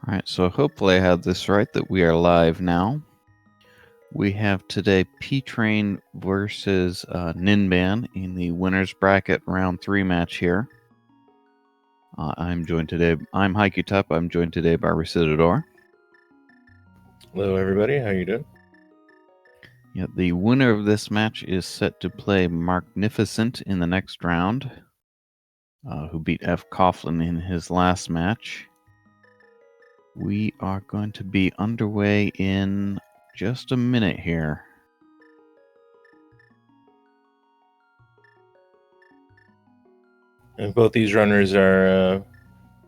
All right, so hopefully I have this right that we are live now. We have today P-Train versus Ninban in the winner's bracket round 3 match here. I'm ALttPR. I'm joined today by Recidador. Hello, everybody. How you doing? Yeah, the winner of this match is set to play Magnificent in the next round, who beat F. Coughlin in his last match. We are going to be underway in just a minute here. And both these runners are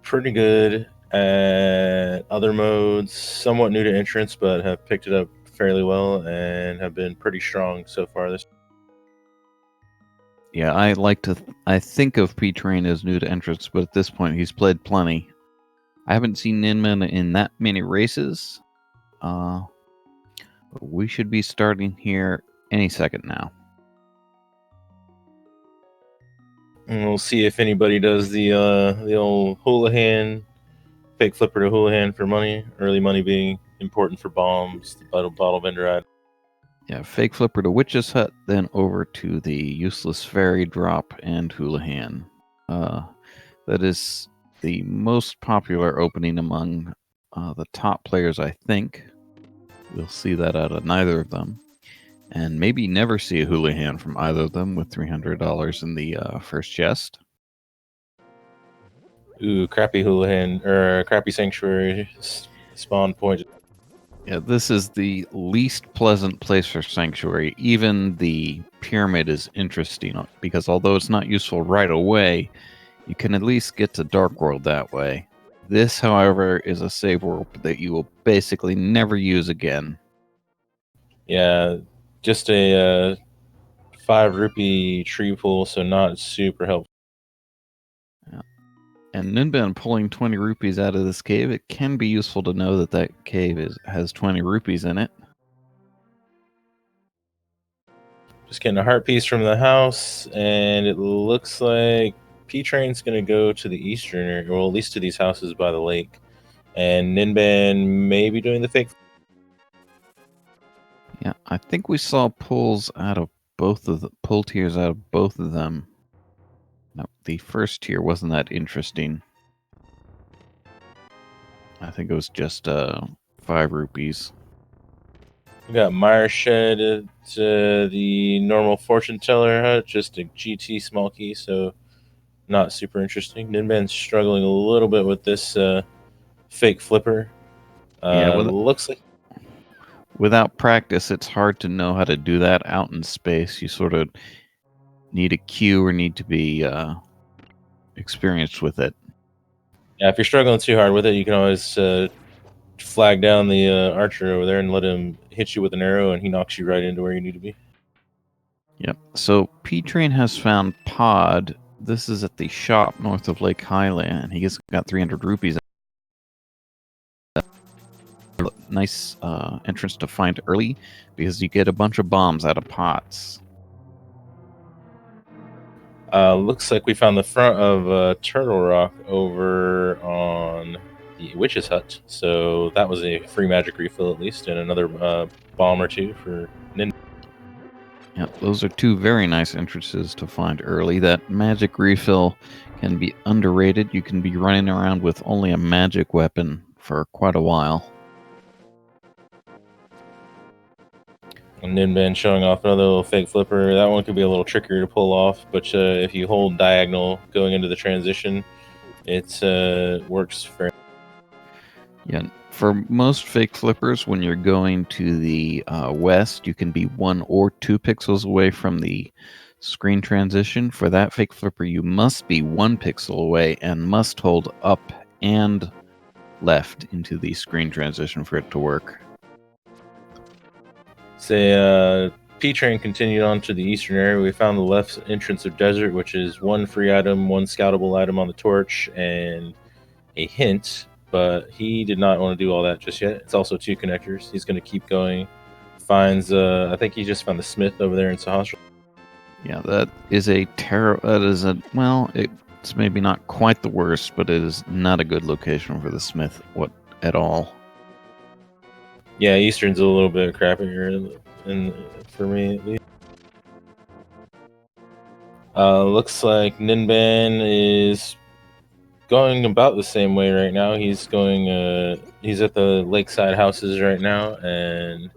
pretty good at other modes, somewhat new to entrance, but have picked it up fairly well and have been pretty strong so far this. Yeah, I think of P-Train as new to entrance, but at this point he's played plenty. I haven't seen Ninban in that many races. We should be starting here any second now. And we'll see if anybody does the old Houlihan, fake flipper to Houlihan for money, early money being important for bombs, the bottle vendor ad. Yeah, fake flipper to Witch's Hut, then over to the useless fairy drop and Houlihan. That is the most popular opening among the top players, I think. We'll see that out of neither of them. And maybe never see a Houlihan from either of them with $300 in the first chest. Ooh, crappy Houlihan, or crappy Sanctuary spawn point. Yeah, this is the least pleasant place for Sanctuary. Even the pyramid is interesting because although it's not useful right away, you can at least get to Dark World that way. This, however, is a save world that you will basically never use again. Yeah, just a 5 rupee tree pool, so not super helpful. Yeah. And Ninban pulling 20 rupees out of this cave, it can be useful to know that that cave has 20 rupees in it. Just getting a heart piece from the house, and it looks like P-Train's going to go to the eastern, or at least to these houses by the lake. And Ninban may be doing the fake. Yeah, I think we saw pulls out of both of the pull tiers out of both of them. No, the first tier wasn't that interesting. I think it was just 5 rupees. We got Meyer Shed at the normal fortune teller hut, just a GT small key, so not super interesting. Ninban's struggling a little bit with this fake flipper. Looks like without practice, it's hard to know how to do that out in space. You sort of need a cue or need to be experienced with it. Yeah, if you're struggling too hard with it, you can always flag down the archer over there and let him hit you with an arrow, and he knocks you right into where you need to be. Yep. So P-Train has found Pod. This is at the shop north of Lake Highland. He's got 300 rupees. Nice entrance to find early because you get a bunch of bombs out of pots. Looks like we found the front of Turtle Rock over on the Witch's Hut, so that was a free magic refill at least, and another bomb or two for Ninban. Yep, those are two very nice entrances to find early. That magic refill can be underrated. You can be running around with only a magic weapon for quite a while. And Ninban showing off another little fake flipper. That one could be a little trickier to pull off, but if you hold diagonal going into the transition, it works very. Yeah, for most fake flippers, when you're going to the west, you can be 1 or 2 pixels away from the screen transition. For that fake flipper, you must be 1 pixel away and must hold up and left into the screen transition for it to work. Say, P-Train continued on to the eastern area. We found the left entrance of Desert, which is 1 free item, 1 scoutable item on the torch, and a hint, but he did not want to do all that just yet. It's also 2 connectors. He's going to keep going. Finds, I think he just found the Smith over there in Sahasra. Yeah, that is well, it's maybe not quite the worst, but it is not a good location for the Smith at all. Yeah, Eastern's a little bit crappier for me at least. Looks like Ninban is going about the same way right now. He's going. He's at the lakeside houses right now, and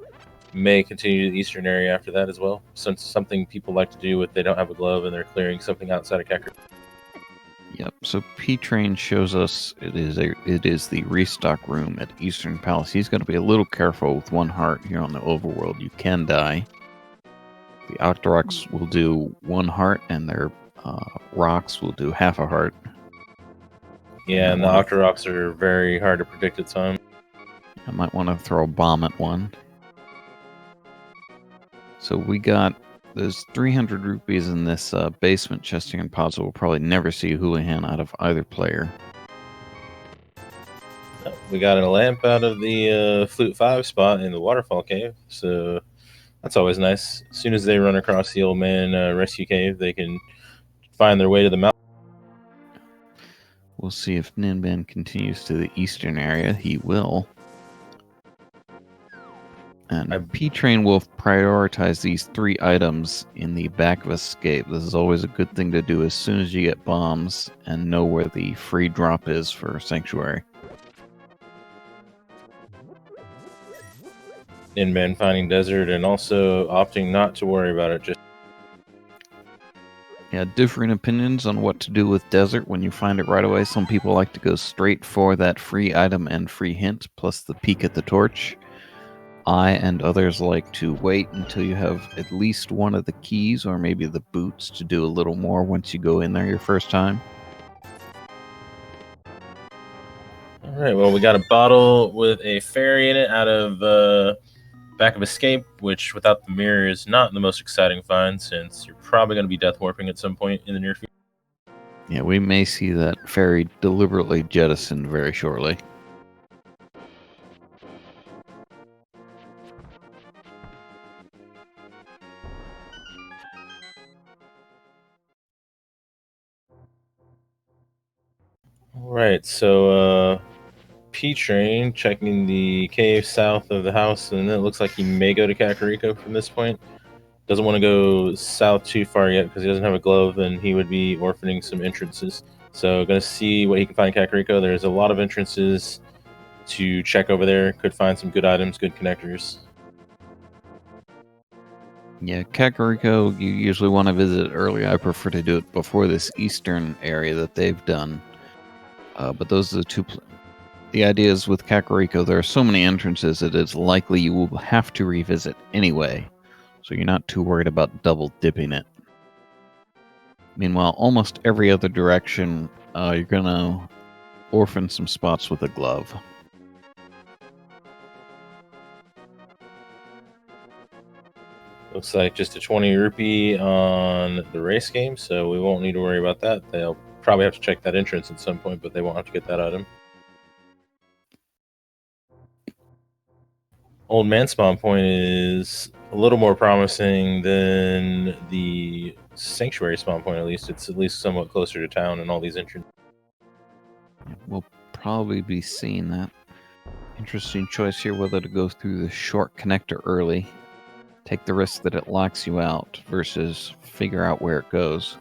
may continue to the eastern area after that as well. Since something people like to do if they don't have a glove and they're clearing something outside of Kakariko. Yep. So P-Train shows us it is the restock room at Eastern Palace. He's going to be a little careful with one heart here on the overworld. You can die. The Octoroks will do one heart, and their rocks will do half a heart. Yeah, and the Octoroks are very hard to predict at times. I might want to throw a bomb at one. So we got there's 300 rupees in this basement chest here in Pods. We'll probably never see Houlihan out of either player. We got a lamp out of the Flute 5 spot in the Waterfall Cave, so that's always nice. As soon as they run across the Old Man Rescue Cave, they can find their way to the mountain. We'll see if Ninban continues to the eastern area. He will. And P-Train will prioritize these 3 items in the back of Escape. This is always a good thing to do as soon as you get bombs and know where the free drop is for Sanctuary. Ninban finding Desert and also opting not to worry about it. Yeah, differing opinions on what to do with Desert when you find it right away. Some people like to go straight for that free item and free hint, plus the peek at the torch. I and others like to wait until you have at least one of the keys or maybe the boots to do a little more once you go in there your first time. Alright, well, we got a bottle with a fairy in it out of Back of Escape, which without the mirror is not the most exciting find since you're probably going to be death warping at some point in the near future. Yeah, we may see that fairy deliberately jettisoned very shortly. Alright, so P-Train checking the cave south of the house, and it looks like he may go to Kakariko from this point. Doesn't want to go south too far yet because he doesn't have a glove, and he would be orphaning some entrances. So going to see what he can find in Kakariko. There's a lot of entrances to check over there. Could find some good items, good connectors. Yeah, Kakariko, you usually want to visit early. I prefer to do it before this eastern area that they've done. But those are the two... The idea is with Kakariko, there are so many entrances that it's likely you will have to revisit anyway. So you're not too worried about double dipping it. Meanwhile, almost every other direction, you're going to orphan some spots with a glove. Looks like just a 20 rupee on the race game, so we won't need to worry about that. They'll probably have to check that entrance at some point, but they won't have to get that item. Old Man spawn point is a little more promising than the Sanctuary spawn point, at least. It's at least somewhat closer to town and all these entrances. We'll probably be seeing that. Interesting choice here, whether to go through the short connector early, take the risk that it locks you out, versus figure out where it goes.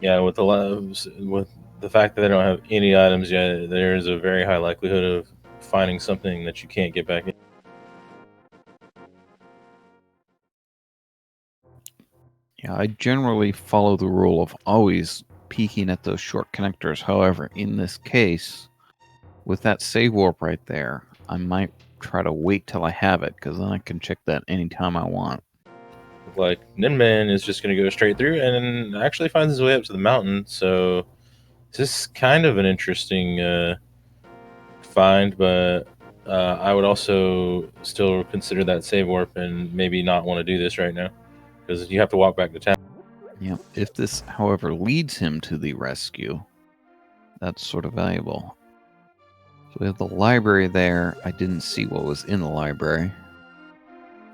Yeah, with the fact that they don't have any items yet, there's a very high likelihood of finding something that you can't get back in. Yeah, I generally follow the rule of always peeking at those short connectors. However, in this case, with that save warp right there, I might try to wait till I have it, because then I can check that anytime I want. Like, Ninban is just going to go straight through and actually finds his way up to the mountain, so this is kind of an interesting find, but I would also still consider that save warp and maybe not want to do this right now, because you have to walk back to town. Yeah, if this, however, leads him to the rescue, that's sort of valuable. So we have the library there. I didn't see what was in the library.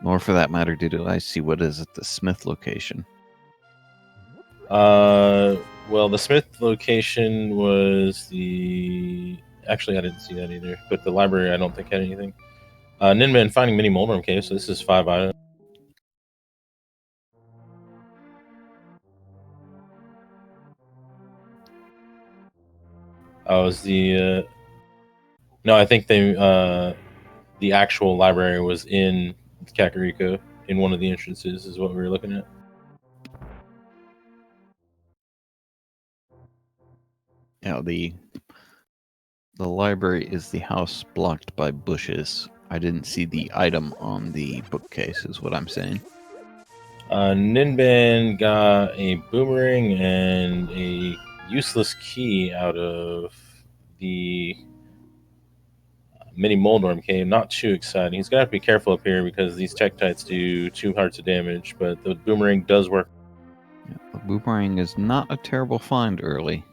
Nor for that matter did I see what is at the Smith location. Well, the Smith location was the Actually, I didn't see that either. But the library, I don't think had anything. Ninban finding mini Moldorm cave. So this is 5 items. Oh, is the no? I think they the actual library was in Kakariko in one of the entrances. Is what we were looking at. Yeah, the library is the house blocked by bushes. I didn't see the item on the bookcase, is what I'm saying. Ninban got a boomerang and a useless key out of the mini Moldorm cave. Not too exciting. He's gonna have to be careful up here because these Tektites do 2 hearts of damage, but the boomerang does work. Yeah, the boomerang is not a terrible find early.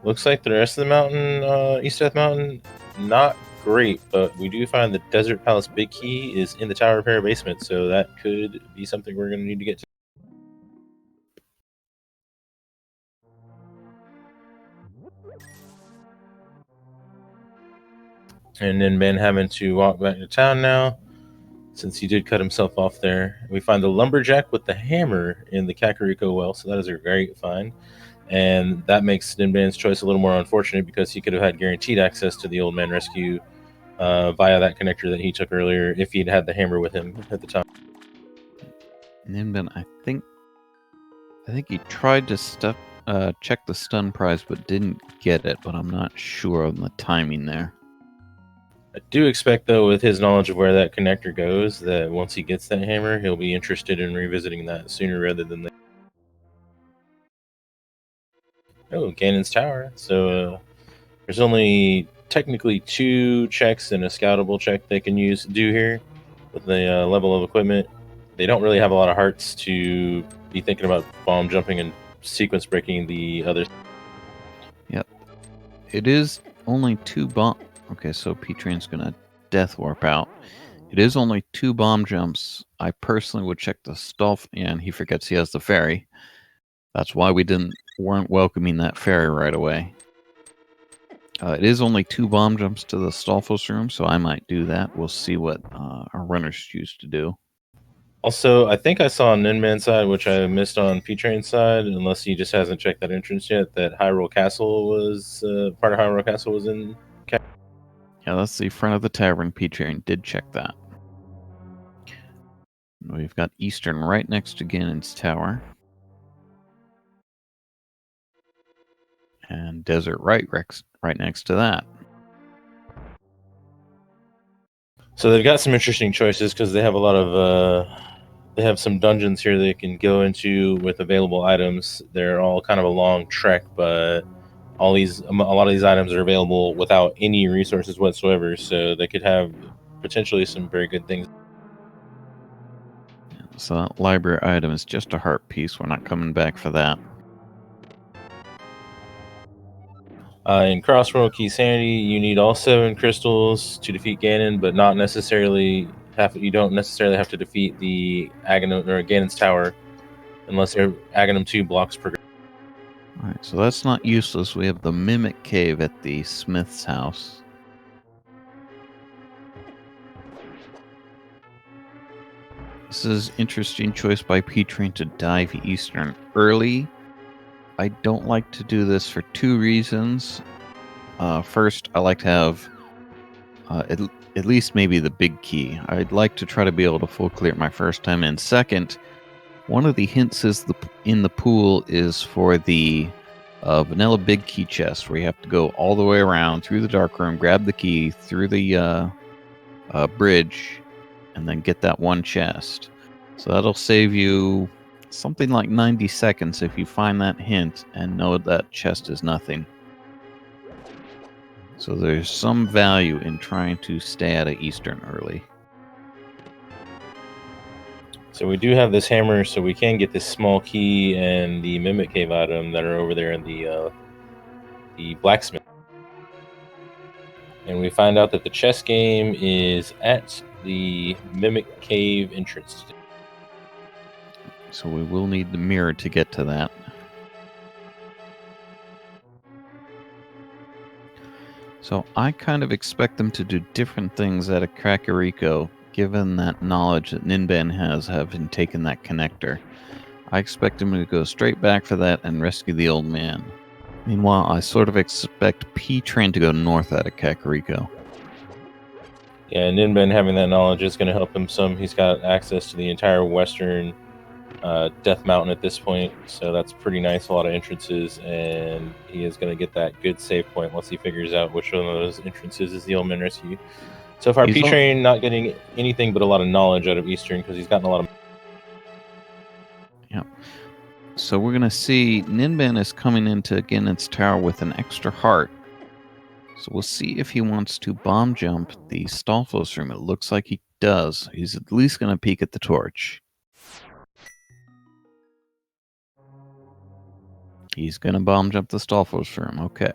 Looks like the rest of the mountain, East Death Mountain, not great, but we do find the Desert Palace Big Key is in the Tower Repair basement, so that could be something we're going to need to get to. And then Ben having to walk back to town now, since he did cut himself off there. We find the lumberjack with the hammer in the Kakariko well, so that is a great find. And that makes Ninban's choice a little more unfortunate because he could have had guaranteed access to the Old Man Rescue via that connector that he took earlier if he'd had the hammer with him at the time. Ninban, I think he tried to check the stun prize but didn't get it, but I'm not sure on the timing there. I do expect, though, with his knowledge of where that connector goes, that once he gets that hammer, he'll be interested in revisiting that sooner rather than later. Oh, Ganon's Tower. So there's only technically 2 checks and a scoutable check they can do here with the level of equipment. They don't really have a lot of hearts to be thinking about bomb jumping and sequence breaking the others. Yep. It is only 2 bomb... Okay, so P-Train's gonna death warp out. It is only 2 bomb jumps. I personally would check the Stolf... and he forgets he has the ferry. That's why we weren't welcoming that ferry right away. It is only 2 bomb jumps to the Stolfos room, so I might do that. We'll see what our runners choose to do. Also, I think I saw on Ninman's side, which I missed on P-Train's side, unless he just hasn't checked that entrance yet, that Hyrule Castle was part of Hyrule Castle was in. Yeah, that's the front of the tavern. P-Train did check that. We've got Eastern right next to Ganon's Tower. And Desert right next to that. So they've got some interesting choices because they have a lot of they have some dungeons here they can go into with available items. They're all kind of a long trek, but a lot of these items are available without any resources whatsoever, so they could have potentially some very good things. So that library item is just a heart piece. We're not coming back for that. In Crossworld Keysanity, you need all 7 crystals to defeat Ganon, but not necessarily you don't necessarily have to defeat the Aghanim or Ganon's Tower unless your Aghanim 2 blocks progress. Alright, so that's not useless. We have the Mimic Cave at the Smith's house. This is interesting choice by P-Train to dive Eastern early. I don't like to do this for 2 reasons. First, I like to have at least maybe the big key. I'd like to try to be able to full clear it my first time. And second, one of the hints is in the pool is for the vanilla big key chest, where you have to go all the way around through the dark room, grab the key through the bridge, and then get that one chest. So that'll save you something like 90 seconds if you find that hint and know that chest is nothing. So there's some value in trying to stay out of Eastern early. So we do have this hammer, so we can get this small key and the Mimic Cave item that are over there in the blacksmith. And we find out that the chess game is at the Mimic Cave entrance. So we will need the mirror to get to that. So I kind of expect them to do different things at a Kakariko, given that knowledge that Ninban has having taken that connector. I expect him to go straight back for that and rescue the old man. Meanwhile, I sort of expect P-Train to go north out of Kakariko. Yeah, Ninban having that knowledge is going to help him some. He's got access to the entire western Death Mountain at this point, so that's pretty nice. A lot of entrances, and he is going to get that good save point once he figures out which one of those entrances is the old man rescue. So far, P-Train not getting anything but a lot of knowledge out of Eastern because he's gotten a lot of... Yep. So we're going to see Ninban is coming into Ganon's tower with an extra heart. So we'll see if he wants to bomb jump the Stalfos room. It looks like he does. He's at least going to peek at the torch. He's going to bomb jump the Stalfos room. Okay.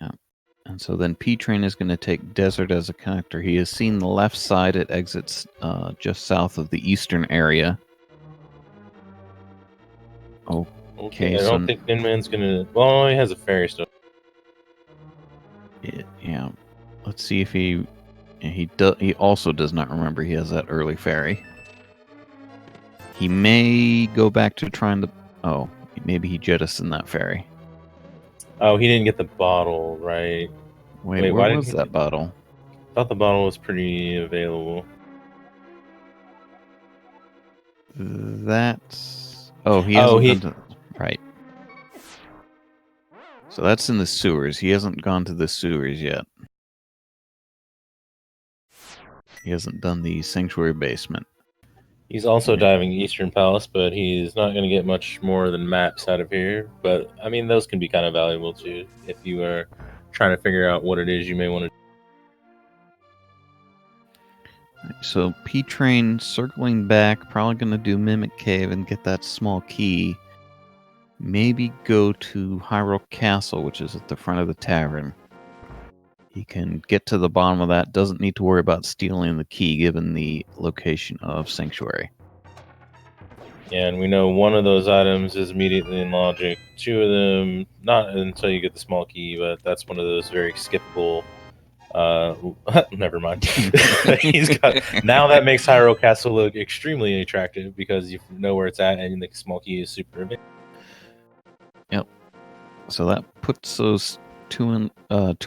Yeah. And so then P-Train is going to take Desert as a connector. He has seen the left side. It exits just south of the eastern area. Okay, I don't think Ninman's gonna... Well, he has a fairy still. Yeah. Let's see if he also does not remember he has that early fairy. He may go back to trying to... Oh, maybe he jettisoned that fairy. Oh, he didn't get the bottle, right? Wait, where was that bottle? I thought the bottle was pretty available. That's... Oh, he hasn't gone to... Right. So that's in the sewers. He hasn't gone to the sewers yet. He hasn't done the sanctuary basement. He's also diving Eastern Palace, but he's not going to get much more than maps out of here. But, I mean, those can be kind of valuable, too, if you are trying to figure out what it is you may want to do. So P-Train circling back, probably going to do Mimic Cave and get that small key. Maybe go to Hyrule Castle, which is at the front of the tavern. He can get to the bottom of that. Doesn't need to worry about stealing the key, given the location of Sanctuary. Yeah, and we know one of those items is immediately in logic. Two of them, not until you get the small key, but that's one of those very skippable... never mind. He's got... Now that makes Hyrule Castle look extremely attractive because you know where it's at and the small key is super big. Yep. So that puts those two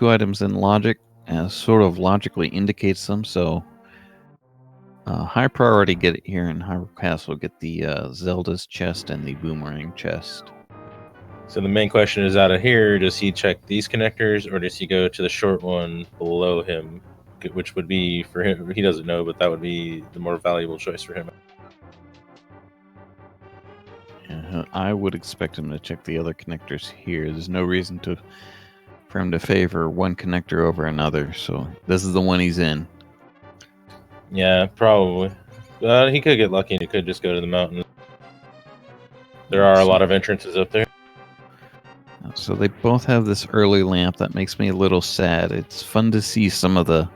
items in logic, as sort of logically indicates them. So high priority get it here in Hyrule Castle. Get the Zelda's chest and the boomerang chest. So the main question is, out of here, does he check these connectors or does he go to the short one below him, which would be for him? He doesn't know, but that would be the more valuable choice for him. I would expect him to check the other connectors here. There's no reason for him to favor one connector over another. So this is the one he's in. Yeah, probably. He could get lucky and he could just go to the mountain. There are a lot of entrances up there. So they both have this early lamp. That makes me a little sad. It's fun to see some of the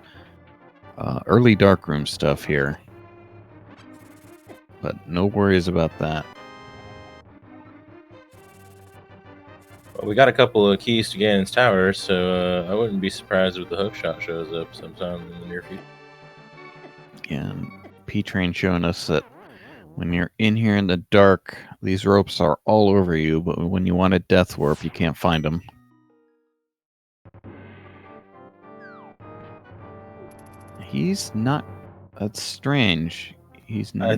early darkroom stuff here. But no worries about that. Well, we got a couple of keys to Ganon's tower, so I wouldn't be surprised if the hookshot shows up sometime in the near future. And P-Train showing us that when you're in here in the dark, these ropes are all over you, but when you want a death warp, you can't find them. He's not... That's strange. He's not...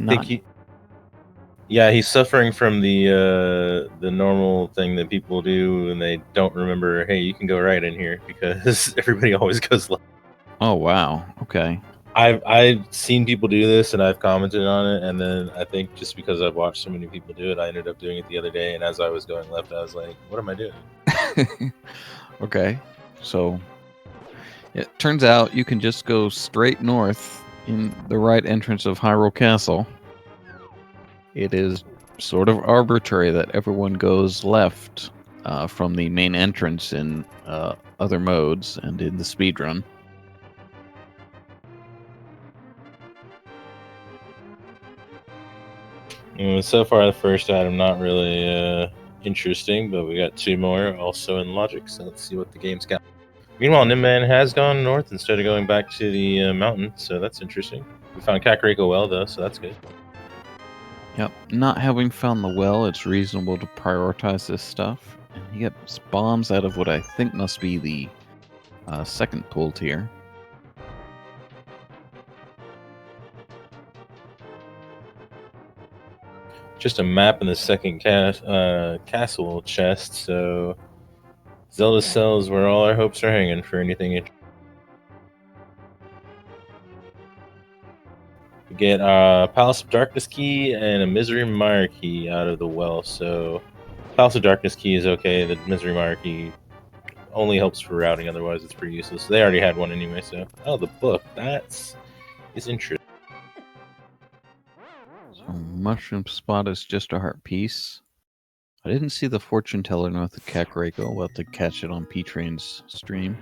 Yeah, he's suffering from the normal thing that people do and they don't remember, hey, you can go right in here, because everybody always goes left. Oh, wow. Okay. I've seen people do this and I've commented on it, and then I think just because I've watched so many people do it, I ended up doing it the other day, and as I was going left, I was like, what am I doing? Okay. So it turns out you can just go straight north in the right entrance of Hyrule Castle. It is sort of arbitrary that everyone goes left from the main entrance in other modes and in the speedrun. So far, the first item not really interesting, but we got 2 more also in logic. So let's see what the game's got. Meanwhile, Ninban has gone north instead of going back to the mountain, so that's interesting. We found Kakariko well though, so that's good. Yep, not having found the well, it's reasonable to prioritize this stuff. And he gets bombs out of what I think must be the second pull tier. Just a map in the second castle chest, so Zelda cells where all our hopes are hanging for anything. We get a Palace of Darkness key and a Misery Mire key out of the well, so Palace of Darkness key is okay. The Misery Mire key only helps for routing, otherwise it's pretty useless. They already had one anyway, so... Oh, the book. That's... is interesting. So Mushroom Spot is just a heart piece. I didn't see the fortune teller north of Kakariko. We'll have to catch it on P-Train's stream.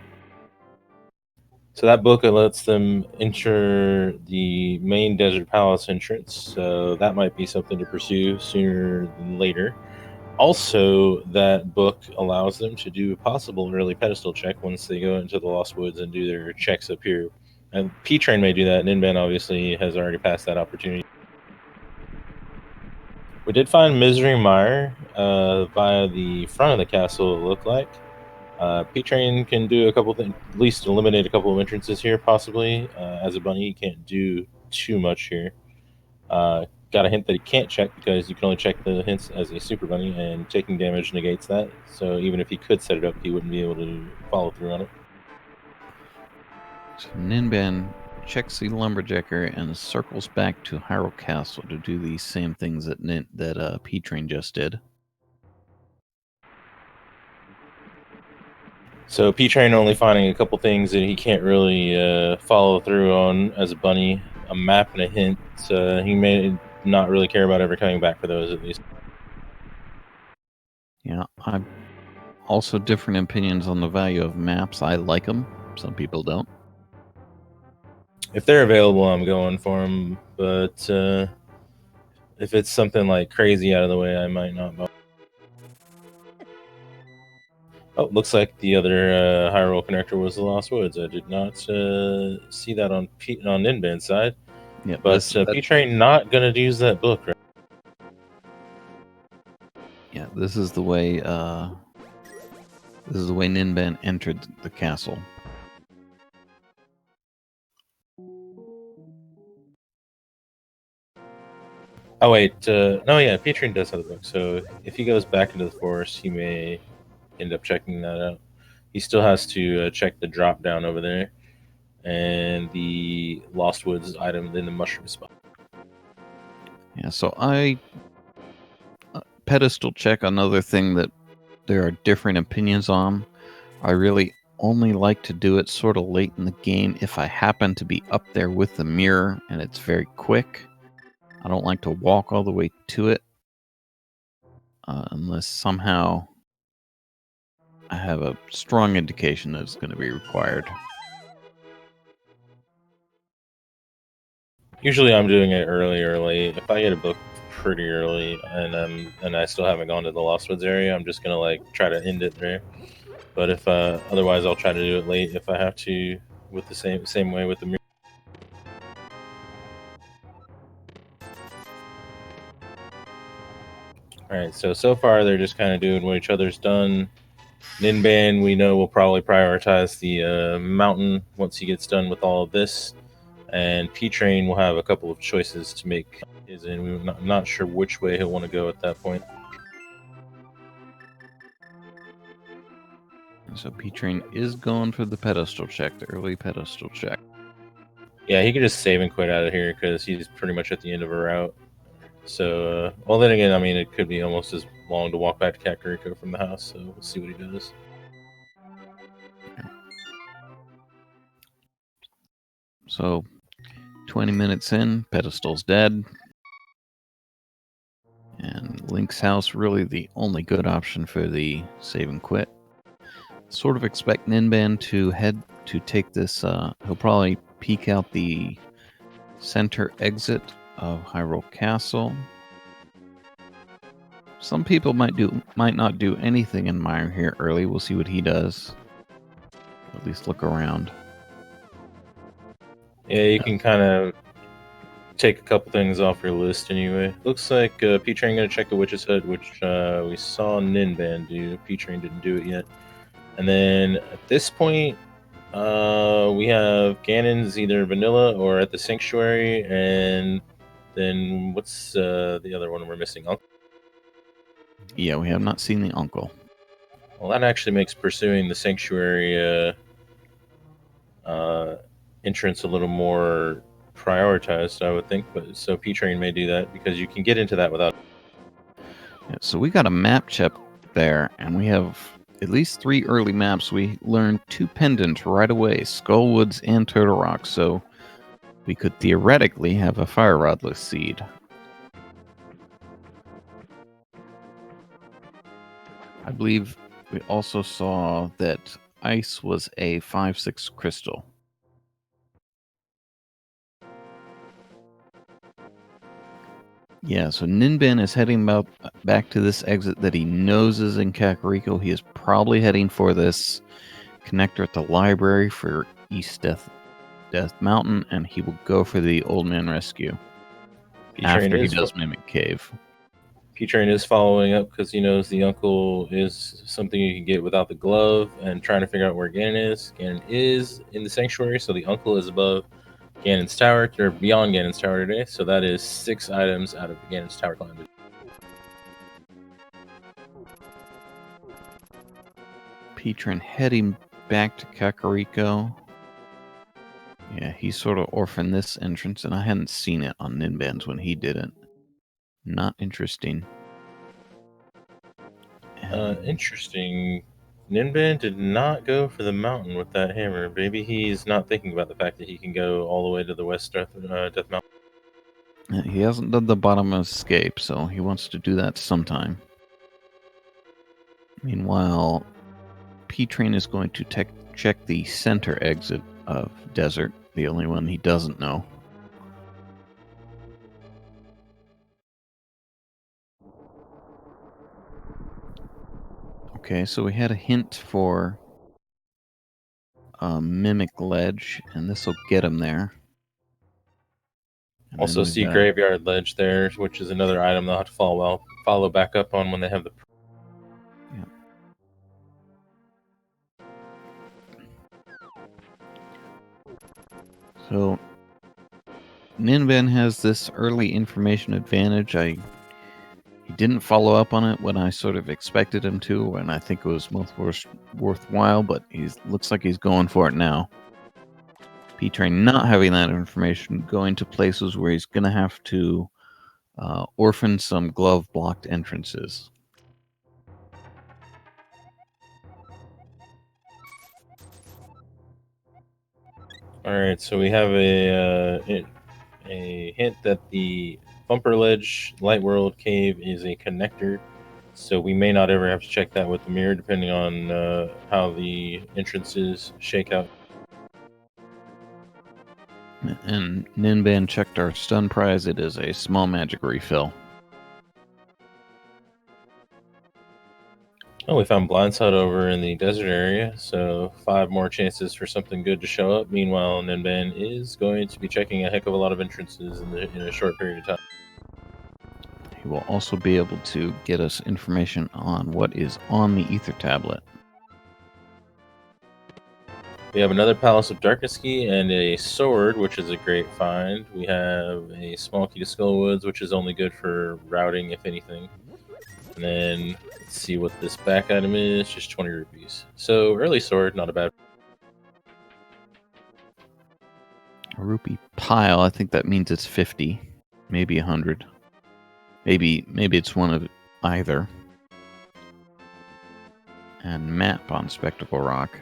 So that book lets them enter the main Desert Palace entrance, so that might be something to pursue sooner than later. Also, that book allows them to do a possible early pedestal check once they go into the Lost Woods and do their checks up here. And P-Train may do that, and Ninban obviously has already passed that opportunity. We did find Misery Mire via the front of the castle, it looked like. P-Train can do a couple things, at least eliminate a couple of entrances here, possibly. As a bunny, he can't do too much here. Got a hint that he can't check because you can only check the hints as a super bunny, and taking damage negates that. So even if he could set it up, he wouldn't be able to follow through on it. So Ninban checks the Lumberjacker and circles back to Hyrule Castle to do these same things that P-Train just did. So P-Train only finding a couple things that he can't really follow through on as a bunny, a map and a hint. He may not really care about ever coming back for those, at least. Yeah, I'm also different opinions on the value of maps. I like them. Some people don't. If they're available, I'm going for them. But if it's something like crazy out of the way, I might not buy. Oh, looks like the other Hyrule connector was the Lost Woods. I did not see that on Ninban's side. Yeah, but P-Train not gonna use that book, right? Yeah, this is the way. This is the way Ninban entered the castle. Oh wait, no, yeah, P-Train does have the book. So if he goes back into the forest, he may end up checking that out. He still has to check the drop down over there and the Lost Woods item in the mushroom spot. Yeah, so I pedestal check, another thing that there are different opinions on. I really only like to do it sort of late in the game if I happen to be up there with the mirror and it's very quick. I don't like to walk all the way to it unless somehow I have a strong indication that it's going to be required. Usually I'm doing it early or late. If I get a book pretty early and I still haven't gone to the Lost Woods area, I'm just gonna try to end it there. But if otherwise, I'll try to do it late if I have to, with the same way with the mirror. All right, so far they're just kind of doing what each other's done. Ninban, we know, will probably prioritize the mountain once he gets done with all of this, and P-Train will have a couple of choices to make. I'm not sure which way he'll want to go at that point. So P-Train is going for the pedestal check, the early pedestal check. Yeah, he could just save and quit out of here because he's pretty much at the end of a route. So, well, then again, I mean, it could be almost as long to walk back to Kakariko from the house, so we'll see what he does. So, 20 minutes in, pedestal's dead. And Link's house, really the only good option for the save and quit. Sort of expect Ninban to head to take this, he'll probably peek out the center exit of Hyrule Castle. Some people might not do anything in Mire here early. We'll see what he does. At least look around. Yeah, you can kind of take a couple things off your list anyway. Looks like P-Train going to check the Witch's Hut, which we saw Ninban do. P-Train didn't do it yet. And then at this point, we have Ganon's either vanilla or at the Sanctuary. And then what's the other one we're missing? Uncle? Yeah, we have not seen the uncle. Well, that actually makes pursuing the Sanctuary entrance a little more prioritized, I would think. But so P-Train may do that because you can get into that without. Yeah, so we got a map check there, and we have at least 3 early maps. We learned 2 pendants right away, Skull Woods and Turtle Rock, so we could theoretically have a Fire Rodless seed. I believe we also saw that ice was a 5/6 crystal. Yeah, so Ninban is heading back to this exit that he knows is in Kakariko. He is probably heading for this connector at the library for East Death Mountain, and he will go for the Old Man Rescue after he does Mimic Cave. P-Train is following up because he knows the uncle is something you can get without the glove and trying to figure out where Ganon is. Ganon is in the Sanctuary, so the uncle is above Ganon's Tower, or beyond Ganon's Tower today. So that is 6 items out of Ganon's Tower climb. P-Train heading back to Kakariko. Yeah, he sort of orphaned this entrance, and I hadn't seen it on Ninban's when he did it. Not interesting. Interesting. Ninban did not go for the mountain with that hammer. Maybe he's not thinking about the fact that he can go all the way to the West Death Mountain. He hasn't done the bottomless escape, so he wants to do that sometime. Meanwhile, P-Train is going to check the center exit of Desert, the only one he doesn't know. Okay, so we had a hint for a Mimic Ledge, and this will get him there. And also see Graveyard Ledge there, which is another item they'll have to follow back up on when they have the... Yeah. So, Ninban has this early information advantage. He didn't follow up on it when I sort of expected him to, and I think it was most worthwhile, but he looks like he's going for it now. P-Train not having that information, going to places where he's going to have to orphan some glove-blocked entrances. Alright, so we have a hint that the Bumper Ledge Light World Cave is a connector, so we may not ever have to check that with the mirror, depending on how the entrances shake out. And Ninban checked our stun prize. It is a small magic refill. Oh, we found Blindside over in the desert area, so 5 more chances for something good to show up. Meanwhile, Ninban is going to be checking a heck of a lot of entrances in a short period of time. He will also be able to get us information on what is on the Ether Tablet. We have another Palace of Darkness key and a sword, which is a great find. We have a small key to Skullwoods, which is only good for routing, if anything. And then let's see what this back item is. Just 20 rupees. So early sword, not a bad. A rupee pile. I think that means it's 50, maybe 100. Maybe it's one of either. And map on Spectacle Rock.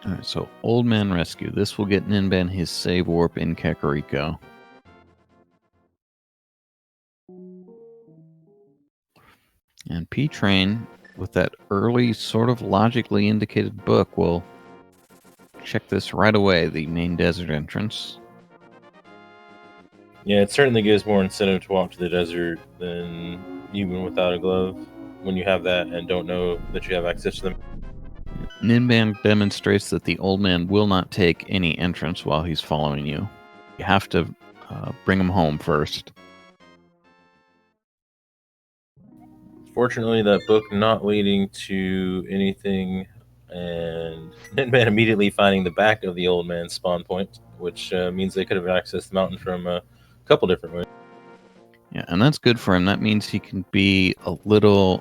Alright, so Old Man Rescue. This will get Ninban his save warp in Kakariko. And P-Train, with that early, sort of logically indicated book, will check this right away, the main desert entrance. Yeah, it certainly gives more incentive to walk to the desert than even without a glove when you have that and don't know that you have access to them. Ninban demonstrates that the old man will not take any entrance while he's following you. You have to bring him home first. Fortunately, that book not leading to anything, and Ninban immediately finding the back of the old man's spawn point, which means they could have accessed the mountain from a couple different ways. Yeah, and that's good for him. That means he can be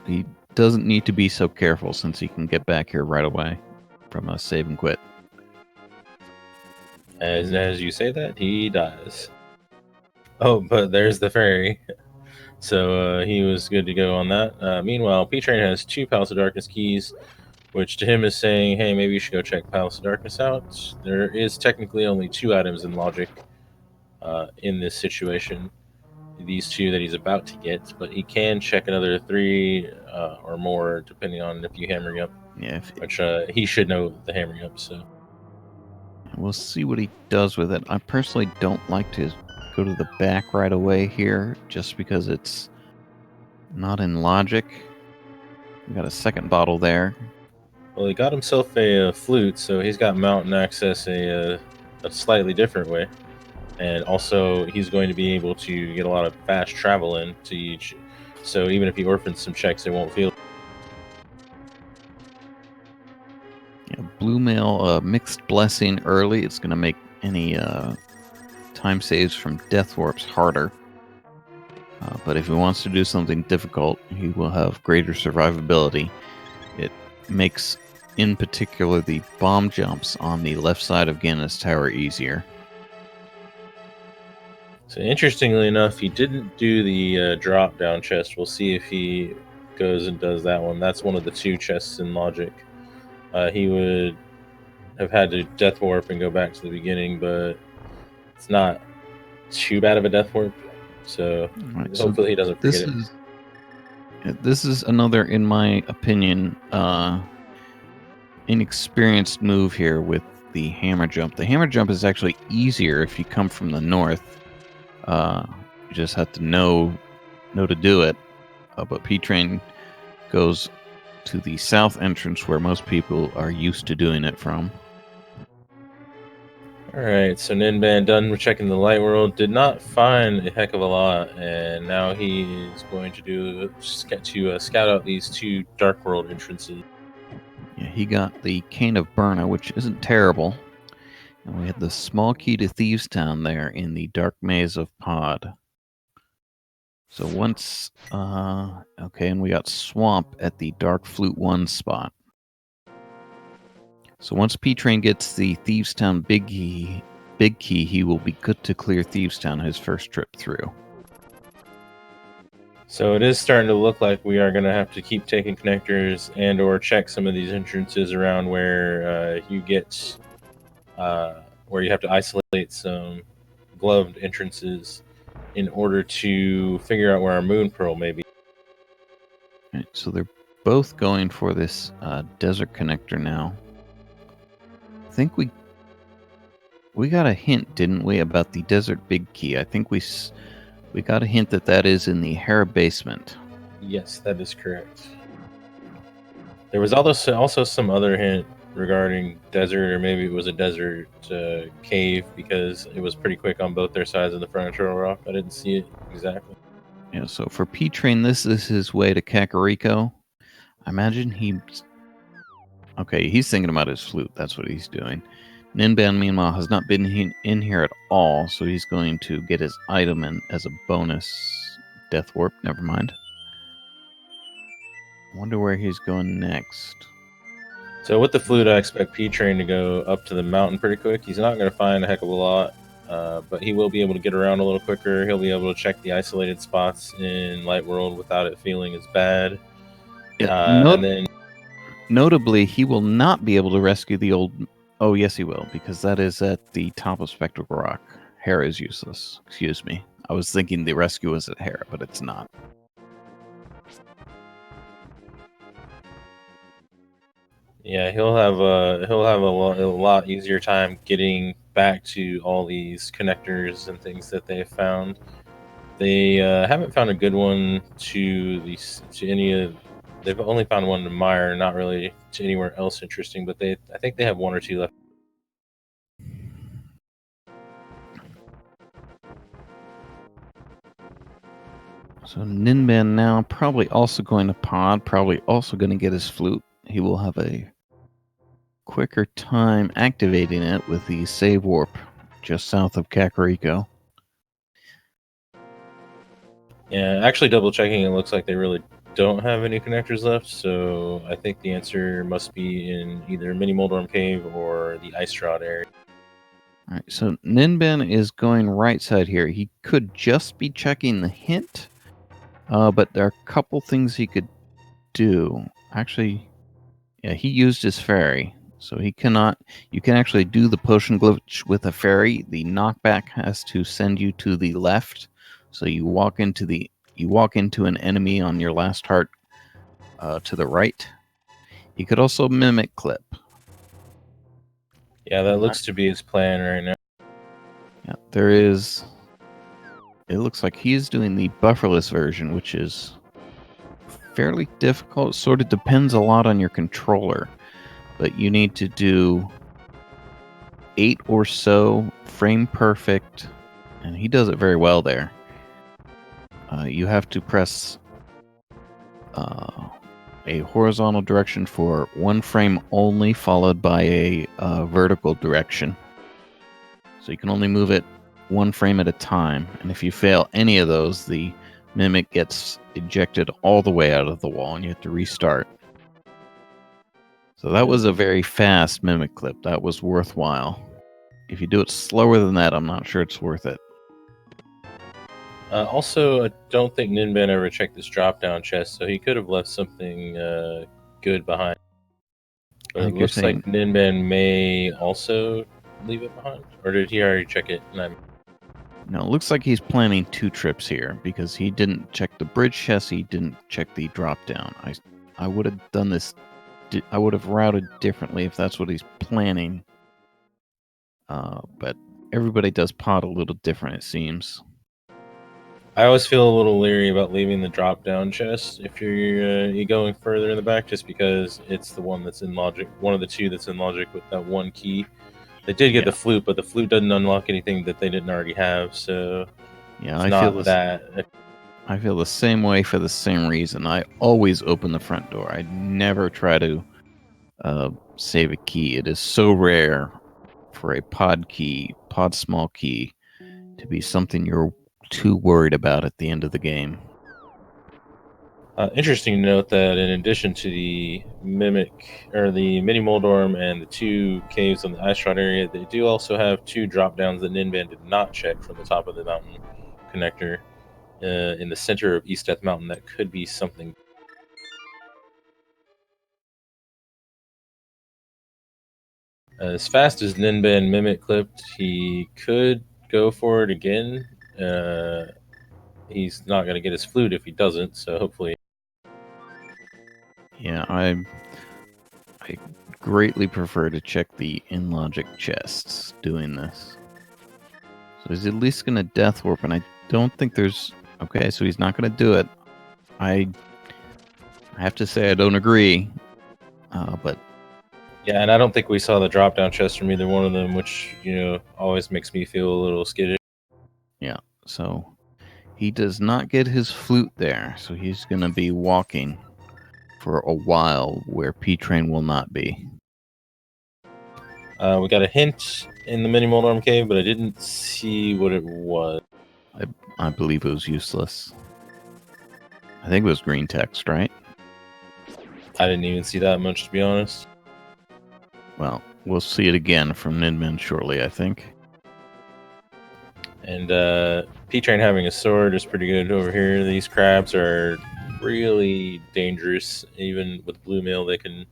he doesn't need to be so careful since he can get back here right away from a save and quit. As you say that, he dies. Oh, but there's the ferry. So he was good to go on that. Meanwhile, P-Train has 2 Palace of Darkness keys, which to him is saying, hey, maybe you should go check Palace of Darkness out. There is technically only 2 items in logic in this situation. These 2 that he's about to get, but he can check another 3 or more depending on if you hammering up. Yeah, which he should know the hammering up. So we'll see what he does with it. I personally don't like to go to the back right away here, just because it's not in logic. We got a second bottle there. Well, he got himself a flute, so he's got mountain access a slightly different way. And also, he's going to be able to get a lot of fast travel in to each. So even if he orphans some checks, it won't feel. Yeah, blue mail, mixed blessing early. It's going to make any time saves from death warps harder. But if he wants to do something difficult, he will have greater survivability. It makes, in particular, the bomb jumps on the left side of Gannis Tower easier. So interestingly enough, he didn't do the drop down chest. We'll see if he goes and does that one. That's one of the 2 chests in logic. He would have had to death warp and go back to the beginning, but it's not too bad of a death warp. So Right, hopefully he doesn't forget it. This is another, in my opinion, inexperienced move here with the hammer jump. The hammer jump is actually easier if you come from the north. You just have to know to do it. But P-Train goes to the south entrance where most people are used to doing it from. Alright, so Ninban done with checking the light world, did not find a heck of a lot, and now he is going to scout out these 2 dark world entrances. Yeah, he got the Cane of Burna, which isn't terrible. And we had the small key to Thieves Town there in the dark maze of Pod. So once, okay, and we got Swamp at the Dark Flute 1 spot. So once P-Train gets the Thieves Town big key, he will be good to clear Thieves Town his first trip through. So it is starting to look like we are going to have to keep taking connectors and or check some of these entrances around where you get where you have to isolate some gloved entrances in order to figure out where our moon pearl may be. Right, so they're both going for this desert connector now. I think we got a hint, didn't we, about the desert big key? I think we got a hint that is in the Hera basement. Yes, that is correct. There was also some other hint regarding desert, or maybe it was a desert cave, because it was pretty quick on both their sides of the frontier rock. I didn't see it exactly. Yeah, so for P-Train, this is his way to Kakariko. I imagine he's thinking about his flute. That's what he's doing. Ninban, meanwhile, has not been in here at all, so he's going to get his item in as a bonus. Death Warp, never mind. I wonder where he's going next. So with the flute, I expect P-Train to go up to the mountain pretty quick. He's not going to find a heck of a lot, but he will be able to get around a little quicker. He'll be able to check the isolated spots in Light World without it feeling as bad. Yeah, and then, notably, he will not be able to rescue the old... Oh, yes, he will, because that is at the top of Spectacle Rock. Hera is useless. Excuse me. I was thinking the rescue was at Hera, but it's not. Yeah, he'll have a lot easier time getting back to all these connectors and things that they have found. They haven't found a good one to any of. They've only found one to Mire, not really to anywhere else interesting. But I think they have one or two left. So Ninban now probably also going to pod, probably also going to get his flute. He will have a quicker time activating it with the save warp just south of Kakariko. Yeah, actually double checking, it looks like they really don't have any connectors left, so I think the answer must be in either Mini Moldorm Cave or the Ice Rod area. All right, so Ninban is going right side here. He could just be checking the hint, but there are a couple things he could do. Actually, yeah, he used his fairy, so he cannot. You can actually do the potion glitch with a fairy. The knockback has to send you to the left, so you walk into an enemy on your last heart to the right. He could also mimic clip. Yeah, that looks to be his plan right now. Yeah, there is. It looks like he's doing the bufferless version, which is fairly difficult. Sort of depends a lot on your controller, but you need to do 8 or so frame perfect, and he does it very well there. You have to press a horizontal direction for 1 frame only, followed by a vertical direction. So you can only move it 1 frame at a time, and if you fail any of those, the mimic gets ejected all the way out of the wall, and you have to restart. So that was a very fast mimic clip. That was worthwhile. If you do it slower than that, I'm not sure it's worth it. Also, I don't think Ninban ever checked this drop-down chest, so he could have left something good behind. But it looks like Ninban may also leave it behind, or did he already check it? No, it looks like he's planning 2 trips here because he didn't check the bridge chest. He didn't check the drop-down. I would have done this. I would have routed differently if that's what he's planning. But everybody does pod a little different, it seems. I always feel a little leery about leaving the drop-down chest if you're going further in the back, just because it's the one that's in logic, one of the 2 that's in logic with that 1 key. They did get the flute, but the flute doesn't unlock anything that they didn't already have. So yeah, I feel the same way for the same reason. I always open the front door. I never try to save a key. It is so rare for a pod small key, to be something you're too worried about at the end of the game. Interesting to note that in addition to the mimic or the mini Moldorm and the 2 caves on the Ice Rod area, they do also have 2 drop downs that Ninban did not check from the top of the mountain connector in the center of East Death Mountain. That could be something. As fast as Ninban mimic clipped, he could go for it again. He's not going to get his flute if he doesn't, so hopefully. Yeah, I greatly prefer to check the in-logic chests doing this. So he's at least going to death warp, and I don't think there's... Okay, so he's not going to do it. I have to say I don't agree, but... Yeah, and I don't think we saw the drop-down chest from either one of them, which, always makes me feel a little skittish. Yeah, so he does not get his flute there, so he's going to be walking for a while where P-Train will not be. We got a hint in the mini Moldorm cave, but I didn't see what it was. I believe it was useless. I think it was green text, right? I didn't even see that much, to be honest. Well, we'll see it again from Ninban shortly, I think. And P-Train having a sword is pretty good over here. These crabs are really dangerous. Even with blue mail, they can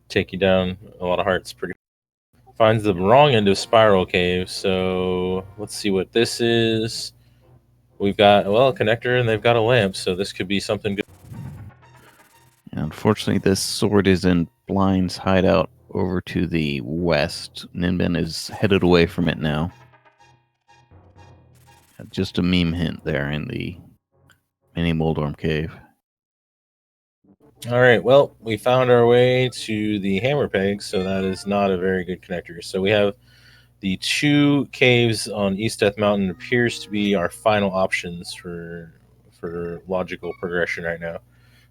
take you down a lot of hearts. Finds the wrong end of Spiral Cave, so let's see what this is. We've got, a connector, and they've got a lamp, so this could be something good. Unfortunately, this sword is in Blind's hideout over to the west. Ninban is headed away from it now. Just a meme hint there in the mini Moldorm cave. All right, well, we found our way to the hammer peg, so that is not a very good connector. So we have the 2 caves on East Death Mountain appears to be our final options for logical progression right now.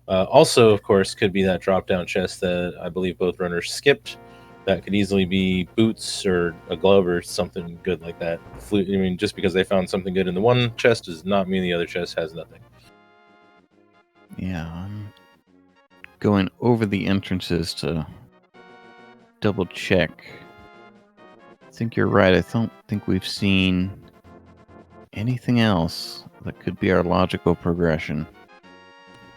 Also, of course, could be that drop-down chest that I believe both runners skipped. That could easily be boots or a glove or something good like that. I mean, just because they found something good in the one chest does not mean the other chest has nothing. Yeah, I'm going over the entrances to double check. I think you're right. I don't think we've seen anything else that could be our logical progression.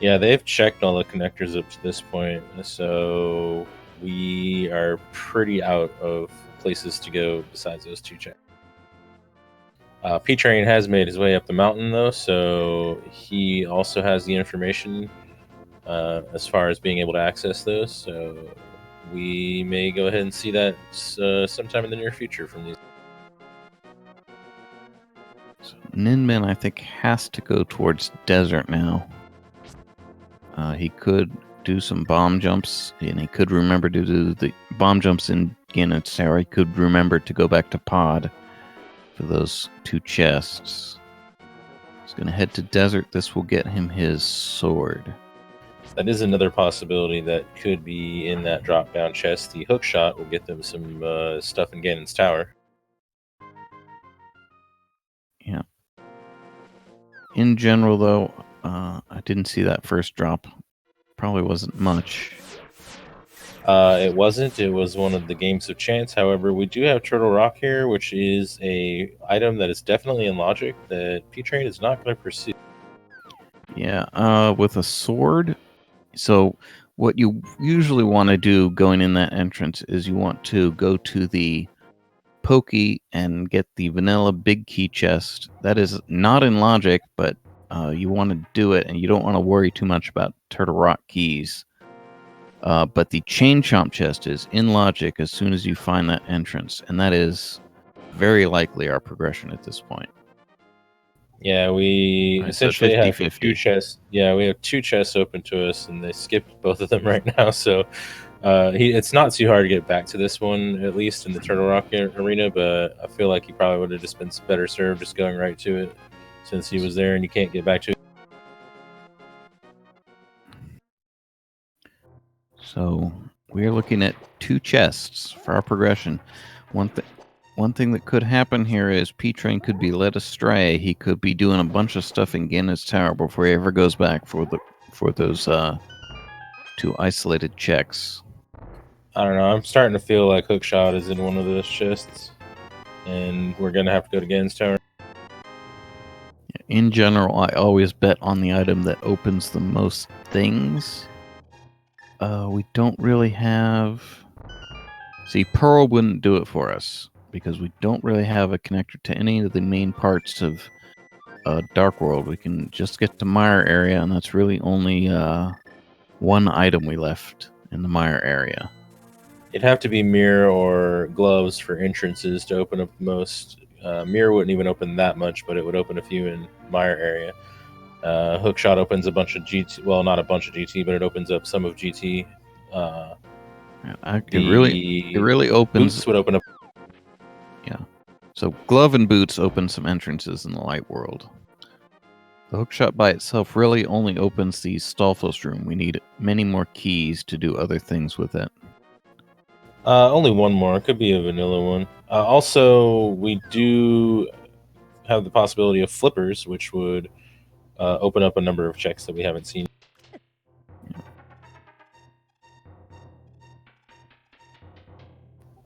Yeah, they've checked all the connectors up to this point, so we are pretty out of places to go besides those 2 checks. P-Train has made his way up the mountain, though, so he also has the information as far as being able to access those, so we may go ahead and see that sometime in the near future from these. So Ninban, I think, has to go towards desert now. He could do some bomb jumps, and he could remember to do the bomb jumps in Gannett's Tower. He could remember to go back to Pod for those 2 chests. He's going to head to desert. This will get him his sword. That is another possibility that could be in that drop-down chest. The hook shot will get them some stuff in Ganon's Tower. Yeah. In general, though, I didn't see that first drop. Probably wasn't much. It wasn't. It was one of the games of chance. However, we do have Turtle Rock here, which is a item that is definitely in logic that P-Train is not going to pursue. Yeah, with a sword. So what you usually want to do going in that entrance is you want to go to the Pokey and get the vanilla big key chest. That is not in logic, but you want to do it, and you don't want to worry too much about Turtle Rock keys. But the Chain Chomp chest is in logic as soon as you find that entrance, and that is very likely our progression at this point. Yeah, we essentially 50, have 2 chests. Yeah, we have 2 chests open to us, and they skipped both of them right now. So it's not too hard to get back to this one, at least in the Turtle Rock arena. But I feel like he probably would have just been better served just going right to it, since he was there and you can't get back to it. So we are looking at 2 chests for our progression. One thing that could happen here is P-Train could be led astray. He could be doing a bunch of stuff in Gannett's Tower before he ever goes back for those 2 isolated checks. I don't know. I'm starting to feel like Hookshot is in one of those chests, and we're gonna have to go to Gan's Tower. In general, I always bet on the item that opens the most things. We don't really have... See, Pearl wouldn't do it for us, because we don't really have a connector to any of the main parts of Dark World. We can just get to Mire area, and that's really only 1 item we left in the Mire area. It'd have to be mirror or gloves for entrances to open up the most. Mirror wouldn't even open that much, but it would open a few in Mire area. Hookshot opens a bunch of GT. Well, not a bunch of GT, but it opens up some of GT. It really opens. Boots would open up. Yeah. So glove and boots open some entrances in the light world. The hookshot by itself really only opens the Stolfos room. We need many more keys to do other things with it. Only 1 more. It could be a vanilla one. Also, we do have the possibility of flippers, which would open up a number of checks that we haven't seen.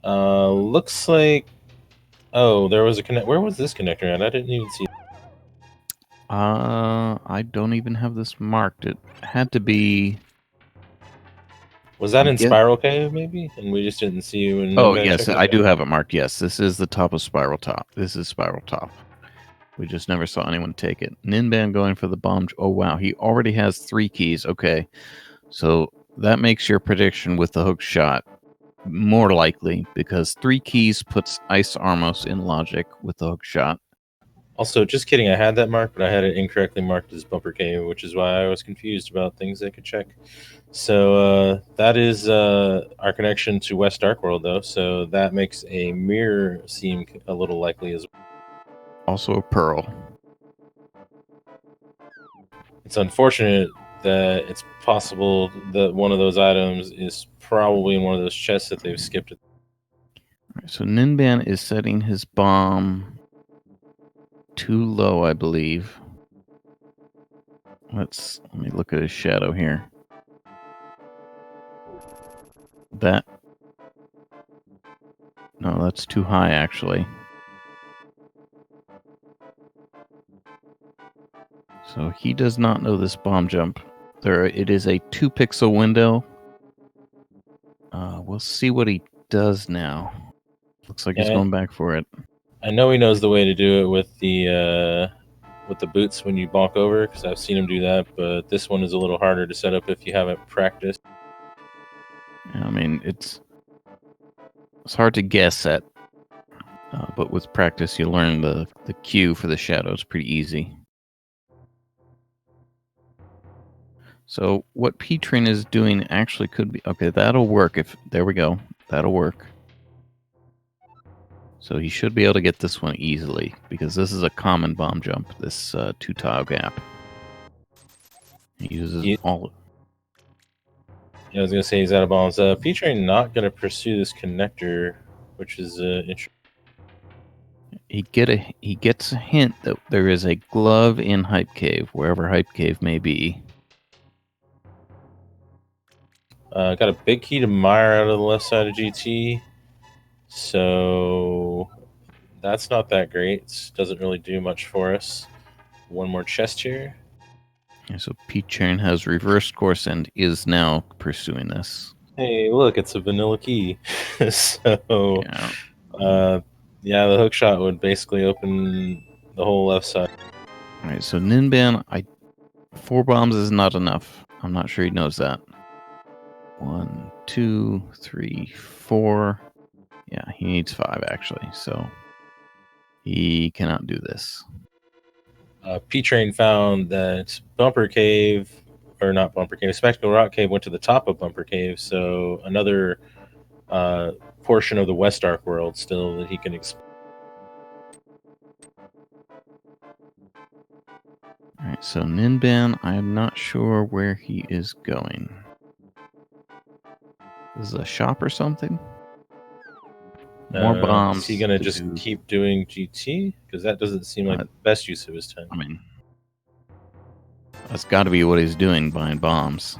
Looks like... Oh, there was a connect. Where was this connector at? I didn't even see it. I don't even have this marked. It had to be... Was that in Spiral Cave, maybe? And we just didn't see you in... Oh, yes, I do have it marked. Yes, this is the top of Spiral Top. This is Spiral Top. We just never saw anyone take it. Ninban going for the bomb. Oh, wow. He already has 3 keys. Okay. So that makes your prediction with the hook shot more likely, because 3 keys puts Ice Armos in logic with the hook shot. Also, just kidding, I had that marked, but I had it incorrectly marked as Bumper Cave, which is why I was confused about things I could check. So that is our connection to West Dark World, though. So that makes a mirror seem a little likely as well. Also a pearl. It's unfortunate that it's possible that one of those items is probably in one of those chests that they've skipped. Right, so Ninban is setting his bomb too low, I believe. Let me look at his shadow here. No, that's too high, actually. So he does not know this bomb jump. It is a 2-pixel window. We'll see what he does now. Looks like he's going back for it. I know he knows the way to do it with the boots when you bonk over, because I've seen him do that, but this one is a little harder to set up if you haven't practiced. I mean, it's hard to guess at, but with practice you learn the cue for the shadow. It's pretty easy. So what P-Train is doing actually could be... Okay, that'll work. There we go. That'll work. So he should be able to get this one easily, because this is a common bomb jump, this 2-tile gap. He uses all... Yeah, I was going to say he's out of bounds. P-Train not going to pursue this connector, which is interesting. He gets a hint that there is a glove in Hype Cave, wherever Hype Cave may be. Got a big key to Mire out of the left side of GT. So that's not that great. Doesn't really do much for us. One more chest here. Yeah, so P-Train has reversed course and is now pursuing this. Hey, look, it's a vanilla key. So, yeah, the hook shot would basically open the whole left side. All right, so Ninban, 4 bombs is not enough. I'm not sure he knows that. 1, 2, 3, 4. Yeah, he needs 5 actually, so he cannot do this. P-Train found that Bumper Cave, or not Bumper Cave, Spectacle Rock Cave went to the top of Bumper Cave, so another portion of the West Dark World still that he can explore. Alright, so Ninban, I'm not sure where he is going. This is a shop or something? More bombs. Is he going to just keep doing GT? Because that doesn't seem like the best use of his time. I mean, that's got to be what he's doing, buying bombs.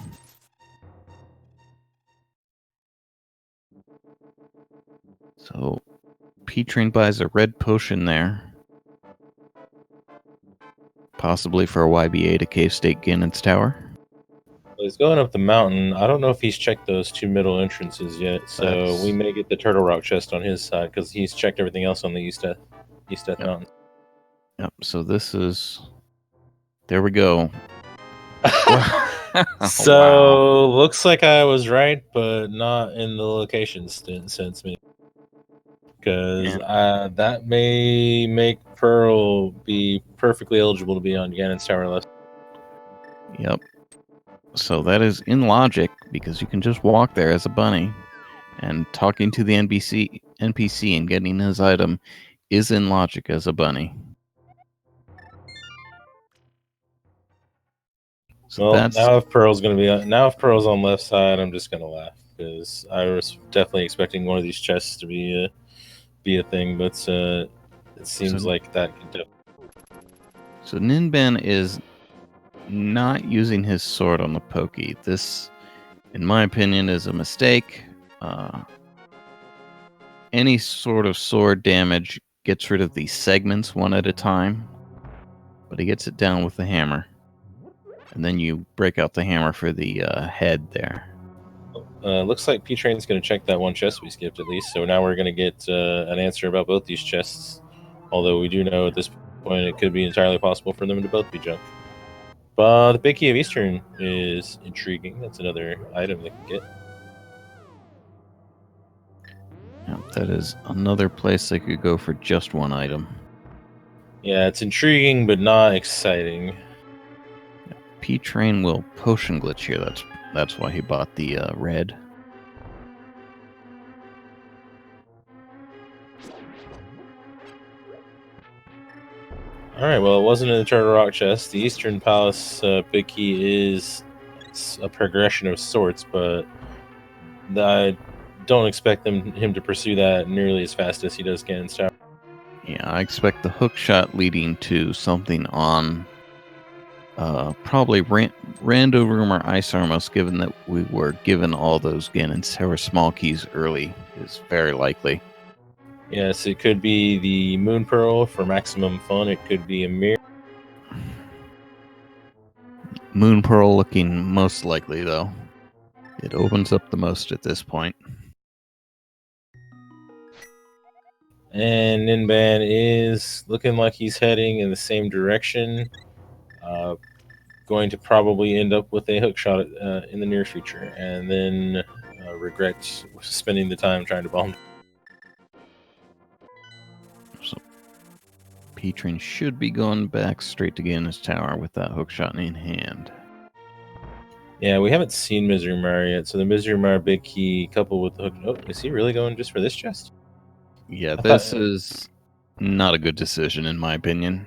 So, P-Train buys a red potion there. Possibly for a YBA to Cave State Ganon's Tower. Well, he's going up the mountain. I don't know if he's checked those 2 middle entrances yet, so we may get the Turtle Rock chest on his side, because he's checked everything else on the East Death Mountain. Yep, so this is... There we go. So, wow. Looks like I was right, but not in the location sense, because that may make Pearl be perfectly eligible to be on Ganon's Tower left. Yep. So that is in logic, because you can just walk there as a bunny, and talking to the NPC and getting his item is in logic as a bunny. So well, now if Pearl's on left side, I'm just gonna laugh, because I was definitely expecting one of these chests to be a thing, but it seems like that could definitely. So Ninban is not using his sword on the pokey. This, in my opinion, is a mistake. Any sort of sword damage gets rid of these segments one at a time, but he gets it down with the hammer. And then you break out the hammer for the head there. Looks like P-Train's going to check that one chest we skipped at least, so now we're going to get an answer about both these chests. Although we do know at this point it could be entirely possible for them to both be junk. But the Big Key of Eastern is intriguing. That's another item they can get. That is another place they could go for just one item. Yeah, it's intriguing, but not exciting. P-Train will potion glitch here. That's why he bought the red. Alright, well, it wasn't in the Turtle Rock chest. The Eastern Palace big key is a progression of sorts, but I don't expect him to pursue that nearly as fast as he does Ganon's Tower. Yeah, I expect the hook shot leading to something on probably Rando Room or Ice Armos, given that we were given all those Ganon's Tower small keys early, is very likely. Yes, it could be the Moon Pearl for maximum fun. It could be a mirror. Moon Pearl looking most likely, though. It opens up the most at this point. And Ninban is looking like he's heading in the same direction. Going to probably end up with a hook shot in the near future, and then regret spending the time trying to bomb. So P-Train should be going back straight to Ganon's Tower with that hook shot in hand. Yeah, we haven't seen Mizumar yet, so the Mizumar big key coupled with the hook. Oh, is he really going just for this chest? Yeah, this is not a good decision in my opinion.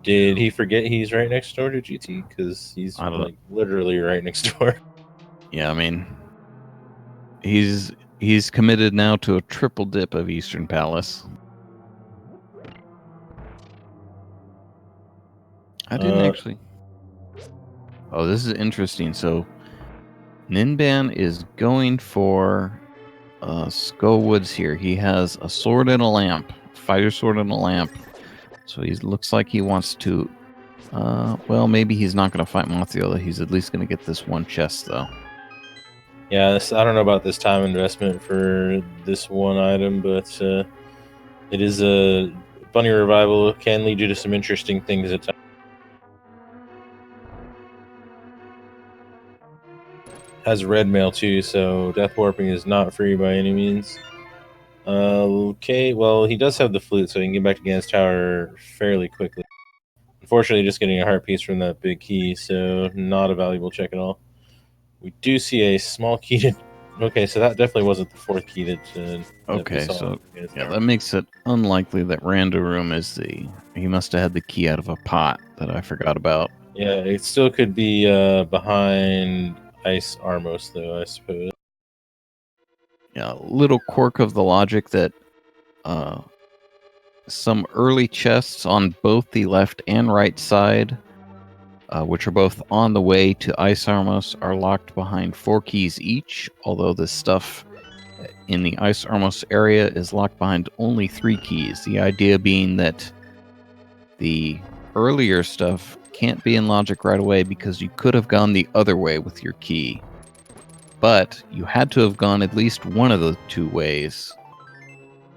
Did he forget he's right next door to GT? Because he's like literally right next door. Yeah, I mean, he's committed now to a triple dip of Eastern Palace. I didn't actually. Oh, this is interesting. So, Ninban is going for Skull Woods here. He has a sword and a lamp, fighter sword and a lamp. So he looks like he wants to. Well, maybe he's not going to fight Mothiola. He's at least going to get this one chest, though. Yeah, I don't know about this time investment for this one item, but it is a bunny revival. It can lead you to some interesting things at times. Has red mail too, so death warping is not free by any means. Okay, well, he does have the flute, so he can get back to Ganon's Tower fairly quickly. Unfortunately, just getting a heart piece from that big key, so not a valuable check at all. We do see a small key to... Okay, so that definitely wasn't the fourth key that okay, so yeah, that makes it unlikely that Rando Room is the... He must have had the key out of a pot that I forgot about. Yeah, it still could be behind Ice Armos, though, I suppose. Yeah, little quirk of the logic that some early chests on both the left and right side, which are both on the way to Ice Armos, are locked behind 4 keys each, although the stuff in the Ice Armos area is locked behind only 3 keys. The idea being that the earlier stuff can't be in logic right away because you could have gone the other way with your key. But you had to have gone at least one of the 2 ways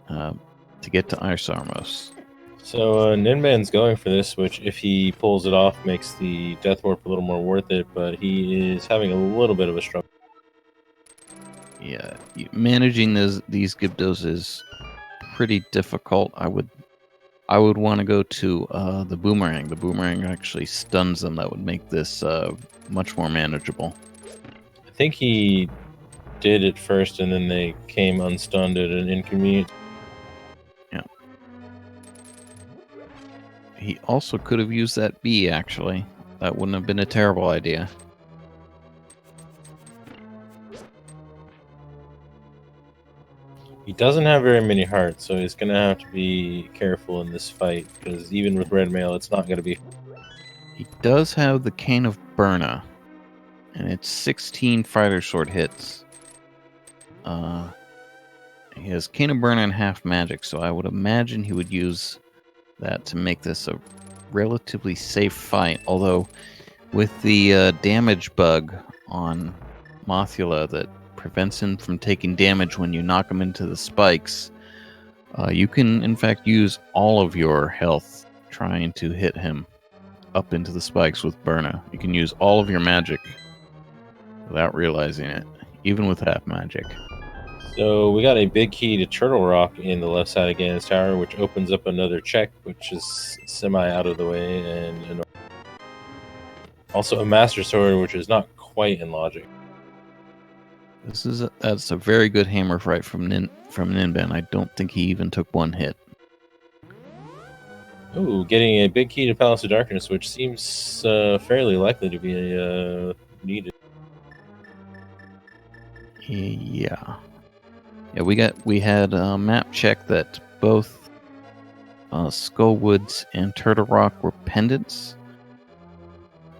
to get to Ice Armos. So Ninban's going for this, which if he pulls it off makes the Death Warp a little more worth it, but he is having a little bit of a struggle. Yeah, managing these Gibdos is pretty difficult. I would want to go to the Boomerang. The Boomerang actually stuns them. That would make this much more manageable. I think he did it first, and then they came unstunned at an inconvenient. Yeah. He also could have used that bee, actually. That wouldn't have been a terrible idea. He doesn't have very many hearts, so he's going to have to be careful in this fight, because even with red mail, it's not going to be... He does have the Cane of Burna, and it's 16 fighter sword hits. He has Cane of Burna and half magic, so I would imagine he would use that to make this a relatively safe fight, although with the damage bug on Mothula that prevents him from taking damage when you knock him into the spikes, you can in fact use all of your health trying to hit him up into the spikes with Burna. You can use all of your magic without realizing it, even with half magic. So we got a big key to Turtle Rock in the left side of Ganon's Tower, which opens up another check, which is semi out of the way, and also a Master Sword, which is not quite in logic. That's a very good hammer fight from Ninban. I don't think he even took one hit. Ooh, getting a big key to Palace of Darkness, which seems fairly likely to be needed. Yeah. We had a map check that both Skullwoods and Turtle Rock were pendants.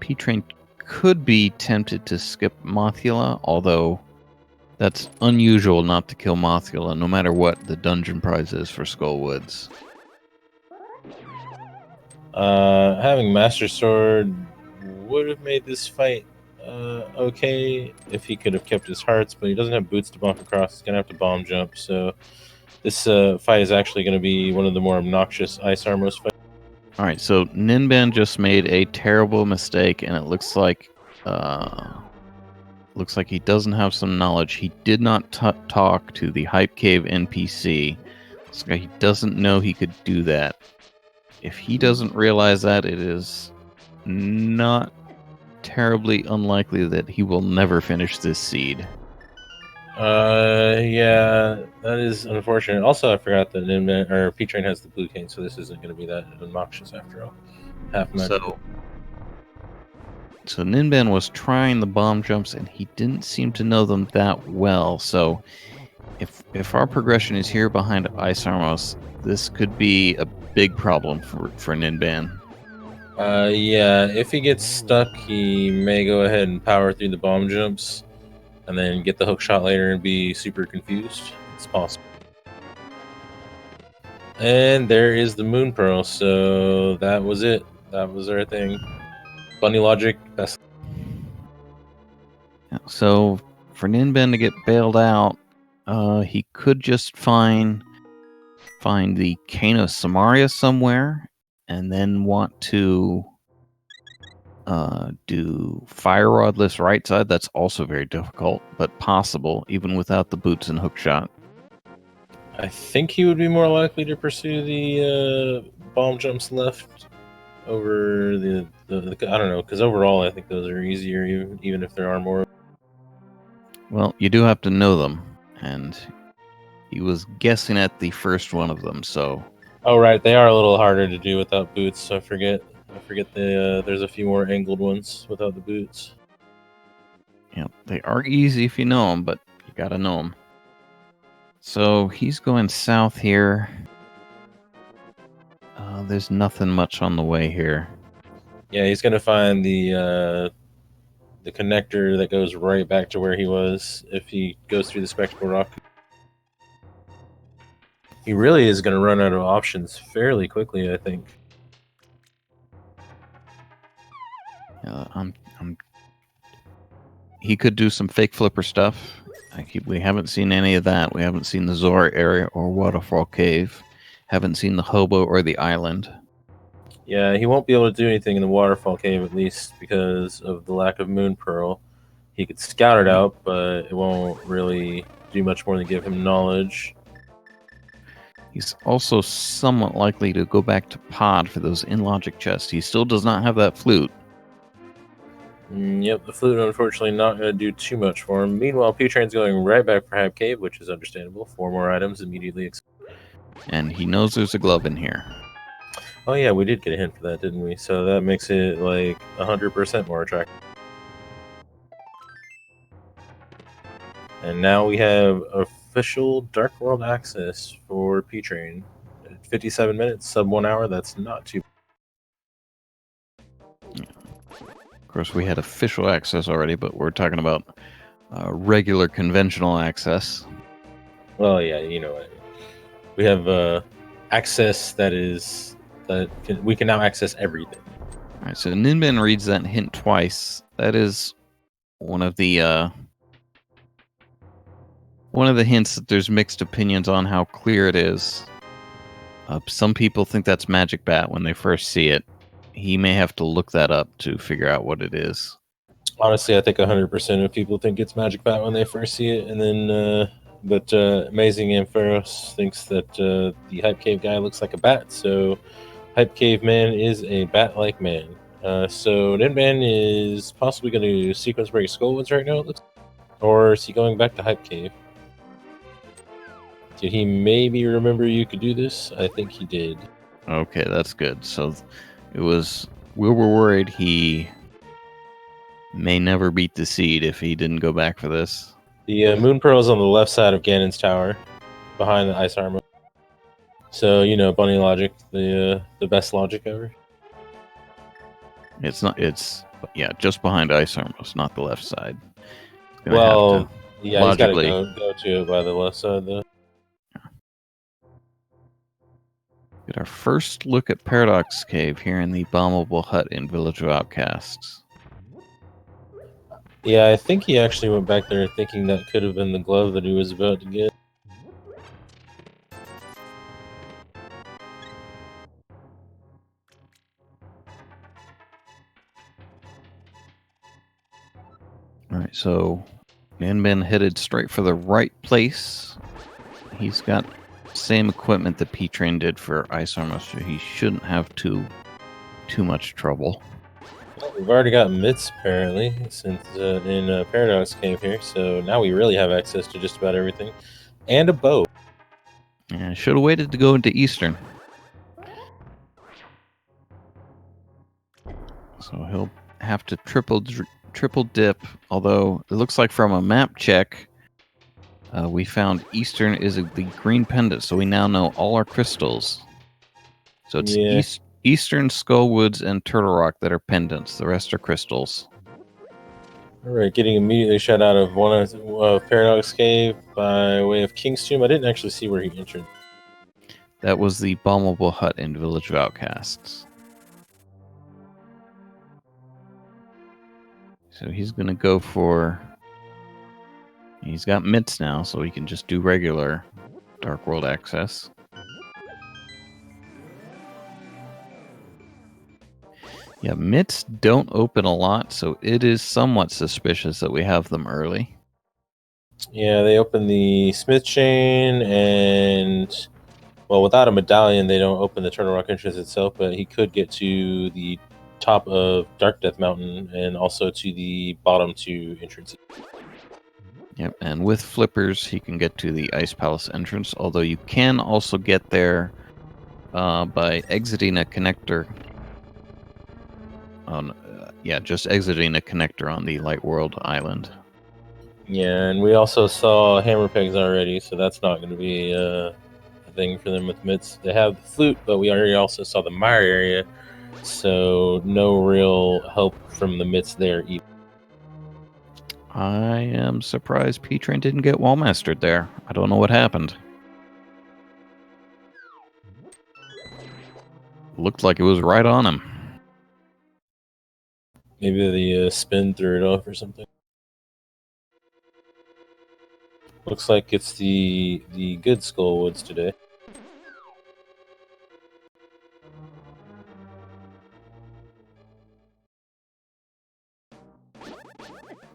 P-Train could be tempted to skip Mothula, although that's unusual not to kill Mothula, no matter what the dungeon prize is for Skullwoods. Having Master Sword would have made this fight okay if he could have kept his hearts, but he doesn't have boots to bump across. He's going to have to bomb jump, so this fight is actually going to be one of the more obnoxious Ice Armos fights. Alright, so Ninban just made a terrible mistake, and it looks like he doesn't have some knowledge. He did not talk to the Hype Cave NPC. Looks like he doesn't know he could do that. If he doesn't realize that, it is not terribly unlikely that he will never finish this seed. Yeah, that is unfortunate. Also, I forgot that Ninban or P-Train has the blue cane, so this isn't going to be that obnoxious after all. Half magic. So Ninban was trying the bomb jumps, and he didn't seem to know them that well. So if our progression is here behind Ice Armos, this could be a big problem for Ninban. Yeah, if he gets stuck, he may go ahead and power through the bomb jumps and then get the hook shot later and be super confused. It's possible. And there is the Moon Pearl, so that was it. That was our thing. Bunny logic, best. So for Ninban to get bailed out, he could just find the Cane of Samaria somewhere, and then want to do Fire Rodless right side. That's also very difficult, but possible, even without the boots and hookshot. I think he would be more likely to pursue the bomb jumps left over the I don't know, because overall I think those are easier, even if there are more. Well, you do have to know them, and he was guessing at the first one of them, so... Oh, right, they are a little harder to do without boots, so I forget there's a few more angled ones without the boots. Yeah, they are easy if you know them, but you gotta know them. So he's going south here. There's nothing much on the way here. Yeah, he's gonna find the connector that goes right back to where he was if he goes through the Spectacle Rock. He really is gonna run out of options fairly quickly, I think. He could do some fake flipper stuff. We haven't seen any of that. We haven't seen the Zora area or Waterfall Cave. Haven't seen the Hobo or the Island. Yeah, he won't be able to do anything in the Waterfall Cave, at least because of the lack of Moon Pearl. He could scout it out, but it won't really do much more than give him knowledge. He's also somewhat likely to go back to Pod for those in-logic chests. He still does not have that flute. Yep, the flute unfortunately not going to do too much for him. Meanwhile, P-Train's going right back for Hype Cave, which is understandable. 4 more items immediately. And he knows there's a glove in here. Oh yeah, we did get a hint for that, didn't we? So that makes it like 100% more attractive. And now we have official Dark World access for P-Train. 57 minutes, sub 1 hour, that's not too bad. Of course, we had official access already, but we're talking about regular conventional access. Well, yeah, you know what I mean. We have access we can now access everything. All right, so Ninban reads that hint twice. That is one of the hints that there's mixed opinions on how clear it is. Some people think that's Magic Bat when they first see it. He may have to look that up to figure out what it is. Honestly, I think 100% of people think it's Magic Bat when they first see it, and then But Amazing Ampharos thinks that the Hype Cave guy looks like a bat, so Hype Cave Man is a bat-like man. So Ninban is possibly going to sequence break Skullwoods right now, it looks like. Or is he going back to Hype Cave? Did he maybe remember you could do this? I think he did. Okay, that's good. So we were worried he may never beat the seed if he didn't go back for this. The Moon Pearl is on the left side of Ganon's tower, behind the ice armor. So bunny logic, the best logic ever. It's not. It's just behind ice armor, not the left side. Well, he's got to logically go to it by the left side though. Get our first look at Paradox Cave here in the bombable hut in Village of Outcasts. Yeah, I think he actually went back there thinking that could have been the glove that he was about to get. Alright, so Ninban headed straight for the right place. He's got same equipment that P-Train did for Ice Armor, so he shouldn't have too much trouble. Well, we've already got mitts apparently since in Paradox Cave here, so now we really have access to just about everything, and a bow. Yeah, should have waited to go into Eastern. So he'll have to triple dip. Although it looks like from a map check, we found Eastern is the green pendant, so we now know all our crystals. So it's Eastern, Skullwoods, and Turtle Rock that are pendants. The rest are crystals. Alright, getting immediately shut out of one of Paradox Cave by way of King's Tomb. I didn't actually see where he entered. That was the bombable hut in Village of Outcasts. So he's going to go for... He's got mitts now, so he can just do regular Dark World access. Yeah, mitts don't open a lot, so it is somewhat suspicious that we have them early. Yeah, they open the Smith Chain, and well, without a medallion, they don't open the Turtle Rock entrance itself, but he could get to the top of Dark Death Mountain and also to the bottom two entrances. Yep, and with flippers, he can get to the Ice Palace entrance, although you can also get there by exiting a connector. Just exiting a connector on the Light World Island. Yeah, and we also saw hammer pegs already, so that's not going to be a thing for them with mitts. They have the flute, but we already also saw the mire area, so no real help from the mitts there either. I am surprised P-Train didn't get wall-mastered there. I don't know what happened. Looked like it was right on him. Maybe the spin threw it off or something. Looks like it's the good Skullwoods today.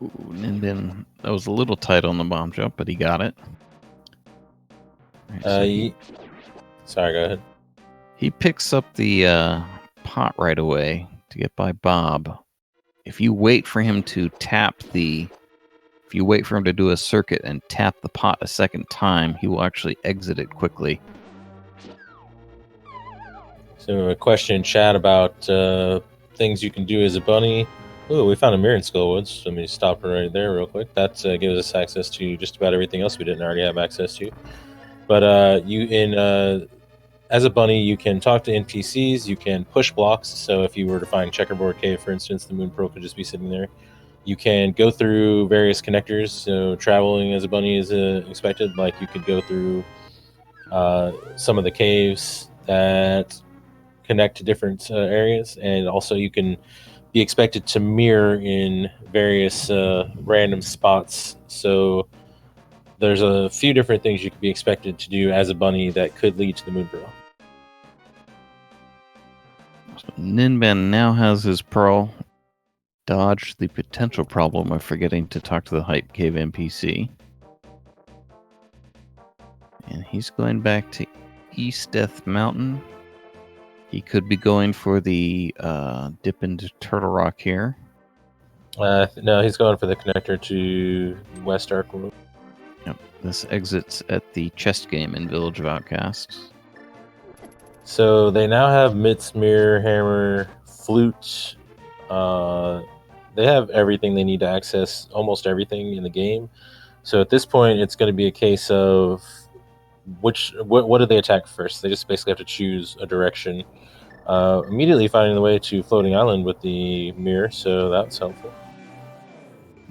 Ooh, Ninban, that was a little tight on the bomb jump, but he got it. Right, sorry, go ahead. He picks up the pot right away to get by Bob. If you wait for him to if you wait for him to do a circuit and tap the pot a second time, he will actually exit it quickly. So a question in chat about things you can do as a bunny. Oh, we found a mirror in Skullwoods. Let me stop it right there real quick. That gives us access to just about everything else we didn't already have access to. But as a bunny, you can talk to NPCs. You can push blocks. So if you were to find Checkerboard Cave, for instance, the Moon Pearl could just be sitting there. You can go through various connectors. So traveling as a bunny is expected. Like you could go through some of the caves that connect to different areas, and also you can be expected to mirror in various random spots. So there's a few different things you could be expected to do as a bunny that could lead to the Moon Pearl. So Ninban now has his pearl. Dodged the potential problem of forgetting to talk to the Hype Cave NPC. he's going back to East Death Mountain. He could be going for the dip into Turtle Rock here. No, he's going for the connector to West Ark World. Yep. This exits at the chest game in Village of Outcasts. So they now have Mitts, Mirror, Hammer, Flute. They have everything they need to access almost everything in the game. So at this point, it's going to be a case of what do they attack first? They just basically have to choose a direction. Immediately finding the way to Floating Island with the mirror, so that's helpful.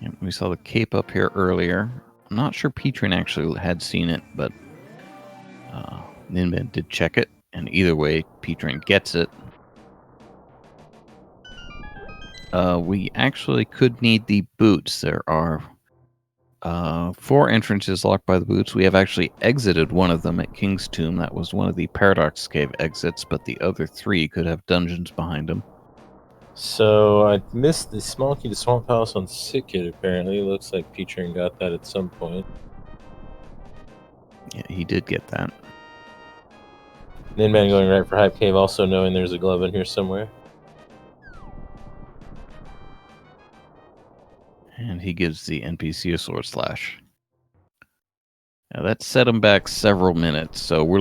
Yep, we saw the cape up here earlier. I'm not sure Petrin actually had seen it, but Ninban did check it, and either way, Petrin gets it. We actually could need the boots. There are 4 entrances locked by the boots. We have actually exited one of them at King's Tomb. That was one of the Paradox Cave exits, but the other 3 could have dungeons behind them. So I missed the small key to Swamp House on Sitkid, apparently. Looks like Petrin got that at some point. Yeah, he did get that. Ninban going right for Hype Cave, also knowing there's a glove in here somewhere. And he gives the NPC a sword slash. Now that set him back several minutes, so we're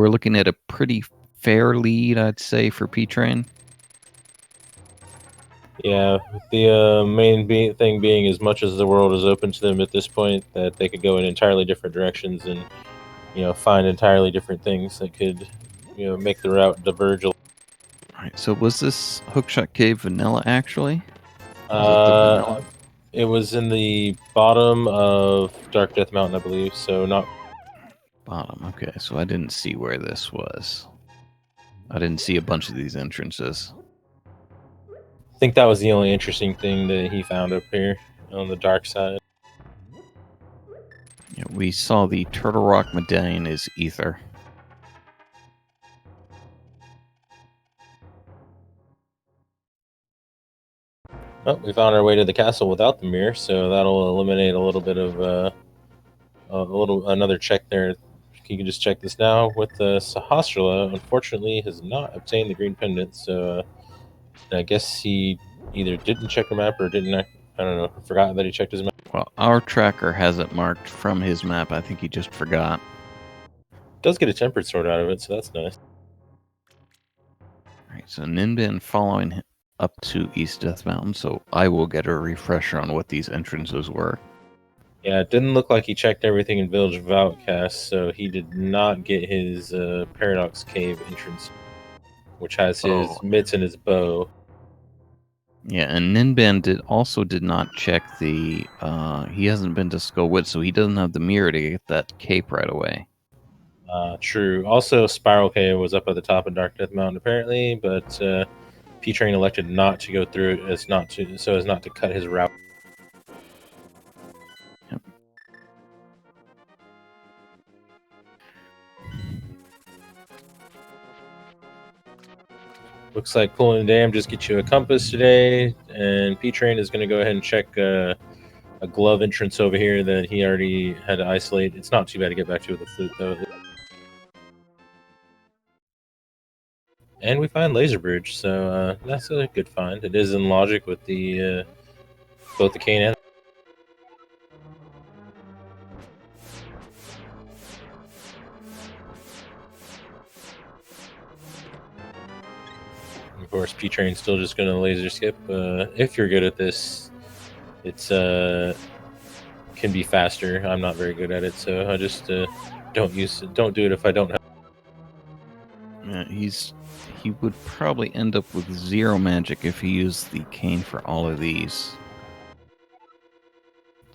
looking at a pretty fair lead, I'd say, for Petrin. Yeah, the main thing being, as much as the world is open to them at this point, that they could go in entirely different directions and, find entirely different things that could, make the route diverge. All right. So was this Hookshot Cave vanilla actually? It was in the bottom of Dark Death Mountain, I believe. So not bottom. Okay, so I didn't see where this was. I didn't see a bunch of these entrances. I think that was the only interesting thing that he found up here on the dark side. Yeah, we saw the Turtle Rock Medallion is ether. Oh, we found our way to the castle without the mirror, so that'll eliminate a little bit of another check there. You can just check this now with Sahasrara. Unfortunately, has not obtained the green pendant, so I guess he either didn't check a map or didn't. I don't know. Forgot that he checked his map. Well, our tracker has it marked from his map. I think he just forgot. Does get a tempered sword out of it, so that's nice. All right, so Ninban following up to East Death Mountain, so I will get a refresher on what these entrances were. Yeah, it didn't look like he checked everything in Village of Outcasts, so he did not get his Paradox Cave entrance, which has his mitts and his bow. Yeah, and Ninban did not check the. He hasn't been to Skullwood, so he doesn't have the mirror to get that cape right away. True. Also, Spiral Cave was up at the top of Dark Death Mountain, apparently, but P-Train elected not to go through it as not to cut his route. Yep. Looks like pulling the dam just gets you a compass today, and P-Train is going to go ahead and check a glove entrance over here that he already had to isolate. It's not too bad to get back to with the flute, though. And we find Laser Bridge, so that's a good find. It is in logic with the both the cane and. Of course, P-Train's still just going to laser skip. If you're good at this, it's can be faster. I'm not very good at it, so I just don't do it if I don't have. Yeah, he would probably end up with 0 magic if he used the cane for all of these.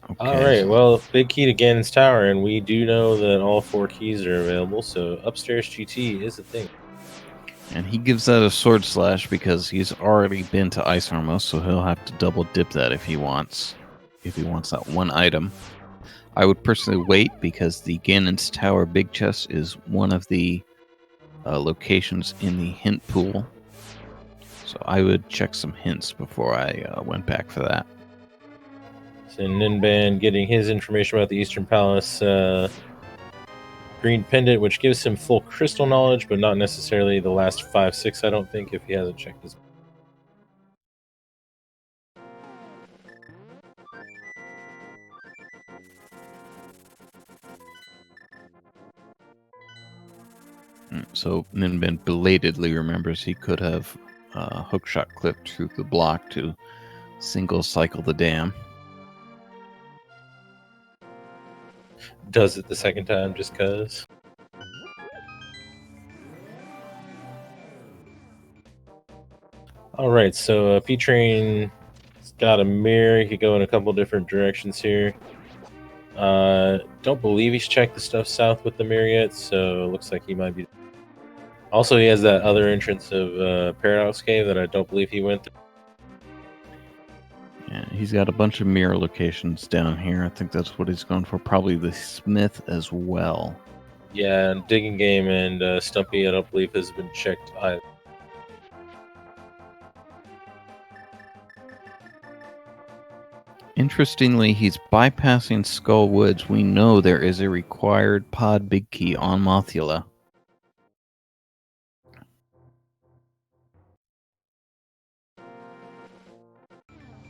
Okay, all right, well, big key to Ganon's Tower, and we do know that all 4 keys are available, so upstairs GT is a thing. And he gives that a sword slash because he's already been to Ice Armor, so he'll have to double dip that if he wants that one item. I would personally wait because the Ganon's Tower big chest is one of the locations in the hint pool. So I would check some hints before I went back for that. So Ninban getting his information about the Eastern Palace green pendant, which gives him full crystal knowledge, but not necessarily the last 5, 6. I don't think, if he hasn't checked his. So Ninban belatedly remembers he could have hookshot clipped through the block to single cycle the dam. Does it the second time just cause. All right, so P-Train's got a mirror. He could go in a couple different directions here. Don't believe he's checked the stuff south with the mirror yet, so it looks like he might be. Also, he has that other entrance of Paradox Cave that I don't believe he went through. Yeah, he's got a bunch of mirror locations down here. I think that's what he's going for. Probably the Smith as well. Yeah, Digging Game and Stumpy, I don't believe has been checked either. Interestingly, he's bypassing Skull Woods. We know there is a required pod big key on Mothula.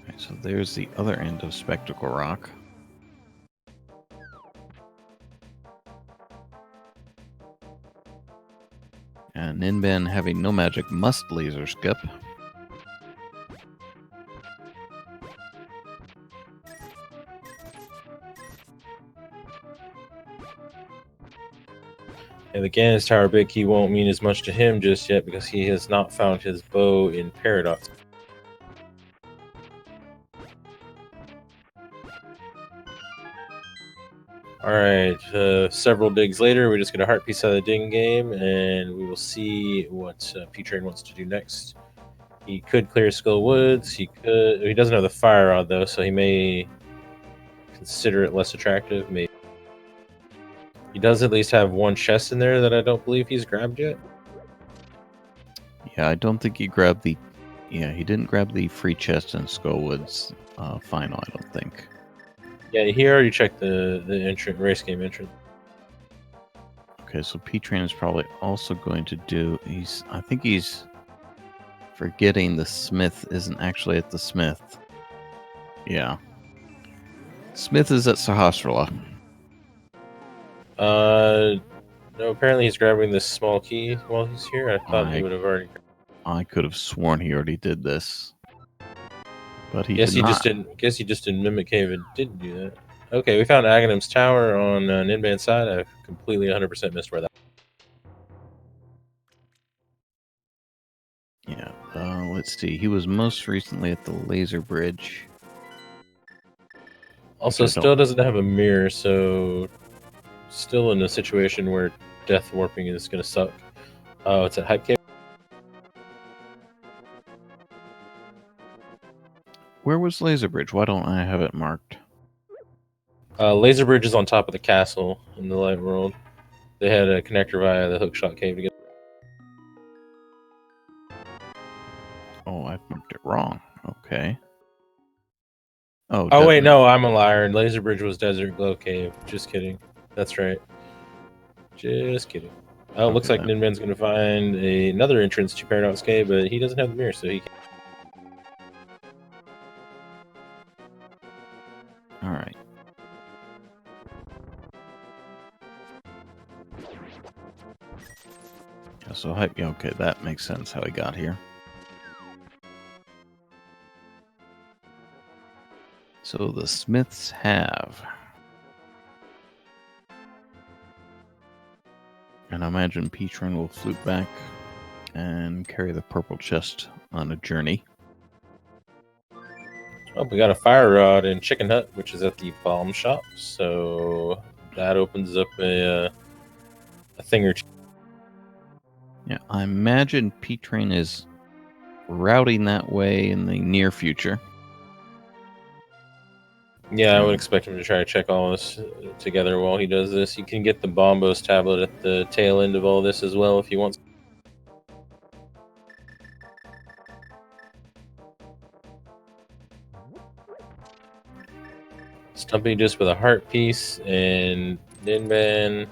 Okay, so there's the other end of Spectacle Rock. And Ninban, having no magic, must laser skip. And the Gannis Tower big key won't mean as much to him just yet because he has not found his bow in Paradox. Alright, several digs later, we're just going to heart piece out of the Digging Game, and we will see what P-Train wants to do next. He could clear Skull Woods. He doesn't have the fire rod, though, so he may consider it less attractive, maybe. He does at least have one chest in there that I don't believe he's grabbed yet. Yeah, I don't think he grabbed the... Yeah, he didn't grab the free chest in Skullwood's final, I don't think. Yeah, he already checked the race game entrance. Okay, so P-Train is probably also going to do... I think he's forgetting the Smith isn't actually at the Smith. Yeah. Smith is at Sahasrara. No, apparently he's grabbing this small key while he's here. I thought he would have already. I could have sworn he already did this, but he Guess did he not. just didn't. Guess he just didn't mimic cave and didn't do that. Okay, we found Aghanim's tower on Ninban's side. I completely 100% missed where that. Yeah. Let's see. He was most recently at the laser bridge. Also, still doesn't have a mirror, so still in a situation where death warping is going to suck. Oh, it's at Hype Cave. Where was Laser Bridge? Why don't I have it marked? Laser Bridge is on top of the castle in the Light World. They had a connector via the Hookshot Cave to get. Oh, I've marked it wrong. Okay. Oh wait, no, I'm a liar. Laser Bridge was Desert Glow Cave. Just kidding. That's right. Just kidding. Oh, it looks like Ninban's going to find another entrance to Paradox Cave, but he doesn't have the mirror, so he can't. All right. Yeah, so hype. Yeah, okay, that makes sense how he got here. So the Smiths have. And I imagine P-Train will flute back and carry the purple chest on a journey. Oh, we got a fire rod in Chicken Hut, which is at the bomb shop. So that opens up a thing or two. Yeah, I imagine P-Train is routing that way in the near future. Yeah, I would expect him to try to check all this together while he does this. You can get the Bombos tablet at the tail end of all this as well if he wants. Stumpy just with a heart piece, and Ninban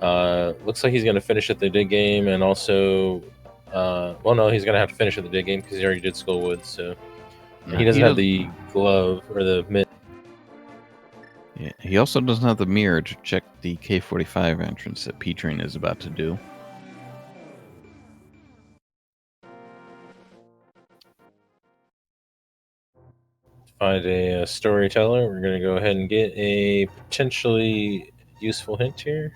Looks like he's going to finish at the dig game, and also, well, no, he's going to have to finish at the dig game because he already did Skullwood. So he doesn't have the glove or the mitt. Yeah, he also doesn't have the mirror to check the K45 entrance that P-Train is about to do. Find a storyteller. We're going to go ahead and get a potentially useful hint here.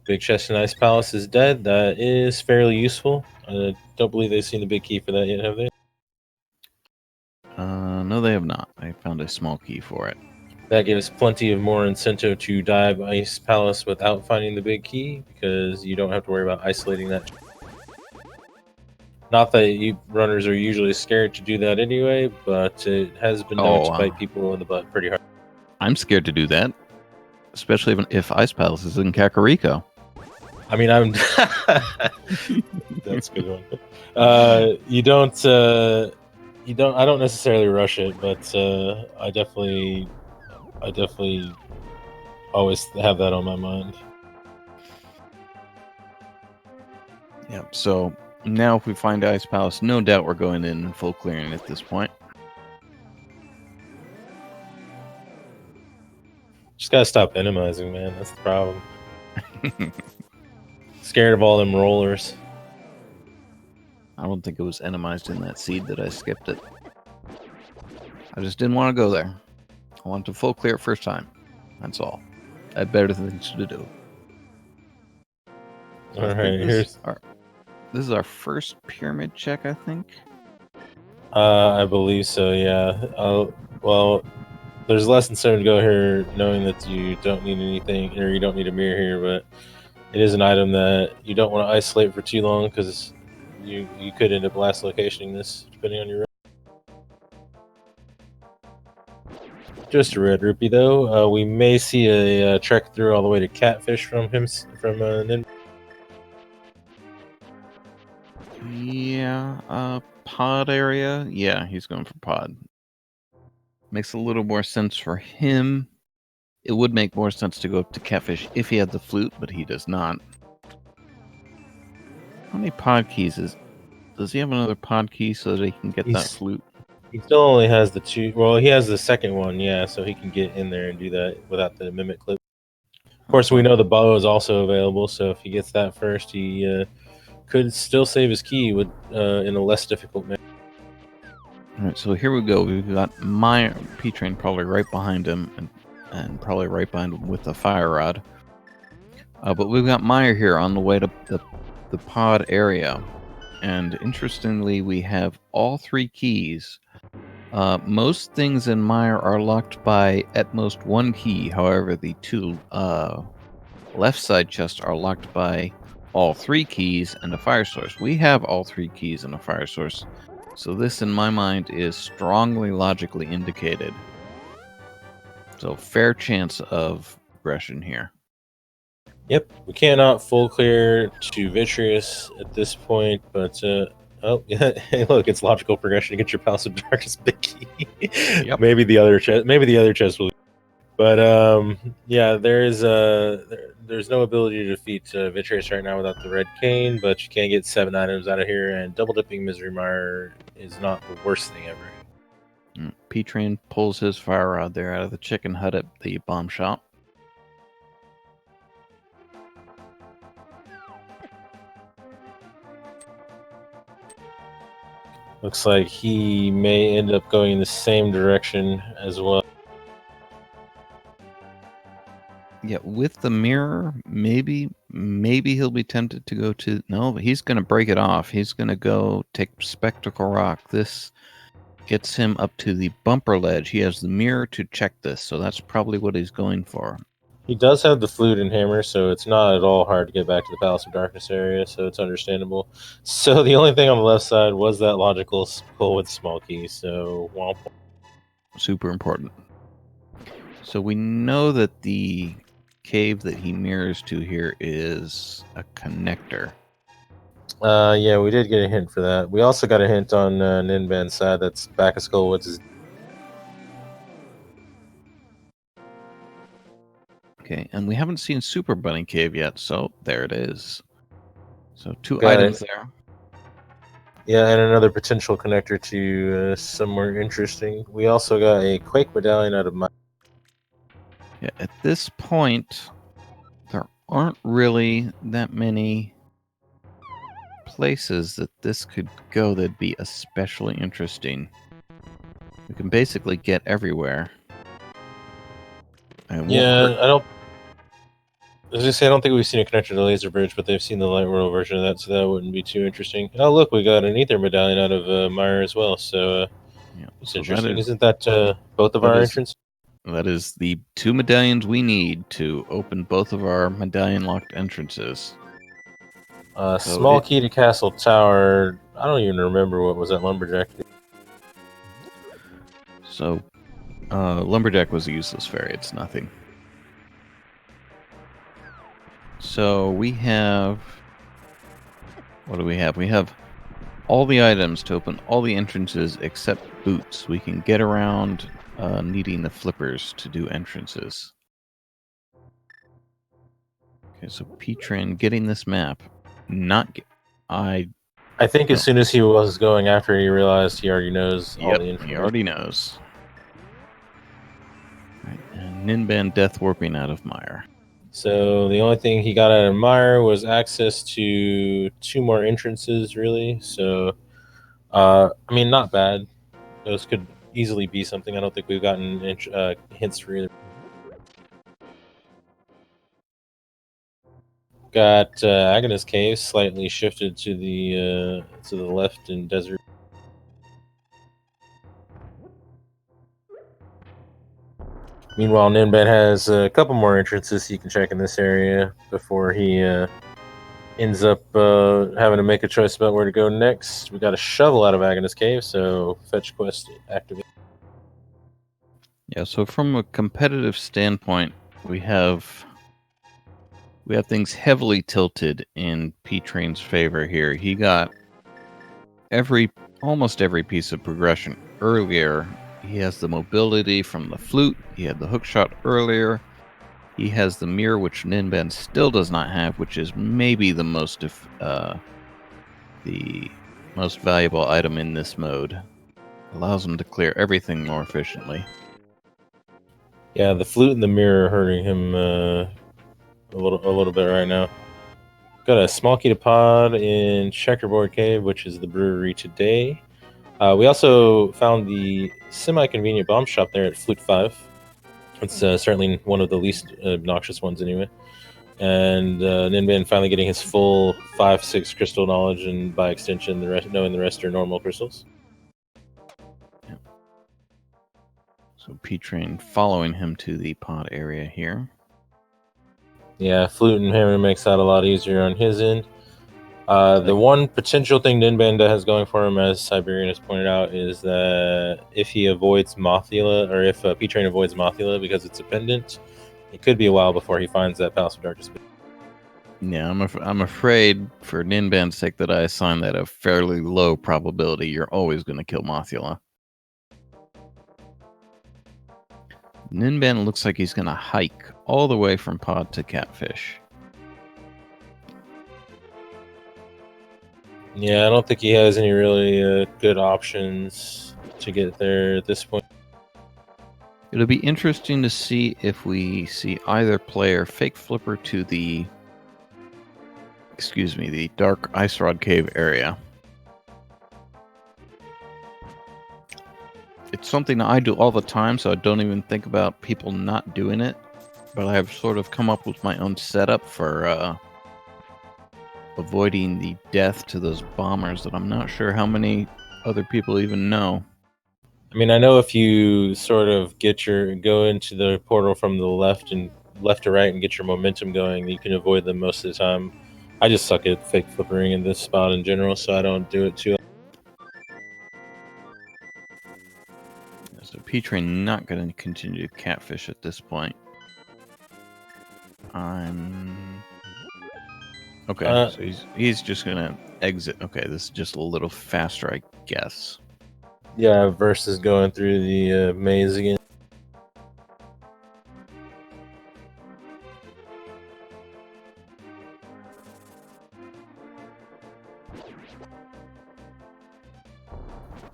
Big Chest and Ice Palace is dead. That is fairly useful. I don't believe they've seen the big key for that yet, have they? No, they have not. I found a small key for it. That gives plenty of more incentive to dive Ice Palace without finding the big key, because you don't have to worry about isolating that. Not that you runners are usually scared to do that anyway, but it has been known to bite people in the butt pretty hard. I'm scared to do that, especially if Ice Palace is in Kakariko. I mean, I'm. That's a good one. You don't. I don't necessarily rush it, but I definitely always have that on my mind. Yeah. So now, if we find Ice Palace, no doubt we're going in full clearing at this point. Just gotta stop minimizing, man. That's the problem. Scared of all them rollers. I don't think it was enemized in that seed that I skipped it. I just didn't want to go there. I wanted to full clear it first time. That's all. I had better things to do. So all right, this is our first pyramid check, I think. I believe so. Yeah. Well, there's a lesson to go here, knowing that you don't need anything, or you don't need a mirror here, but it is an item that you don't want to isolate for too long, because you could end up last locationing this, depending on your. Just a red rupee, though. We may see a trek through all the way to Catfish from Ninban. Yeah, pod area. Yeah, he's going for pod. Makes a little more sense for him. It would make more sense to go up to Catfish if he had the flute, but he does not. How many pod keys does he have another pod key so that he can get that flute? He still only has the two. Well, he has the second one, yeah, so he can get in there and do that without the mimic clip. Of course, we know the bow is also available, so if he gets that first, he could still save his key with in a less difficult manner. All right, so here we go. We've got my P-Train probably right behind him, and probably right behind him with the fire rod. But we've got Meyer here on the way to the pod area. And interestingly, we have all three keys. Most things in Meyer are locked by at most one key. However, the two left side chests are locked by all three keys and a fire source. We have all three keys and a fire source. So this, in my mind, is strongly logically indicated. So fair chance of regression here. Yep, we cannot full clear to Vitreous at this point, but oh, hey, look, it's logical progression to get your Palace of Darkness big key. Yep. Maybe the other chest will. But yeah, there's no ability to defeat Vitreous right now without the red cane, but you can get 7 items out of here, and double dipping Misery Mire is not the worst thing ever. P-Train pulls his fire rod there out of the chicken hut at the bomb shop. Looks like he may end up going in the same direction as well. Yeah, with the mirror, maybe he'll be tempted to go to... No, but he's going to break it off. He's going to go take Spectacle Rock. This gets him up to the bumper ledge. He has the mirror to check this, so that's probably what he's going for. He does have the flute and hammer, so it's not at all hard to get back to the Palace of Darkness area, so it's understandable. So the only thing on the left side was that logical pull with small key, so womp. Super important. So we know that the cave that he mirrors to here is a connector. Yeah, we did get a hint for that. We also got a hint on Ninban's side that's back of Skullwoods. Okay, and we haven't seen Super Bunny Cave yet, so there it is. So 2 Got items it. there. Yeah, and another potential connector to somewhere interesting. We also got a Quake medallion out of my. Yeah, at this point, there aren't really that many places that this could go that'd be especially interesting. We can basically get everywhere. And it won't hurt. Yeah, I don't. As I say, I don't think we've seen a connector to the laser bridge, but they've seen the light world version of that, so that wouldn't be too interesting. Oh, look, we got an ether medallion out of Meyer as well, so Yeah, it's so interesting. that is, Isn't that both of that our is entrances? that is the 2 medallions we need to open both of our medallion locked entrances. So Small key to Castle Tower. I don't even remember what was that lumberjack. So Lumberjack was a useless fairy. It's nothing. So we have... What do we have? We have all the items to open all the entrances except boots. We can get around needing the flippers to do entrances. Okay, so Petrin getting this map. I think as soon as he was going after it, he realized he already knows all the Yep, information. he already knows. Right, and Ninban death warping out of Meyer. So the only thing he got out of Meyer was access to 2 more entrances, really. So, I mean, not bad. Those could easily be something. I don't think we've gotten hints for either. Got Agnes Cave slightly shifted to the left in desert. Meanwhile, Ninban has a couple more entrances he can check in this area before he ends up having to make a choice about where to go next. We got a shovel out of Agnes Cave, so fetch quest activate. Yeah, so from a competitive standpoint, we have things heavily tilted in P-Train's favor here. He got almost every piece of progression earlier. He has the mobility from the flute. He had the hookshot earlier. He has the mirror, which Ninban still does not have, which is maybe the most valuable item in this mode. Allows him to clear everything more efficiently. Yeah, the flute and the mirror are hurting him a little bit right now. Got a small key to pod in Checkerboard Cave, which is the brewery today. We also found the semi-convenient bomb shop there at Flute 5. It's certainly one of the least obnoxious ones anyway. And Ninban finally getting his full 5-6 crystal knowledge, and by extension, knowing the rest are normal crystals. Yep. So P-Train following him to the pod area here. Yeah, Flute and Hammer makes that a lot easier on his end. The one potential thing Ninban has going for him, as Siberian has pointed out, is that if he avoids Mothula, or if P-Train avoids Mothula because it's a pendant, it could be a while before he finds that Palace of Darkness. Yeah, I'm afraid for Ninban's sake that I assign that a fairly low probability. You're always going to kill Mothula. Ninban looks like he's going to hike all the way from pod to Catfish. Yeah, I don't think he has any really good options to get there at this point. It'll be interesting to see if we see either player fake flipper to the Dark Ice Rod Cave area. It's something I do all the time, so I don't even think about people not doing it. But I have sort of come up with my own setup for avoiding the death to those bombers that I'm not sure how many other people even know. I mean, I know if you sort of go into the portal from the left to right and get your momentum going, you can avoid them most of the time. I just suck at fake flippering in this spot in general, so I don't do it too. So P-Train not going to continue to catfish at this point. Okay, so he's just going to exit. Okay, this is just a little faster, I guess. Yeah, versus going through the maze again.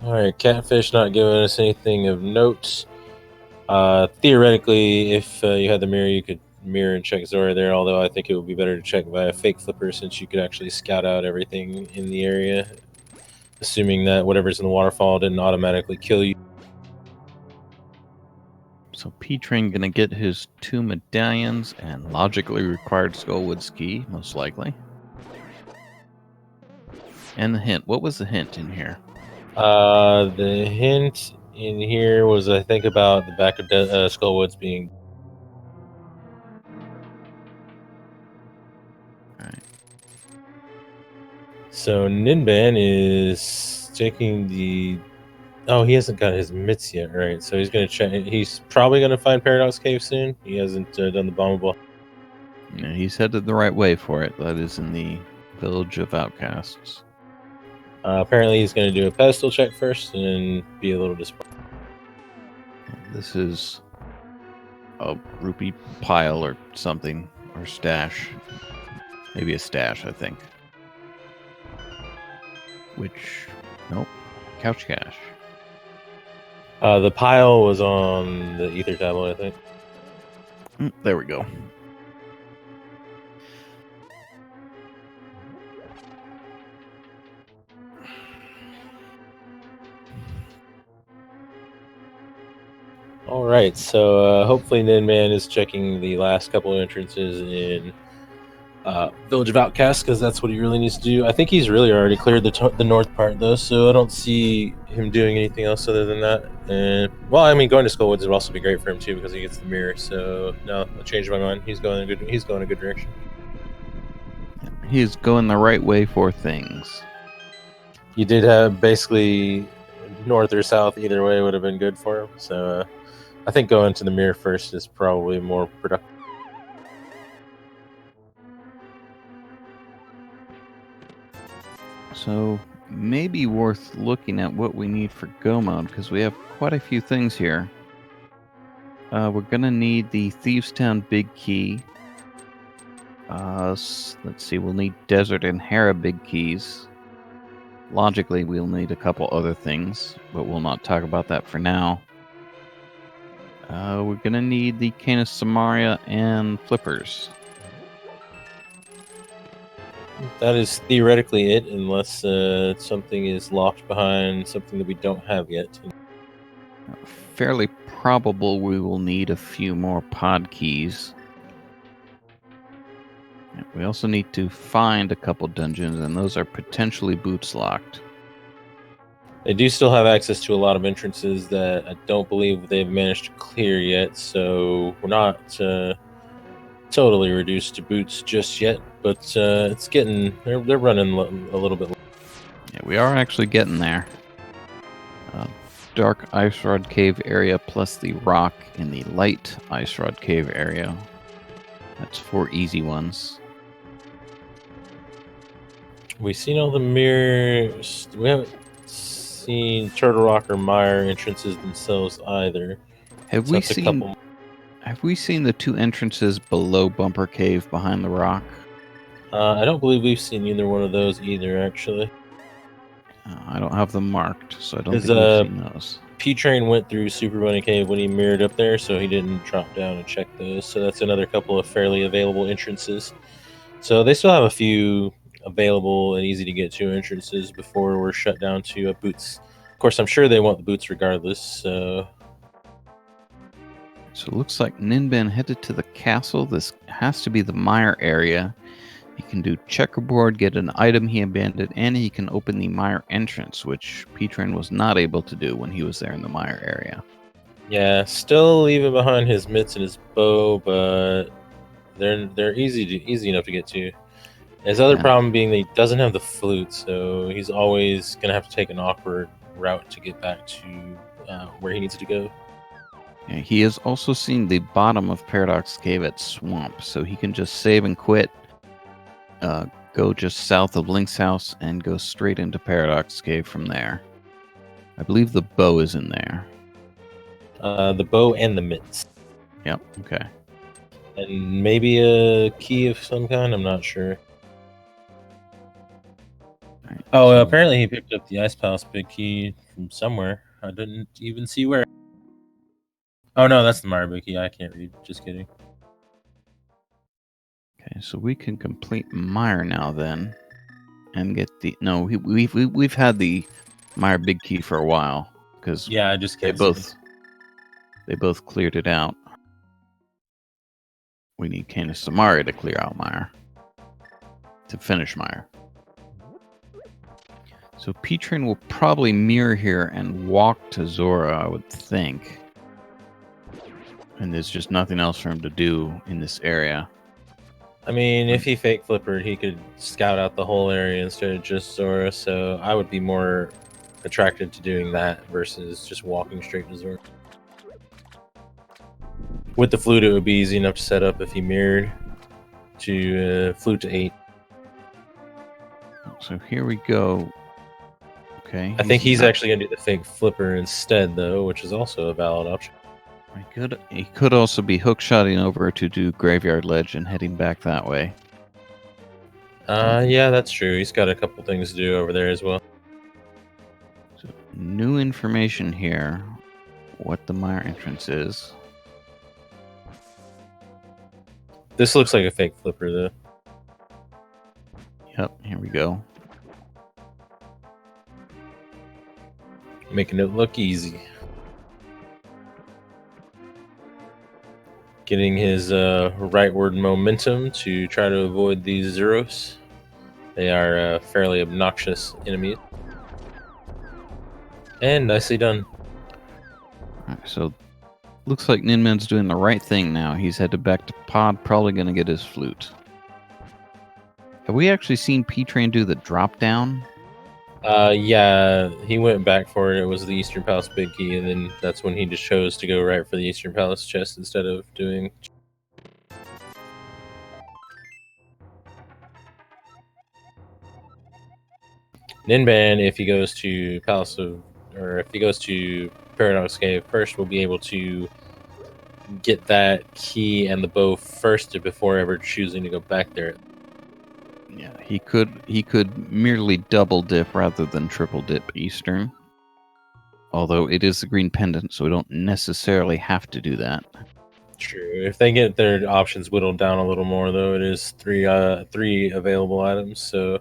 All right, Catfish not giving us anything of note. Theoretically, if you had the mirror, you could mirror and check Zora there, although I think it would be better to check via Fake Flipper since you could actually scout out everything in the area, assuming that whatever's in the waterfall didn't automatically kill you. So P-Train gonna get his 2 medallions and logically required Skullwood's key, most likely. And the hint. What was the hint in here? The hint in here was, I think, about the back of Skullwoods being... Alright. So Ninban is taking the... Oh, he hasn't got his mitts yet, right? So he's going to check. He's probably going to find Paradox Cave soon. He hasn't done the bombable. Yeah, he's headed the right way for it. That is in the Village of Outcasts. Apparently, he's going to do a pedestal check first and be a little disappointed. This is a rupee pile or something, or stash. Maybe a stash, I think. Which, nope, couch cash. The pile was on the ether tablet, I think. There we go. All right, so hopefully Ninman is checking the last couple of entrances in Village of Outcasts, because that's what he really needs to do. I think he's really already cleared the north part, though, so I don't see him doing anything else other than that. And well, I mean, going to Skullwoods would also be great for him too, because he gets the mirror. So no, I changed my mind. He's going a good direction. He's going the right way for things. You did have basically north or south, either way would have been good for him. So I think going to the mirror first is probably more productive. So maybe worth looking at what we need for go mode, because we have quite a few things here. We're gonna need the Thieves Town big key. Let's see, we'll need Desert and Hera big keys. Logically, we'll need a couple other things, but we'll not talk about that for now. We're gonna need the Canis Samaria and Flippers. That is theoretically it, unless something is locked behind something that we don't have yet. Fairly probable we will need a few more pod keys. We also need to find a couple dungeons, and those are potentially boots locked. They do still have access to a lot of entrances that I don't believe they've managed to clear yet, so we're not totally reduced to boots just yet, but it's getting... They're running a little bit. Yeah, we are actually getting there. Dark Ice Rod Cave area plus the rock in the light Ice Rod Cave area. That's 4 easy ones. We've seen all the mirrors. We haven't seen Turtle Rock or Mire entrances themselves either. Have we seen the 2 entrances below Bumper Cave behind the rock? I don't believe we've seen either one of those either, actually. I don't have them marked, so I don't think we've seen those. P-Train went through Super Bunny Cave when he mirrored up there, so he didn't drop down and check those. So that's another couple of fairly available entrances. So they still have a few available and easy to get to entrances before we're shut down to boots. Of course, I'm sure they want the boots regardless. So it looks like Ninban headed to the castle. This has to be the Mire area. He can do checkerboard, get an item he abandoned, and he can open the Mire entrance, which P-Train was not able to do when he was there in the Mire area. Yeah, still leaving behind his mitts and his bow, but they're easy enough to get to. His other problem being that he doesn't have the flute, so he's always going to have to take an awkward route to get back to where he needs to go. Yeah, he has also seen the bottom of Paradox Cave at Swamp, so he can just save and quit, go just south of Link's house, and go straight into Paradox Cave from there. I believe the bow is in there. The bow and the mitts. Yep, okay. And maybe a key of some kind, I'm not sure. Right, Oh, so- apparently he picked up the Ice Palace big key from somewhere. I didn't even see where. Oh no, that's the Mire big key. I can't read. Just kidding. Okay, so we can complete Mire now then, and get the we've had the Mire big key for a while because Yeah, I just they can't see. they both cleared it out. We need Canis Samari to clear out Mire to finish Mire. So P-Train will probably mirror here and walk to Zora, I would think. And there's just nothing else for him to do in this area. I mean, if he fake flippered, he could scout out the whole area instead of just Zora. So I would be more attracted to doing that versus just walking straight to Zora. With the flute, it would be easy enough to set up if he mirrored to flute to 8. So here we go. Okay. I think he's actually going to do the fake flipper instead, though, which is also a valid option. He could also be hookshotting over to do Graveyard Ledge and heading back that way. Yeah, that's true. He's got a couple things to do over there as well. So, new information here. What the Mire entrance is. This looks like a fake flipper, though. Yep, here we go. Making it look easy. Getting his rightward momentum to try to avoid these zeros. They are fairly obnoxious enemies. And nicely done. Alright, so looks like Ninman's doing the right thing now. He's headed back to Pod, probably going to get his flute. Have we actually seen P-Train do the drop down? Yeah, he went back for it. It was the Eastern Palace big key, and then that's when he just chose to go right for the Eastern Palace chest instead of doing. Ninban, if he goes to if he goes to Paradox Cave first, will be able to get that key and the bow first before ever choosing to go back there. Yeah, he could merely double dip rather than triple dip Eastern. Although it is the green pendant, so we don't necessarily have to do that. True. If they get their options whittled down a little more, though, it is three available items, so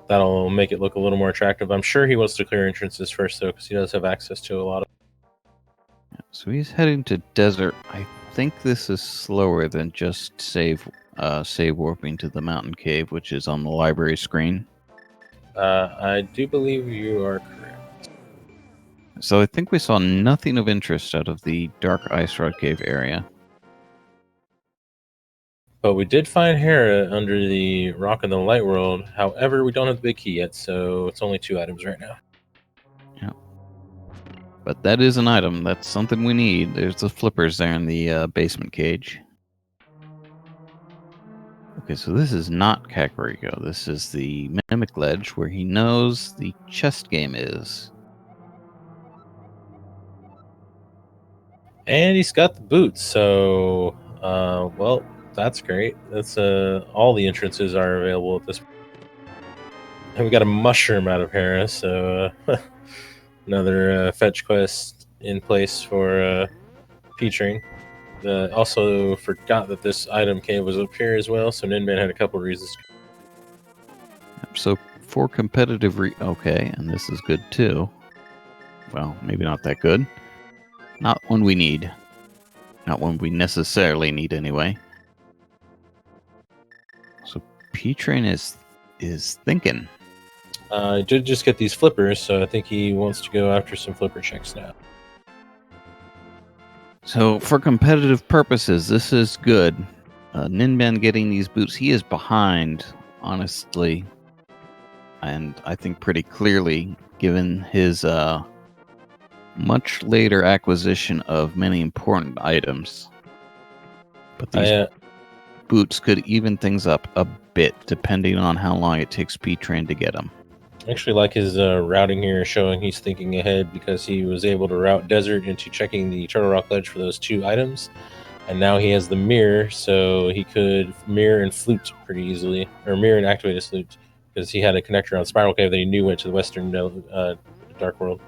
that'll make it look a little more attractive. I'm sure he wants to clear entrances first, though, because he does have access to a lot of. So he's heading to desert. I think this is slower than just save warping to the mountain cave, which is on the library screen. I do believe you are correct. So I think we saw nothing of interest out of the Dark Ice Rod Cave area. But we did find Hera under the rock in the light world. However, we don't have the big key yet, so it's only 2 items right now. Yeah. But that is an item. That's something we need. There's the flippers there in the basement cage. Okay, so this is not Kakariko. This is the Mimic Ledge where he knows the chest game is. And he's got the boots, so well, that's great. That's all the entrances are available at this point. And we got a mushroom out of Hera, so another fetch quest in place for P-Train. Also forgot that this item cave was up here as well, so Ninban had a couple reasons. So for competitive okay, and this is good too. Well, maybe not that good. Not one we need. Not one we necessarily need anyway. So P-Train is thinking. I did just get these flippers, so I think he wants to go after some flipper checks now. So for competitive purposes, this is good. Ninban getting these boots, he is behind, honestly. And I think pretty clearly, given his much later acquisition of many important items. But these boots could even things up a bit, depending on how long it takes P-Train to get them. I actually like his routing here, showing he's thinking ahead because he was able to route Desert into checking the Turtle Rock Ledge for those 2 items. And now he has the mirror, so he could mirror and flute pretty easily, or mirror and activate his flute because he had a connector on Spiral Cave that he knew went to the western Dark World.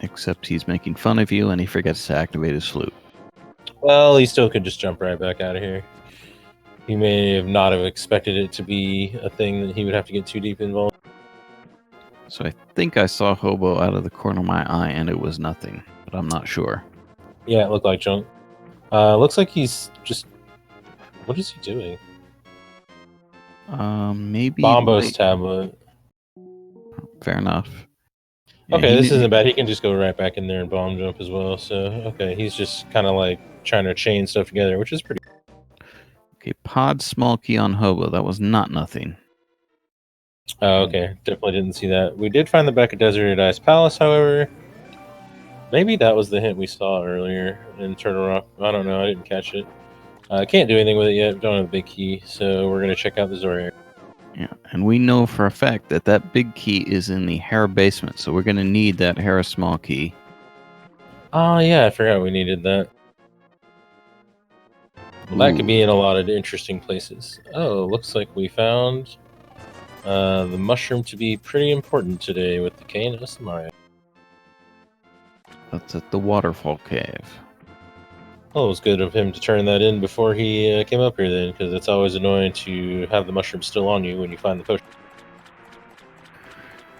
Except he's making fun of you and he forgets to activate his flute. Well, he still could just jump right back out of here. He may have not have expected it to be a thing that he would have to get too deep involved. So I think I saw Hobo out of the corner of my eye and it was nothing, but I'm not sure. Yeah, it looked like junk. Looks like he's just... What is he doing? Maybe Bombo's tablet. Fair enough. Yeah, Okay, this isn't bad. He can just go right back in there and bomb jump as well. So, okay, he's just kind of like trying to chain stuff together, which is pretty... Okay, pod small key on Hobo. That was not nothing. Oh, okay. Definitely didn't see that. We did find the back of Deserted Ice Palace, however. Maybe that was the hint we saw earlier in Turtle Rock. I don't know. I didn't catch it. I can't do anything with it yet. Don't have a big key, so we're going to check out the Zora area. Yeah, and we know for a fact that that big key is in the Hera basement, so we're going to need that Hera small key. Oh, yeah, I forgot we needed that. Well, that could be in a lot of interesting places. Oh, looks like we found the mushroom to be pretty important today with the K and SMI. That's at the Waterfall Cave. Well, it was good of him to turn that in before he came up here then, because it's always annoying to have the mushroom still on you when you find the potion.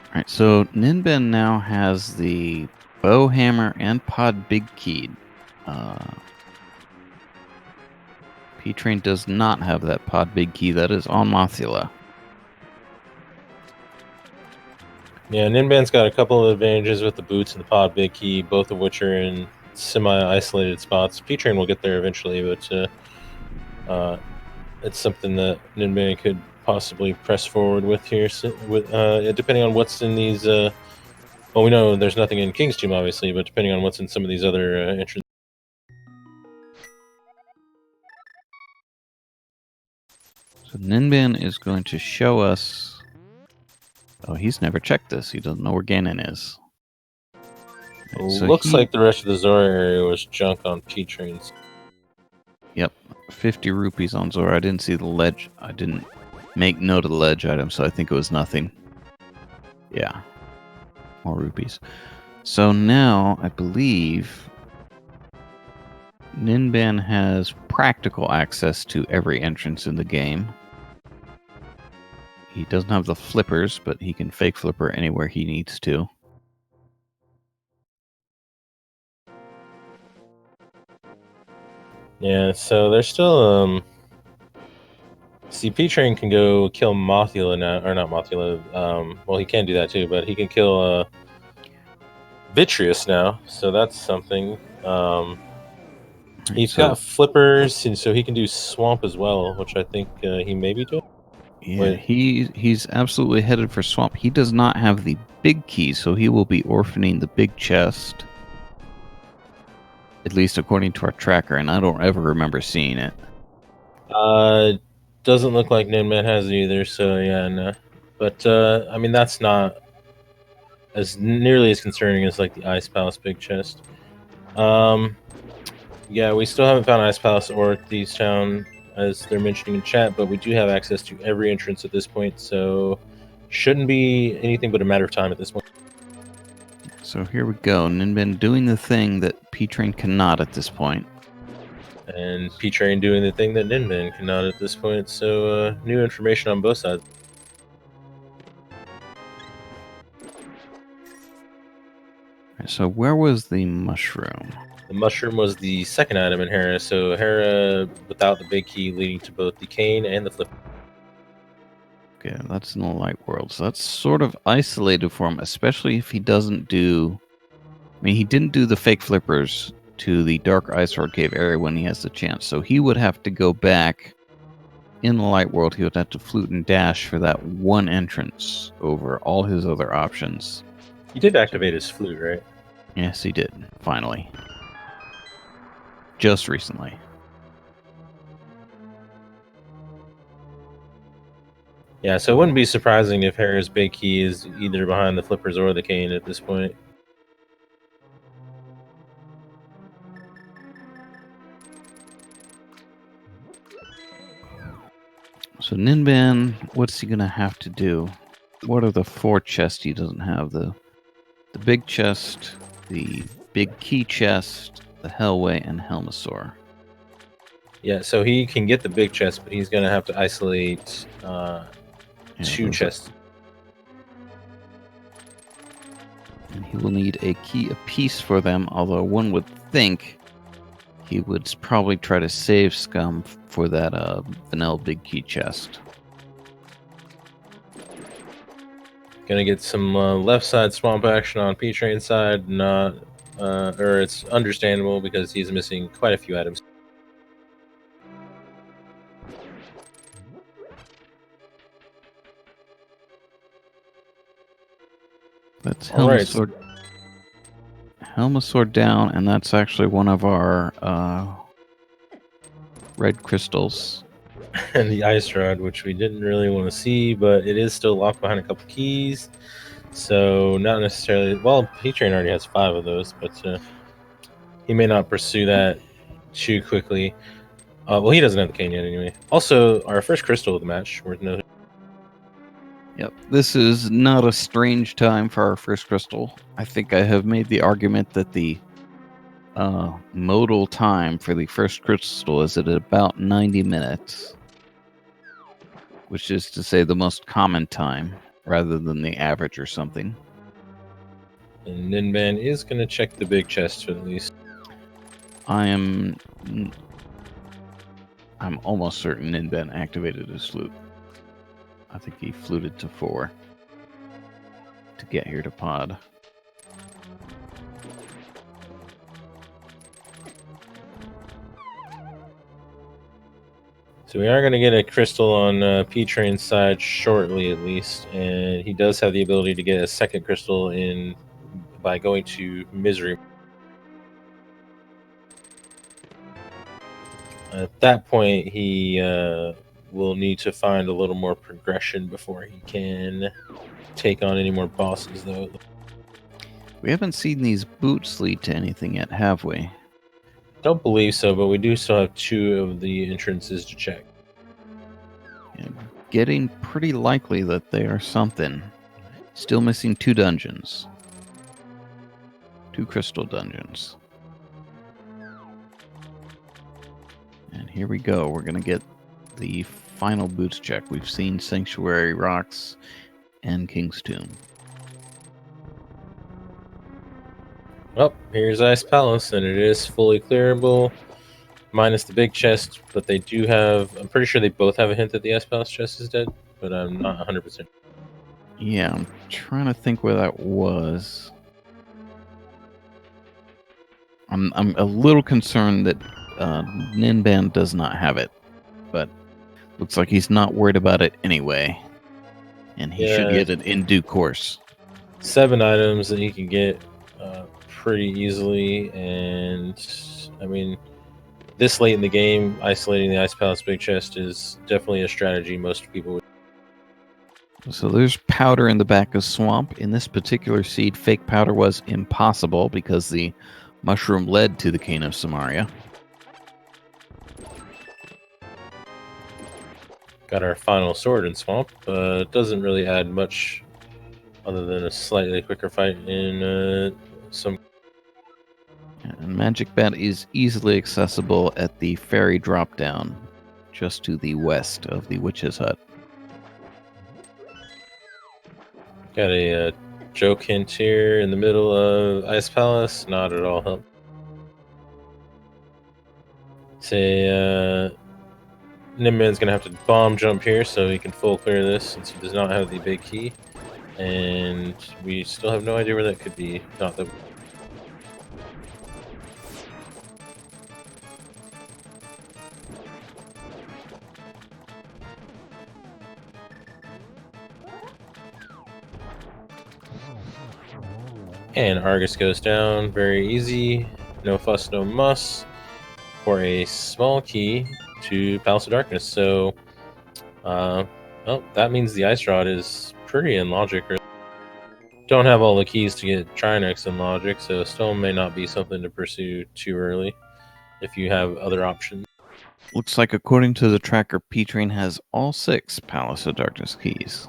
Alright, so Ninban now has the bow hammer and pod big keyed. P-Train does not have that pod big key. That is on Mothula. Yeah, Ninban's got a couple of advantages with the boots and the pod big key, both of which are in semi-isolated spots. P-Train will get there eventually, but it's something that Ninban could possibly press forward with here, depending on what's in these... well, we know there's nothing in King's Tomb, obviously, but depending on what's in some of these other entrances. So Ninban is going to show us... Oh, he's never checked this. He doesn't know where Ganon is. Right, so looks like the rest of the Zora area was junk on P-Trains. Yep, 50 rupees on Zora. I didn't see the ledge. I didn't make note of the ledge item, so I think it was nothing. Yeah, more rupees. So now, I believe... Ninban has practical access to every entrance in the game. He doesn't have the flippers, but he can fake flipper anywhere he needs to. Yeah, so there's still, see, P-Train can go kill Mothula now, or not Mothula, well, he can do that too, but he can kill, Vitreous now, so that's something. He's got flippers, and so he can do Swamp as well, which I think he may be doing. Yeah, he's absolutely headed for Swamp. He does not have the big key, so he will be orphaning the big chest. At least according to our tracker, and I don't ever remember seeing it. Doesn't look like Ninban has it either, so yeah, no. But, I mean, that's not as nearly as concerning as, like, the Ice Palace big chest. Yeah, we still haven't found Ice Palace or Thieves Town, as they're mentioning in chat, but we do have access to every entrance at this point, so shouldn't be anything but a matter of time at this point. So here we go. Ninban doing the thing that P-Train cannot at this point. And P-Train doing the thing that Ninban cannot at this point, so new information on both sides. So where was the mushroom? The mushroom was the second item in Hera, so Hera without the big key leading to both the cane and the flip. Okay, that's in the light world. So that's sort of isolated for him, especially if he doesn't do... I mean, he didn't do the fake flippers to the Dark Ice Sword Cave area when he has the chance. So he would have to go back in the light world. He would have to flute and dash for that one entrance over all his other options. He did activate his flute, right? Yes, he did. Finally. Just recently. Yeah, so it wouldn't be surprising if Hera's big key is either behind the flippers or the cane at this point. So So Ninban, what's he gonna have to do? What are the 4 chests he doesn't have? The big chest, the big key chest, the Hellway, and Helmasaur. Yeah, so he can get the big chest, but he's going to have to isolate 2 chests. And he will need a key apiece for them, although one would think he would probably try to save Scum for that vanilla big key chest. Gonna get some left side swamp action on P-Train's side, or it's understandable because he's missing quite a few items. That's Helmasaur. Helmasaur down, and that's actually one of our red crystals. And the ice rod, which we didn't really want to see, but it is still locked behind a couple keys. So not necessarily. Well, P-Train already has 5 of those, but he may not pursue that too quickly. Well, he doesn't have the cane yet anyway. Also, our first crystal of the match. Yep, this is not a strange time for our first crystal. I think I have made the argument that the modal time for the first crystal is at about 90 minutes, which is to say the most common time rather than the average or something. And Ninban is going to check the big chest at least. I'm almost certain Ninban activated his flute. I think he fluted to 4 to get here to pod. So we are going to get a crystal on P-Train's side shortly, at least, and he does have the ability to get a second crystal in by going to Misery. At that point, he will need to find a little more progression before he can take on any more bosses, though. We haven't seen these boots lead to anything yet, have we? Don't believe so, but we do still have 2 of the entrances to check. Yeah, getting pretty likely that they are something. Still missing 2 dungeons. 2 crystal dungeons. And here we go. We're going to get the final boots check. We've seen Sanctuary Rocks and King's Tomb. Well, here's Ice Palace, and it is fully clearable, minus the big chest, but they do have... I'm pretty sure they both have a hint that the Ice Palace chest is dead, but I'm not 100%. Yeah, I'm trying to think where that was. I'm a little concerned that Ninban does not have it, but looks like he's not worried about it anyway, and he should get it in due course. 7 items that he can get pretty easily, and I mean, this late in the game, isolating the Ice Palace big chest is definitely a strategy most people would. So there's powder in the back of Swamp. In this particular seed, fake powder was impossible because the mushroom led to the Cane of Samaria. Got our final sword in Swamp. Doesn't really add much other than a slightly quicker fight in some... And Magic Bat is easily accessible at the ferry drop-down, just to the west of the Witch's Hut. Got a joke hint here in the middle of Ice Palace. Not at all help. Say, Ninban's gonna have to bomb jump here so he can full clear this since he does not have the big key. And we still have no idea where that could be. Not that... And Argus goes down, very easy, no fuss, no muss, for a small key to Palace of Darkness. So, well, that means the Ice Rod is pretty in logic. Don't have all the keys to get Trinex in logic, so still may not be something to pursue too early if you have other options. Looks like according to the tracker, P-Train has all 6 Palace of Darkness keys.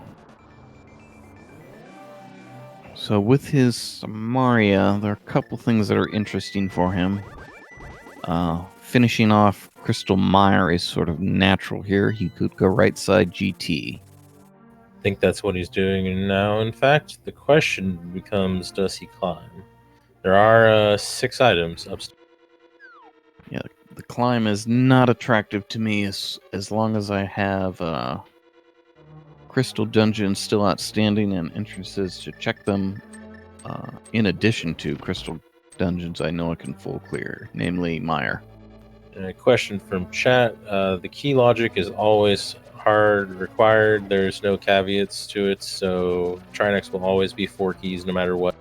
So with his Maria, there are a couple things that are interesting for him. Finishing off Crystal Mire is sort of natural here. He could go right side GT. I think that's what he's doing now. In fact, the question becomes, does he climb? There are 6 items upstairs. Yeah, the climb is not attractive to me as long as I have Crystal Dungeons still outstanding and entrances to check them. In addition to Crystal Dungeons I know I can full clear, namely Mire. And a question from chat. The key logic is always hard required. There's no caveats to it, so Trinex will always be 4 keys no matter what.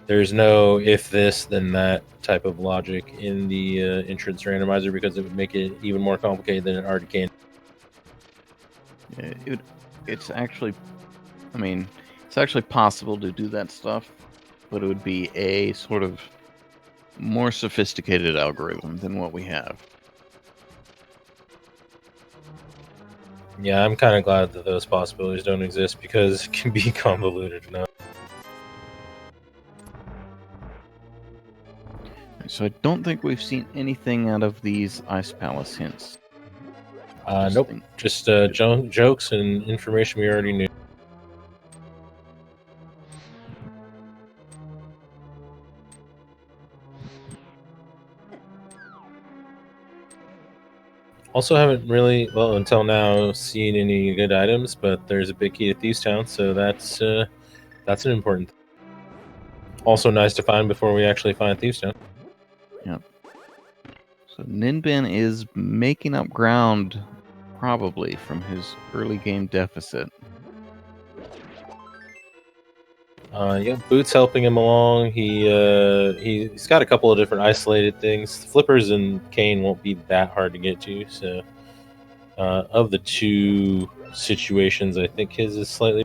There's no if this then that type of logic in the entrance randomizer because it would make it even more complicated than it already can. It's actually, I mean, it's actually possible to do that stuff, but it would be a sort of more sophisticated algorithm than what we have. Yeah, I'm kind of glad that those possibilities don't exist because it can be convoluted enough. So I don't think we've seen anything out of these Ice Palace hints. Nope, just jokes and information we already knew. Also haven't really, well, until now, seen any good items, but there's a big key to Thieves Town, so that's an important thing. Also nice to find before we actually find Thieves Town. Yep. So Ninban is making up ground, probably, from his early game deficit. Yeah, Boot's helping him along. He's got a couple of different isolated things. Flippers and Kane won't be that hard to get to, so of the 2 situations, I think his is slightly.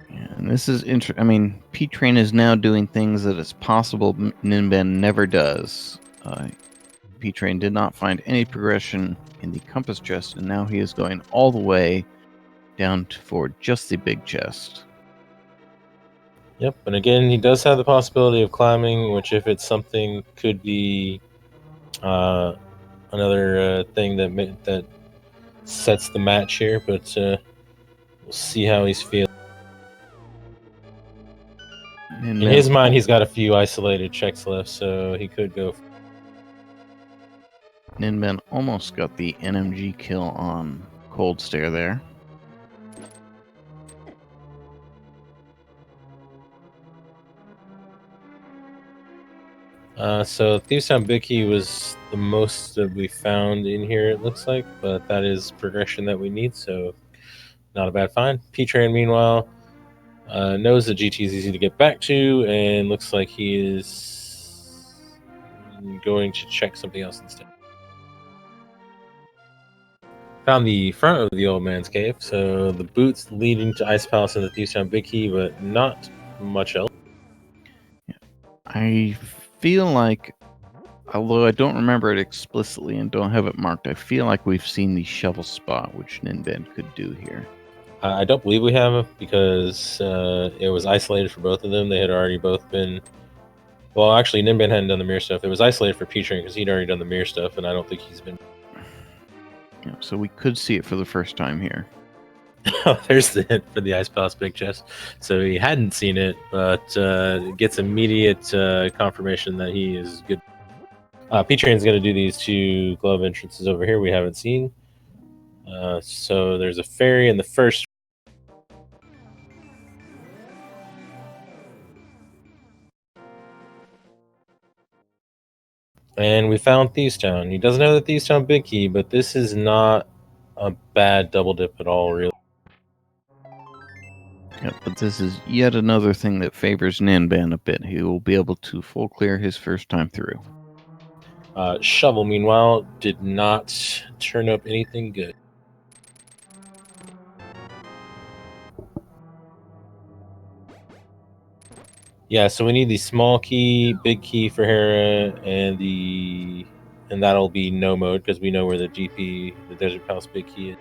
And this is interesting. I mean, P-Train is now doing things that it's possible Ninban never does. P-Train did not find any progression in the compass chest, and now he is going all the way down for just the big chest. Yep, and again, he does have the possibility of climbing, which, if it's something, could be another thing that sets the match here. But we'll see how he's feeling. In his mind, he's got a few isolated checks left, so he could go. Ninban almost got the NMG kill on Cold Stare there. So Thieves Town Big Key was the most that we found in here, it looks like, but that is progression that we need, so not a bad find. P-Train, meanwhile, knows that GT is easy to get back to, and looks like he is going to check something else instead. Found the front of the old man's cave, so the boots leading to Ice Palace and the Thieves Town Big Key, but not much else. I feel like, although I don't remember it explicitly and don't have it marked, I feel like we've seen the shovel spot, which Ninban could do here. I don't believe we have, because it was isolated for both of them. They had already both been. Well, actually, Ninban hadn't done the mirror stuff. It was isolated for P-Train because he'd already done the mirror stuff, and I don't think he's been. Yeah, so we could see it for the first time here. Oh, there's the hint for the Ice Palace Big Chest. So he hadn't seen it, but gets immediate confirmation that he is good. P-Train's going to do these 2 glove entrances over here we haven't seen. So there's a ferry in the first. And we found Thieves Town. He doesn't have the Thieves Town Big Key, but this is not a bad double dip at all, really. Yep, but this is yet another thing that favors Ninban a bit. He will be able to full clear his first time through. Shovel, meanwhile, did not turn up anything good. Yeah, so we need the small key, big key for Hera, and that'll be no mode because we know where the GP, the Desert Palace big key is.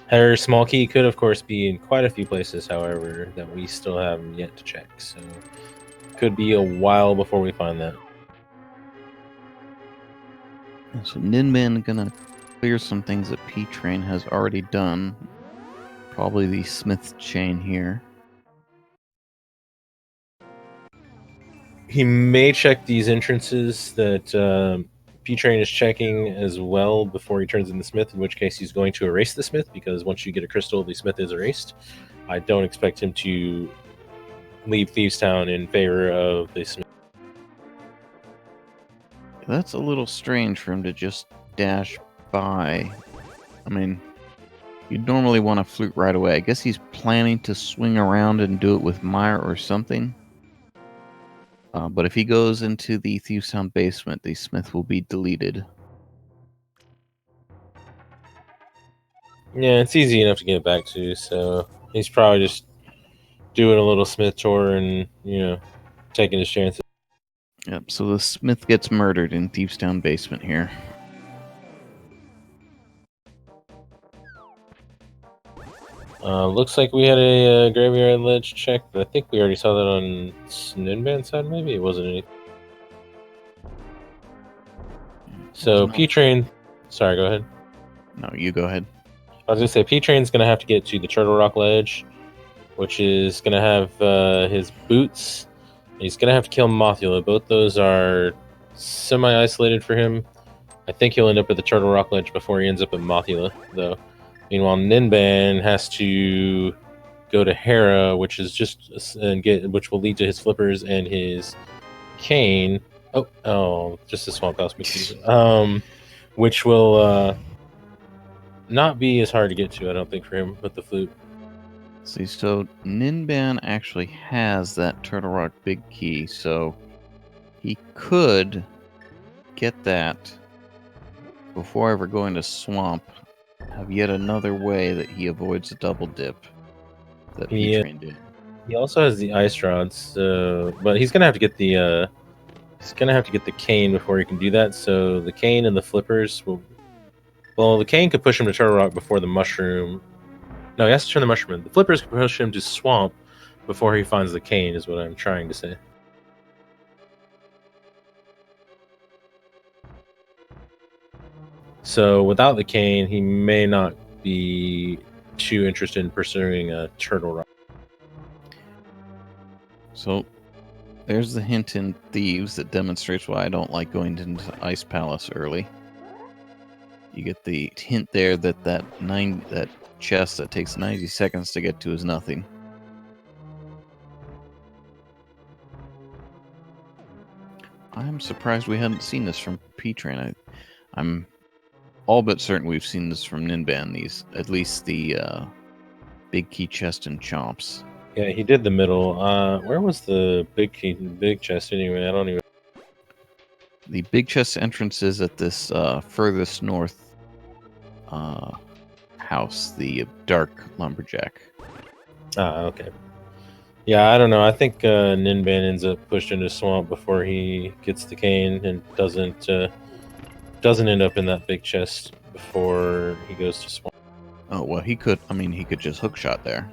Her small key could, of course, be in quite a few places, however, that we still haven't yet to check. So could be a while before we find that. So Ninban gonna clear some things that P-Train has already done. Probably the Smith chain here. He may check these entrances that P-Train is checking as well before he turns in the Smith, in which case he's going to erase the Smith, because once you get a crystal, the Smith is erased. I don't expect him to leave Thieves Town in favor of the Smith. That's a little strange for him to just dash by. I mean, you'd normally want to flute right away. I guess he's planning to swing around and do it with Mire or something. But if he goes into the Thieves Town basement, the Smith will be deleted. Yeah, it's easy enough to get back to, so he's probably just doing a little Smith tour and, taking his chances. Yep, so the Smith gets murdered in Thieves Town basement here. Looks like we had a graveyard ledge check, but I think we already saw that on Ninban's side, maybe? It wasn't anything. So P-Train... Sorry, go ahead. No, you go ahead. I was going to say, P-Train's going to have to get to the Turtle Rock ledge, which is going to have his boots. He's going to have to kill Mothula. Both those are semi-isolated for him. I think he'll end up at the Turtle Rock ledge before he ends up at Mothula, though. Meanwhile, Ninban has to go to Hera, which is which will lead to his flippers and his cane. Oh, just a small cosmic key. Which will not be as hard to get to, I don't think, for him with the flute. See, so Ninban actually has that Turtle Rock big key, so he could get that before ever going to Swamp. Have yet another way that he avoids a double dip that P-Train did. He also has the ice rods, but he's gonna have to get the cane before he can do that. So the cane and the flippers will. Well, the cane could push him to Turtle Rock before the mushroom. No, he has to turn the mushroom in. The flippers could push him to Swamp before he finds the cane, is what I'm trying to say. So without the cane, he may not be too interested in pursuing a Turtle Rock. So there's the hint in Thieves that demonstrates why I don't like going into Ice Palace early. You get the hint there that chest that takes 90 seconds to get to is nothing. I'm surprised we hadn't seen this from P-Train. I'm all but certain we've seen this from Ninban, at least the big key chest and chomps. Yeah, he did the middle. Where was the big chest anyway? I don't even... The big chest entrance is at this furthest north house, the Dark Lumberjack. Okay. Yeah, I don't know. I think Ninban ends up pushed into Swamp before he gets the cane and doesn't end up in that big chest before he goes to Swamp. Oh well, he could. I mean, he could just hookshot there.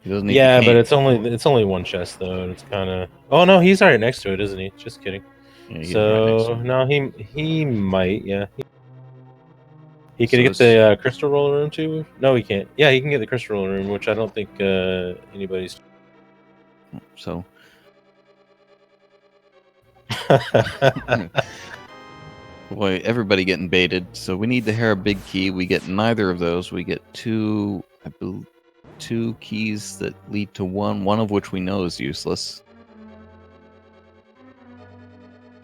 He doesn't need. Yeah, but it's only one chest though, and it's kind of. Oh no, he's right next to it, isn't he? Just kidding. Yeah, so right no, he might. Yeah. He could get the crystal roller room too. No, he can't. Yeah, he can get the crystal roller room, which I don't think anybody's. So. Boy, everybody getting baited. So we need the Hera big key. We get neither of those. We get two keys that lead to one of which we know is useless.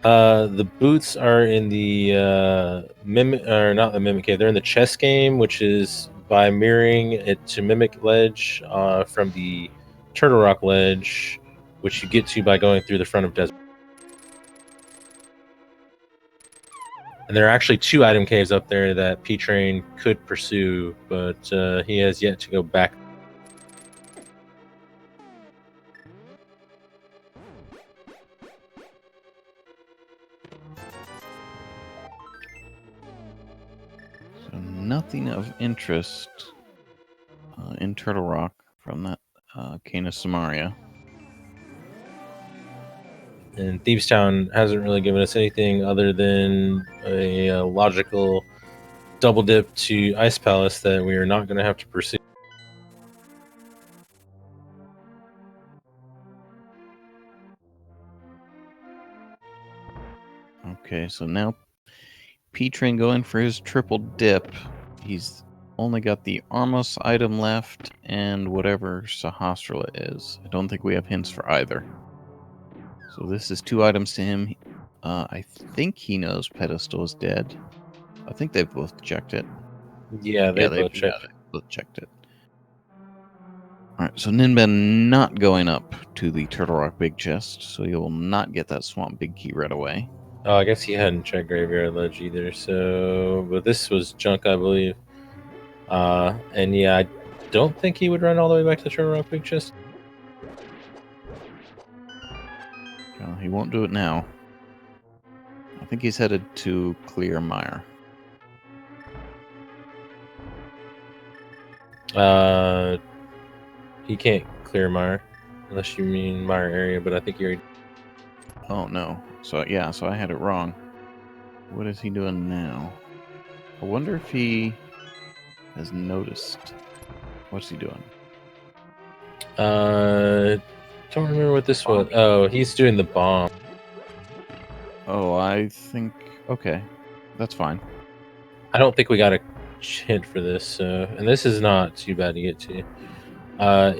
The boots are in the mimic, or not the mimic cave. They're in the chess game, which is by mirroring it to mimic ledge from the Turtle Rock ledge, which you get to by going through the front of desert. And there are actually 2 item caves up there that P-Train could pursue, but he has yet to go back. So nothing of interest in Turtle Rock from that Canis Samaria. And Thieves Town hasn't really given us anything other than a logical double dip to Ice Palace that we are not going to have to pursue. Okay, so now P-Train going for his triple dip. He's only got the Armos item left and whatever Sahasrara is. I don't think we have hints for either. So this is 2 items to him. I think he knows Pedestal is dead. I think they've both checked it. Yeah, they both checked. Both checked it. Alright, so Ninban not going up to the Turtle Rock Big Chest, so he will not get that Swamp Big Key right away. Oh, I guess he hadn't checked Graveyard Ledge either, so... But this was junk, I believe. And yeah, I don't think he would run all the way back to the Turtle Rock Big Chest. Well, he won't do it now. I think he's headed to Clear Mire. He can't clear Mire, unless you mean Mire area, but I think you're... Oh, no. So, yeah, so I had it wrong. What is he doing now? I wonder if he has noticed. What's he doing? Don't remember what this was. Oh, he's doing the bomb. Oh, I think... Okay, that's fine. I don't think we got a hint for this, and this is not too bad to get to.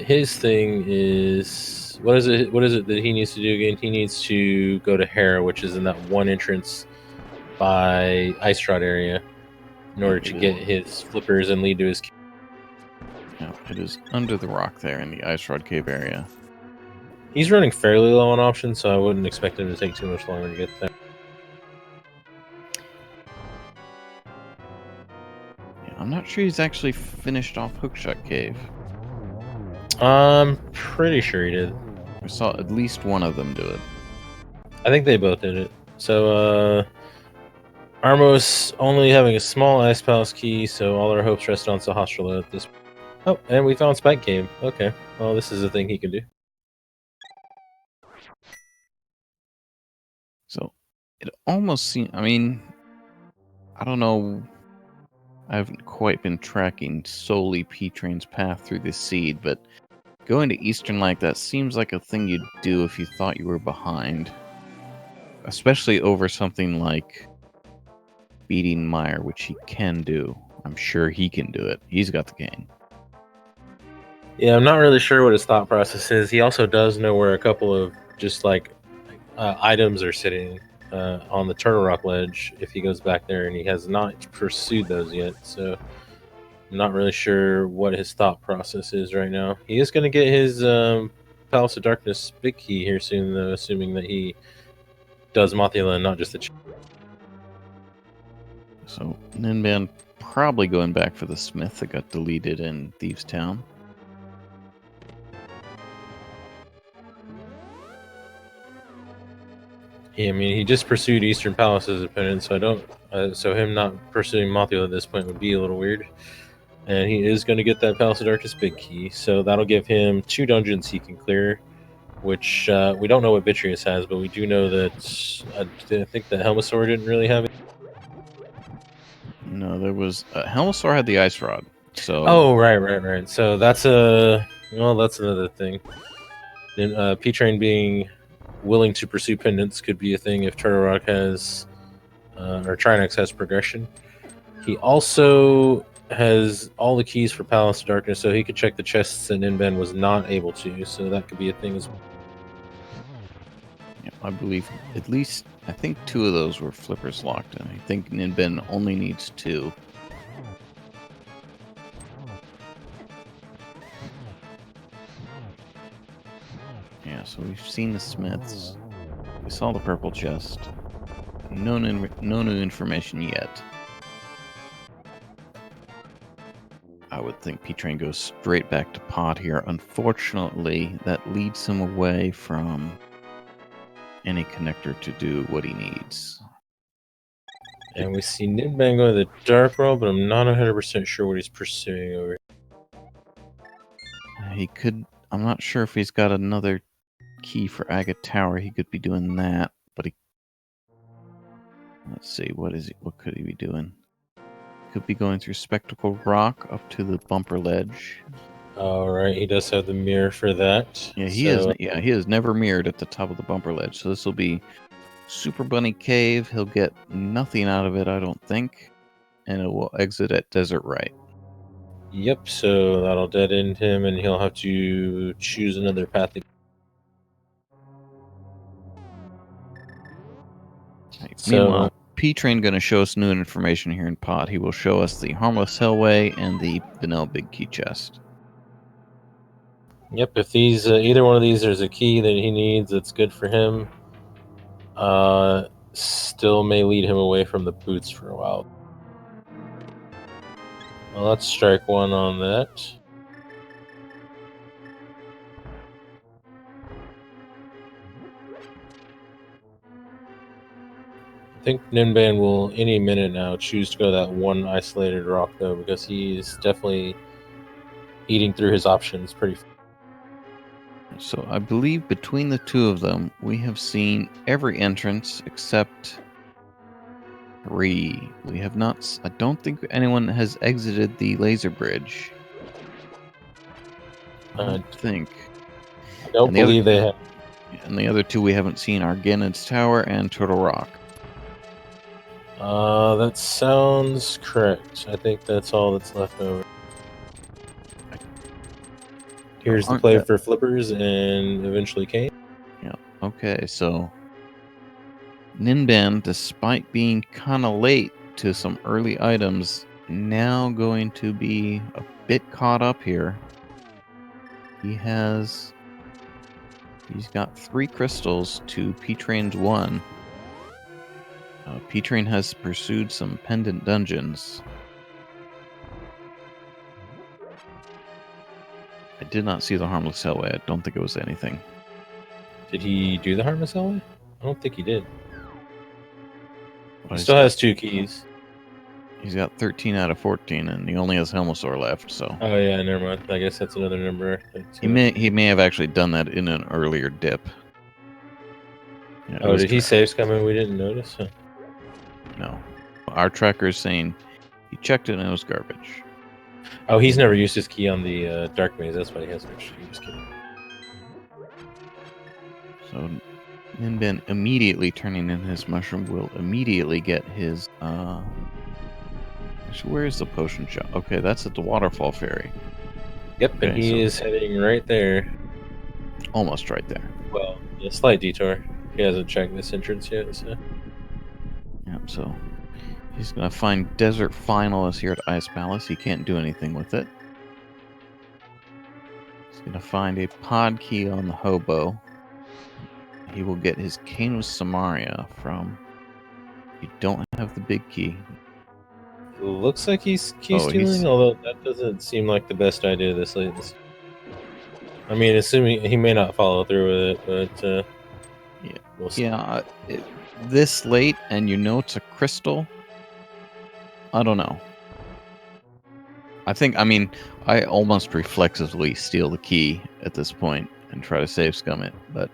His thing is... What is it that he needs to do again? He needs to go to Hera, which is in that one entrance by Ice Rod area, in order to get his flippers and lead to his... No, it is under the rock there in the Ice Rod Cave area. He's running fairly low on options, so I wouldn't expect him to take too much longer to get there. Yeah, I'm not sure he's actually finished off Hookshot Cave. I'm pretty sure he did. I saw at least one of them do it. I think they both did it. So, Armos only having a small Ice Palace key, so all our hopes rest on Sahasrara at this point. Oh, and we found Spike Cave. Okay, well, this is a thing he can do. So, it almost seems... I mean, I don't know... I haven't quite been tracking solely P-Train's path through this seed, but going to Eastern like that seems like a thing you'd do if you thought you were behind. Especially over something like beating Mire, which he can do. I'm sure he can do it. He's got the game. Yeah, I'm not really sure what his thought process is. He also does know where a couple of just like items are sitting on the Turtle Rock ledge if he goes back there, and he has not pursued those yet. So I'm not really sure what his thought process is right now. He is going to get his Palace of Darkness big key here soon, though, assuming that he does Mothula and not just the... So Ninban probably going back for the Smith that got deleted in Thieves Town. Yeah, I mean, he just pursued Eastern Palace's opponent, so I don't. So him not pursuing Mothula at this point would be a little weird. And he is going to get that Palace of Darkness big key, so that'll give him 2 dungeons he can clear, which we don't know what Vitreous has, but we do know that I think that Helmasaur didn't really have it. No, there was Helmasaur had the Ice Rod. So oh, right. So that's that's another thing. Then P-Train being willing to pursue pendants could be a thing if Turtle Rock has or Trinex has progression. He also has all the keys for Palace of Darkness, so he could check the chests that Ninban was not able to, so that could be a thing as well. Yeah, I believe at least, I think 2 of those were flippers locked, and I think Ninban only needs 2. Yeah, so we've seen the Smiths. We saw the purple chest. no new information yet. I would think P-Train goes straight back to Pod here. Unfortunately, that leads him away from any connector to do what he needs. And we see Ninban go to the Dark World, but I'm not 100% sure what he's pursuing over here. He could... I'm not sure if he's got another key for Agate Tower. He could be doing that, but he... Let's see, what could he be doing? Could be going through Spectacle Rock up to the bumper ledge. Alright, he does have the mirror for that. Yeah, he has never mirrored at the top of the bumper ledge, so this will be Super Bunny Cave. He'll get nothing out of it, I don't think. And it will exit at Desert Right. Yep, so that'll dead end him, and he'll have to choose another path. Right. So, meanwhile, P-Train going to show us new information here in Pod. He will show us the Harmless Hellway and the Vanilla Big Key Chest. Yep, if these either one of these there's a key that he needs that's good for him, still may lead him away from the boots for a while. Well, let's strike one on that. I think Ninban will any minute now choose to go to that one isolated rock though, because he's definitely eating through his options pretty fast. So I believe between the two of them, we have seen every entrance except 3. We have not... I don't think anyone has exited the laser bridge. I don't think. I don't believe they have. And the other 2 we haven't seen are Ganon's Tower and Turtle Rock. That sounds correct. I think that's all that's left over. Here's the play for Flippers and eventually Kane. Yeah. Okay, so Ninban, despite being kind of late to some early items, now going to be a bit caught up here. He's got 3 crystals to P-Train's 1. P-Train has pursued some pendant dungeons. I did not see the Harmless Hellway. I don't think it was anything. Did he do the Harmless Hellway? I don't think he did. He still has 2 keys. He's got 13 out of 14, and he only has Helmosaur left, so... Oh yeah, never mind. I guess that's another number. He may have actually done that in an earlier dip. Yeah, oh, did he save scum and we didn't notice? Huh? No. Our tracker is saying he checked it and it was garbage. Oh, he's never used his key on the Dark Maze. That's why he has an extra key. Just kidding. So, Ninban immediately turning in his mushroom will immediately get his... Actually, where is the potion shop? Okay, that's at the Waterfall Ferry. Yep, okay, and he is heading right there. Almost right there. Well, a slight detour. He hasn't checked this entrance yet, so... Yep, so... He's going to find Desert Finalist here at Ice Palace. He can't do anything with it. He's going to find a pod key on the hobo. He will get his Cane of Samaria from... You don't have the big key. It looks like he's key stealing, although that doesn't seem like the best idea this late. I mean, assuming he may not follow through with it, but... yeah, we'll see. This late, and you know it's a crystal... I don't know. I almost reflexively steal the key at this point and try to save scum it, but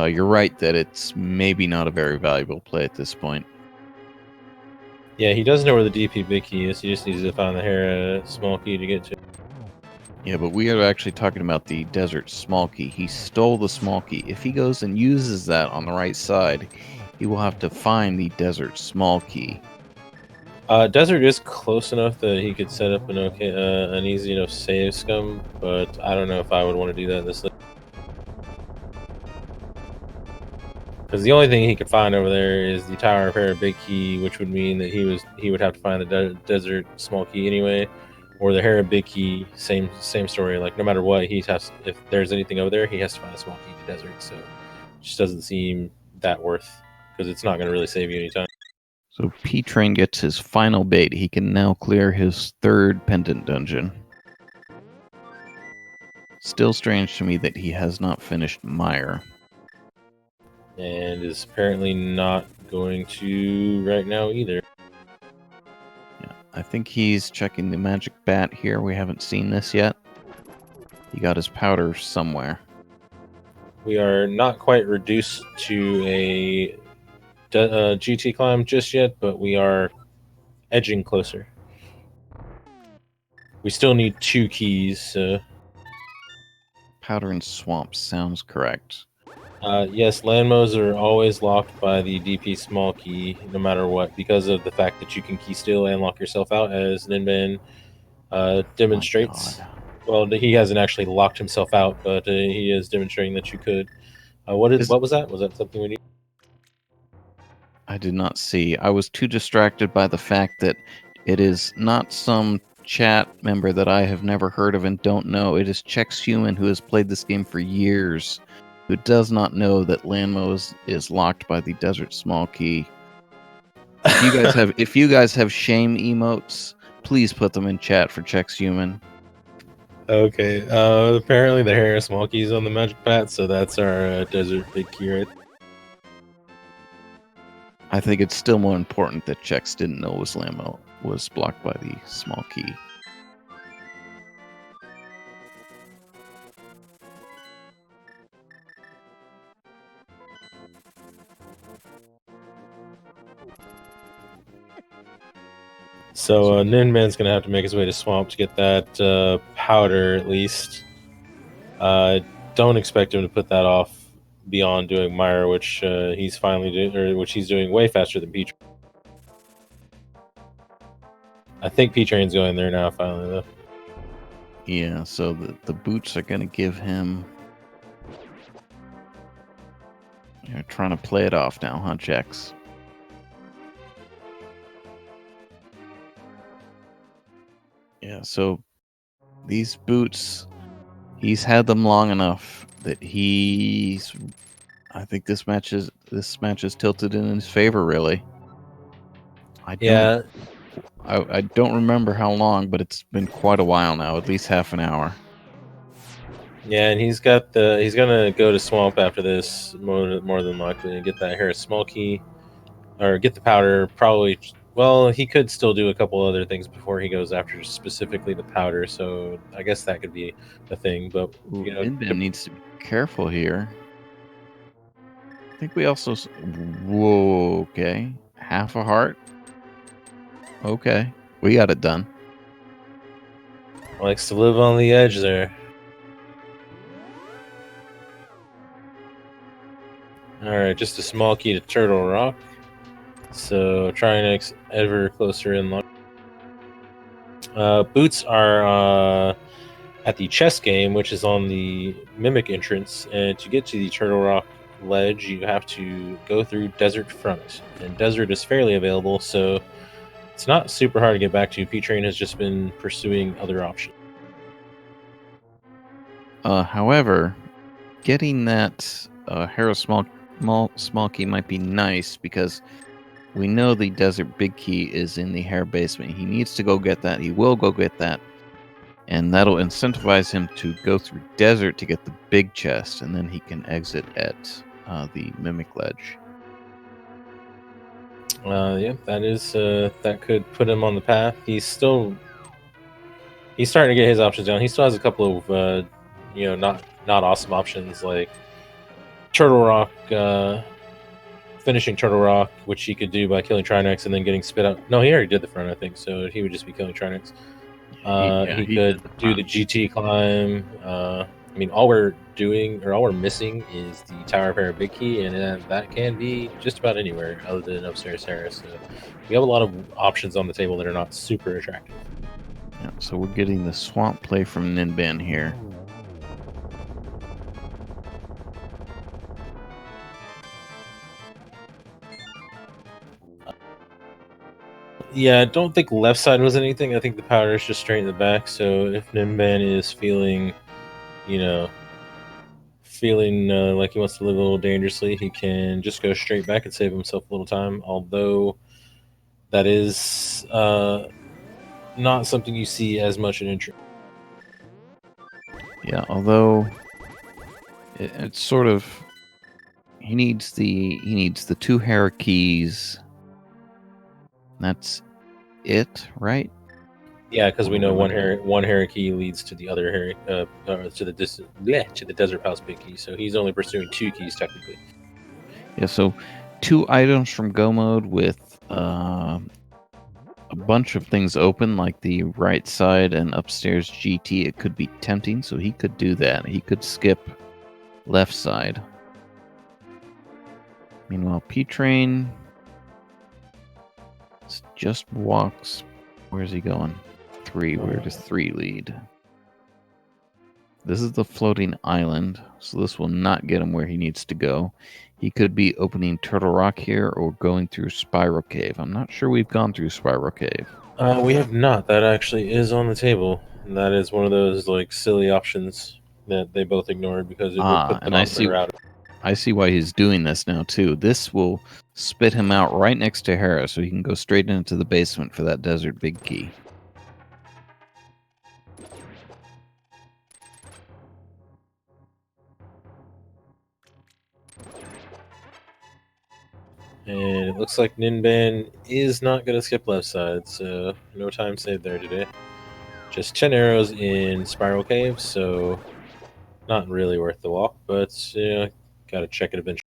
you're right that it's maybe not a very valuable play at this point. Yeah, he does know where the DP big key is. He just needs to find the Hera small key to get to. Yeah, but we are actually talking about the desert small key. He stole the small key. If he goes and uses that on the right side, he will have to find the desert small key. Desert is close enough that he could set up an easy enough save scum, but I don't know if I would want to do that this late. Because the only thing he could find over there is the Tower of Hera big key, which would mean that he would have to find the desert small key anyway, or the Hera big key. Same story. Like no matter what, if there's anything over there, he has to find a small key to desert. So it just doesn't seem that worth because it's not going to really save you any time. So P-Train gets his final bait. He can now clear his third pendant dungeon. Still strange to me that he has not finished Mire. And is apparently not going to right now either. Yeah, I think he's checking the magic bat here. We haven't seen this yet. He got his powder somewhere. We are not quite reduced to a GT climb just yet, but we are edging closer. We still need 2 keys. So. Powder and swamp sounds correct. Yes, landmos are always locked by the DP small key, no matter what, because of the fact that you can key steal and lock yourself out, as Ninban demonstrates. Well, he hasn't actually locked himself out, but he is demonstrating that you could. What was that? Was that something we need? I did not see. I was too distracted by the fact that it is not some chat member that I have never heard of and don't know. It is Chex Human, who has played this game for years, who does not know that Landmo is locked by the Desert Small Key. If you guys have shame emotes, please put them in chat for Chex Human. Okay. Apparently the hair small key is on the magic bat, so that's our desert big key right. I think it's still more important that Chex didn't know Landmo was blocked by the small key. So Ninman's going to have to make his way to Swamp to get that powder at least. Don't expect him to put that off beyond doing Mire, which he's finally doing, or which he's doing way faster than P-Train. I think P-Train's going there now finally, though. Yeah, so the boots are going to give him... You're trying to play it off now, huh, Chex? Yeah, so these boots, he's had them long enough that he's... I think this match is tilted in his favor, really. I don't remember how long, but it's been quite a while now, at least half an hour. Yeah, and he's gonna go to Swamp after this more than likely and get that Harris small key, or get the powder. Probably, well, he could still do a couple other things before he goes after specifically the powder. So I guess that could be a thing. But you know, Ninban needs to be careful here. I think we also... Whoa, okay. Half a heart? Okay. We got it done. Likes to live on the edge there. Alright, just a small key to Turtle Rock. So Trinex ever closer in line. Boots are at the chess game, which is on the Mimic entrance, and to get to the Turtle Rock ledge, you have to go through Desert Front, and Desert is fairly available, so it's not super hard to get back to. P-Train has just been pursuing other options. However, getting that Harris small key might be nice, because we know the Desert Big Key is in the Hair basement. He needs to go get that. He will go get that. And that'll incentivize him to go through Desert to get the big chest, and then he can exit at the Mimic Ledge. Yeah, that could put him on the path. He's starting to get his options down. He still has a couple of not awesome options like Turtle Rock, finishing Turtle Rock, which he could do by killing Trinex and then getting spit out. No, he already did the front, I think, so he would just be killing Trinex. He could do the GT climb. I mean, all we're missing is the Tower of Hair Big Key, and that can be just about anywhere other than upstairs Harris. So we have a lot of options on the table that are not super attractive. Yeah, so we're getting the swamp play from Ninban here. Yeah, I don't think left side was anything. I think the powder is just straight in the back. So if Ninban is feeling, feeling like he wants to live a little dangerously, he can just go straight back and save himself a little time. Although that is not something you see as much in intro. Yeah, although it's sort of he needs the 2 Hera keys. That's it, right? Yeah, because we know one Hera key leads to the other Hera, to the Desert Palace big key. So he's only pursuing 2 keys technically. Yeah, so 2 items from Go mode with a bunch of things open, like the right side and upstairs GT. It could be tempting, so he could do that. He could skip left side. Meanwhile, P-Train just walks. Where's he going? 3. Where does 3 lead? This is the floating island, so this will not get him where he needs to go. He could be opening Turtle Rock here or going through Spiral Cave. I'm not sure we've gone through Spiral Cave. We have not. That actually is on the table, and that is one of those like silly options that they both ignored because it would put them on the route. I see why he's doing this now too. This will spit him out right next to Hera, so he can go straight into the basement for that desert big key. And it looks like Ninban is not going to skip left side, so no time saved there today. Just 10 arrows in Spiral Cave, so not really worth the walk, but gotta check it eventually.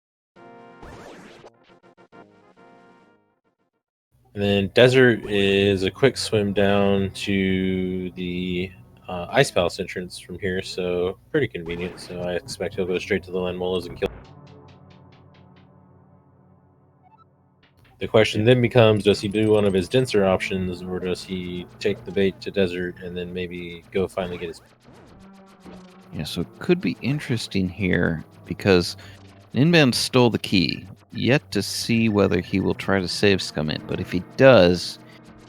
And then Desert is a quick swim down to the Ice Palace entrance from here, so pretty convenient. So I expect he'll go straight to the Landmolas and kill. The question then becomes, does he do one of his denser options, or does he take the bait to Desert and then maybe go finally get his... Yeah, so it could be interesting here because Ninban stole the key. Yet to see whether he will try to save scum it, but if he does,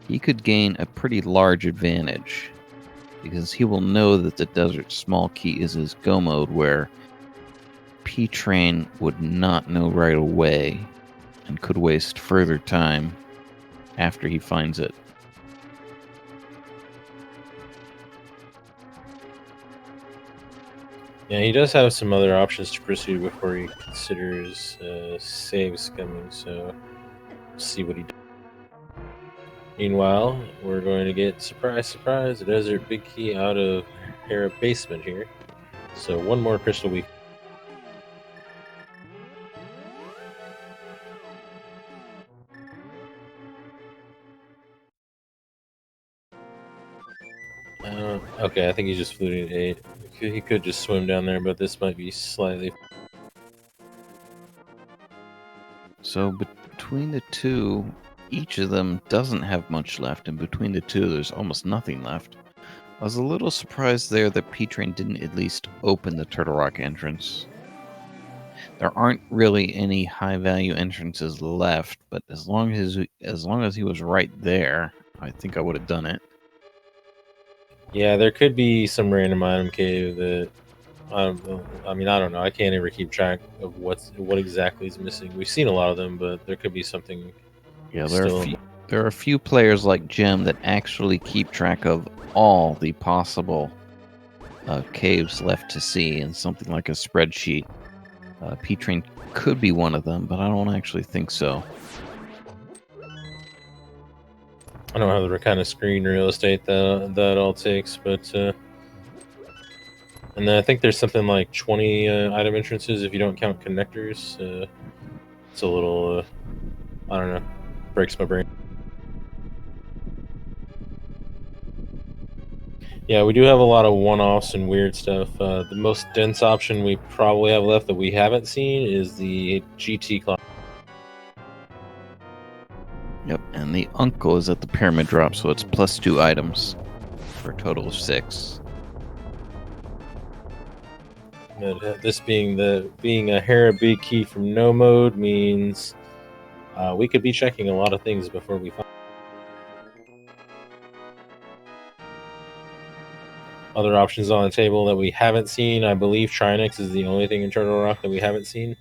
he could gain a pretty large advantage because he will know that the Desert small key is his go mode, where P-Train would not know right away and could waste further time after he finds it. Yeah, he does have some other options to pursue before he considers saves coming, so we'll see what he does. Meanwhile, we're going to get, surprise, surprise, a Desert big key out of Hera basement here. So one more crystal week. Okay, I think he's just fluting at 8. He could just swim down there, but this might be slightly... So between the two, each of them doesn't have much left, and between the two, there's almost nothing left. I was a little surprised there that P-Train didn't at least open the Turtle Rock entrance. There aren't really any high-value entrances left, but as long as he was right there, I think I would have done it. Yeah, there could be some random item cave that I don't know. I can't ever keep track of what exactly is missing. We've seen a lot of them, but there could be something. Yeah, there are a few players like Gem that actually keep track of all the possible caves left to see in something like a spreadsheet. P-Train could be one of them, but I don't actually think so. I don't have the kind of screen real estate that all takes, but and then I think there's something like 20 item entrances if you don't count connectors. It's a little, I don't know, breaks my brain. Yeah, we do have a lot of one-offs and weird stuff. The most dense option we probably have left that we haven't seen is the GT class. Yep, and the Uncle is at the Pyramid Drop, so it's +2 items for a total of 6. This being a Hera big key from no mode means we could be checking a lot of things before we find. other options on the table that we haven't seen. I believe Trinix is the only thing in Turtle Rock that we haven't seen.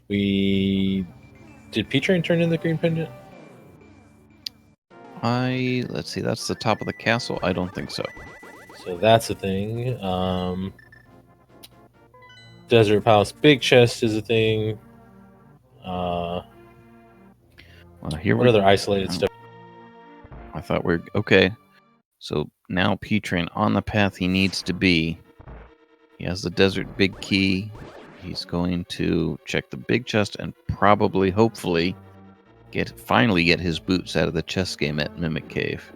We did P-Train turn in the green pendant? Let's see, that's the top of the castle. I don't think so. So that's a thing. Desert Palace Big Chest is a thing. Well, here What other isolated stuff? I thought we're okay. So now P-Train on the path he needs to be. He has the desert big key. He's going to check the big chest and probably, hopefully, finally get his boots out of the chess game at Mimic Cave.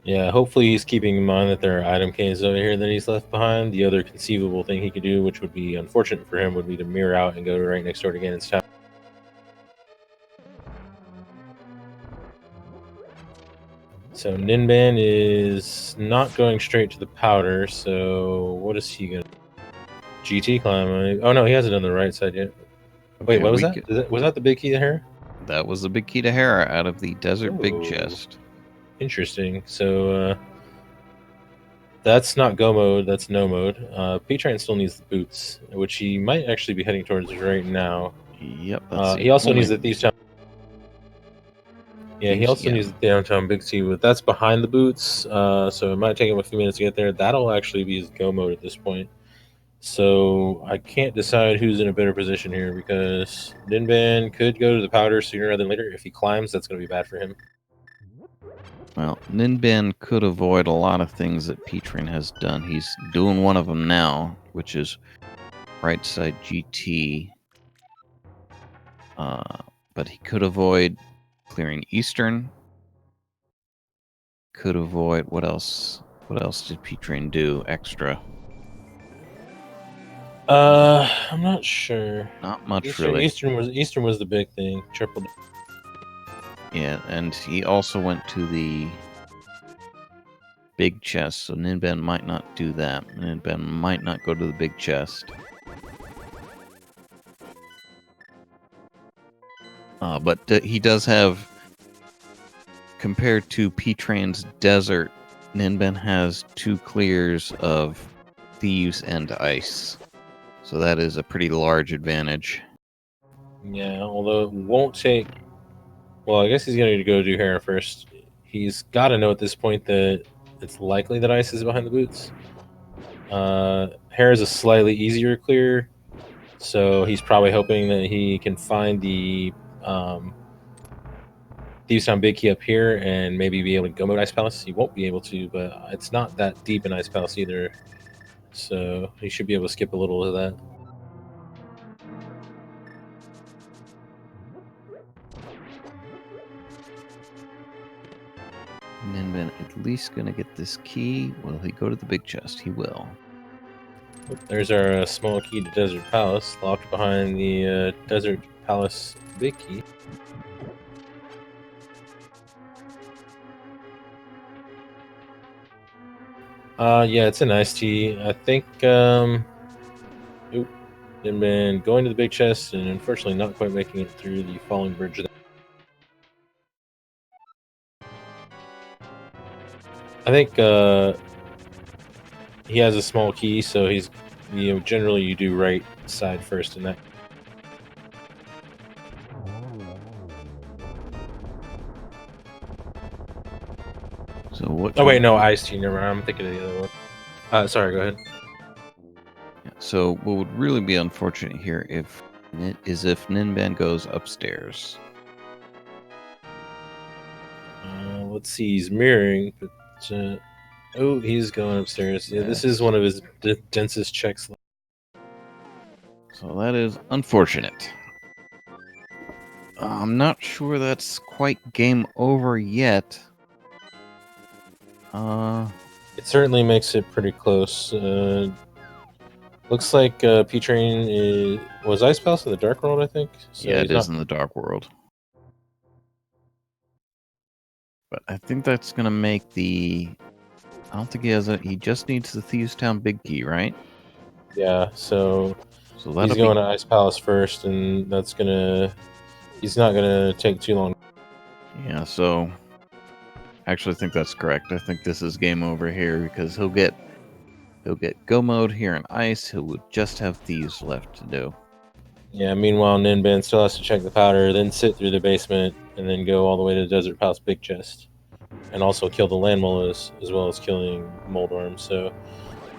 Yeah, hopefully he's keeping in mind that there are item caves over here that he's left behind. The other conceivable thing he could do, which would be unfortunate for him, would be to mirror out and go right next door to Ganon's tower. So Ninban is not going straight to the powder, so what is he going to do? GT climb. Oh no, he hasn't done the right side yet. Wait, Okay, what was that? Was that the big key to Hera? That was the big key to Hera out of the desert big chest. Interesting. So that's not go mode, that's no mode. P-Train still needs the boots, which he might actually be heading towards right now. Yep. He also needs the Thieves Town. Yeah, he also needs the downtown big C, but that's behind the boots, so it might take him a few minutes to get there. That'll actually be his go mode at this point. So I can't decide who's in a better position here because Ninban could go to the powder sooner rather than later. If he climbs, that's going to be bad for him. Well, Ninban could avoid a lot of things that P-Train has done. He's doing one of them now, which is right side GT. But he could avoid clearing Eastern. Could avoid what else? What else did P-Train do extra? I'm not sure. Not much, really. Eastern was the big thing. Triple. Yeah, and he also went to the big chest, so Ninban might not do that. Ninban might not go to the big chest. But he does have, compared to P-Train's desert, Ninban has 2 clears of Thieves and Ice. So that is a pretty large advantage. Yeah, although it won't take... Well, I guess he's going to go do Hera first. He's got to know at this point that it's likely that Ice is behind the boots. Hera's a slightly easier clear, so he's probably hoping that he can find the Thieves Town Big Key up here and maybe be able to go mode Ice Palace. He won't be able to, but it's not that deep in Ice Palace either, so he should be able to skip a little of that. Ninban at least gonna get this key. Will he go to the big chest? He will. There's our small key to Desert Palace, locked behind the Desert Palace big key. Yeah, it's a nice tea. I think Ninban going to the big chest and unfortunately not quite making it through the falling bridge there. I think he has a small key, so he's, generally you do right side first in that. So what? Oh wait, no, Ice Tea. Never mind. I'm thinking of the other one. Sorry, go ahead. Yeah, so what would really be unfortunate here if Ninban goes upstairs. Let's see. He's mirroring, but oh, he's going upstairs. Yeah, this is one of his densest checks. So that is unfortunate. I'm not sure that's quite game over yet. It certainly makes it pretty close. Looks like P-Train was Ice Palace in the Dark World, I think. So yeah, it is in the Dark World. But I think that's gonna make the... I don't think he has he just needs the Thieves Town big key, right? Yeah, so he's going to Ice Palace first, and that's gonna... He's not gonna take too long. Yeah, so actually think that's correct. I think this is game over here because he'll get go mode here in ice. He'll just have thieves left to do. Yeah, meanwhile, Ninban still has to check the powder, then sit through the basement, and then go all the way to the Desert Palace Big Chest. And also kill the land molars, as well as killing Moldorm. So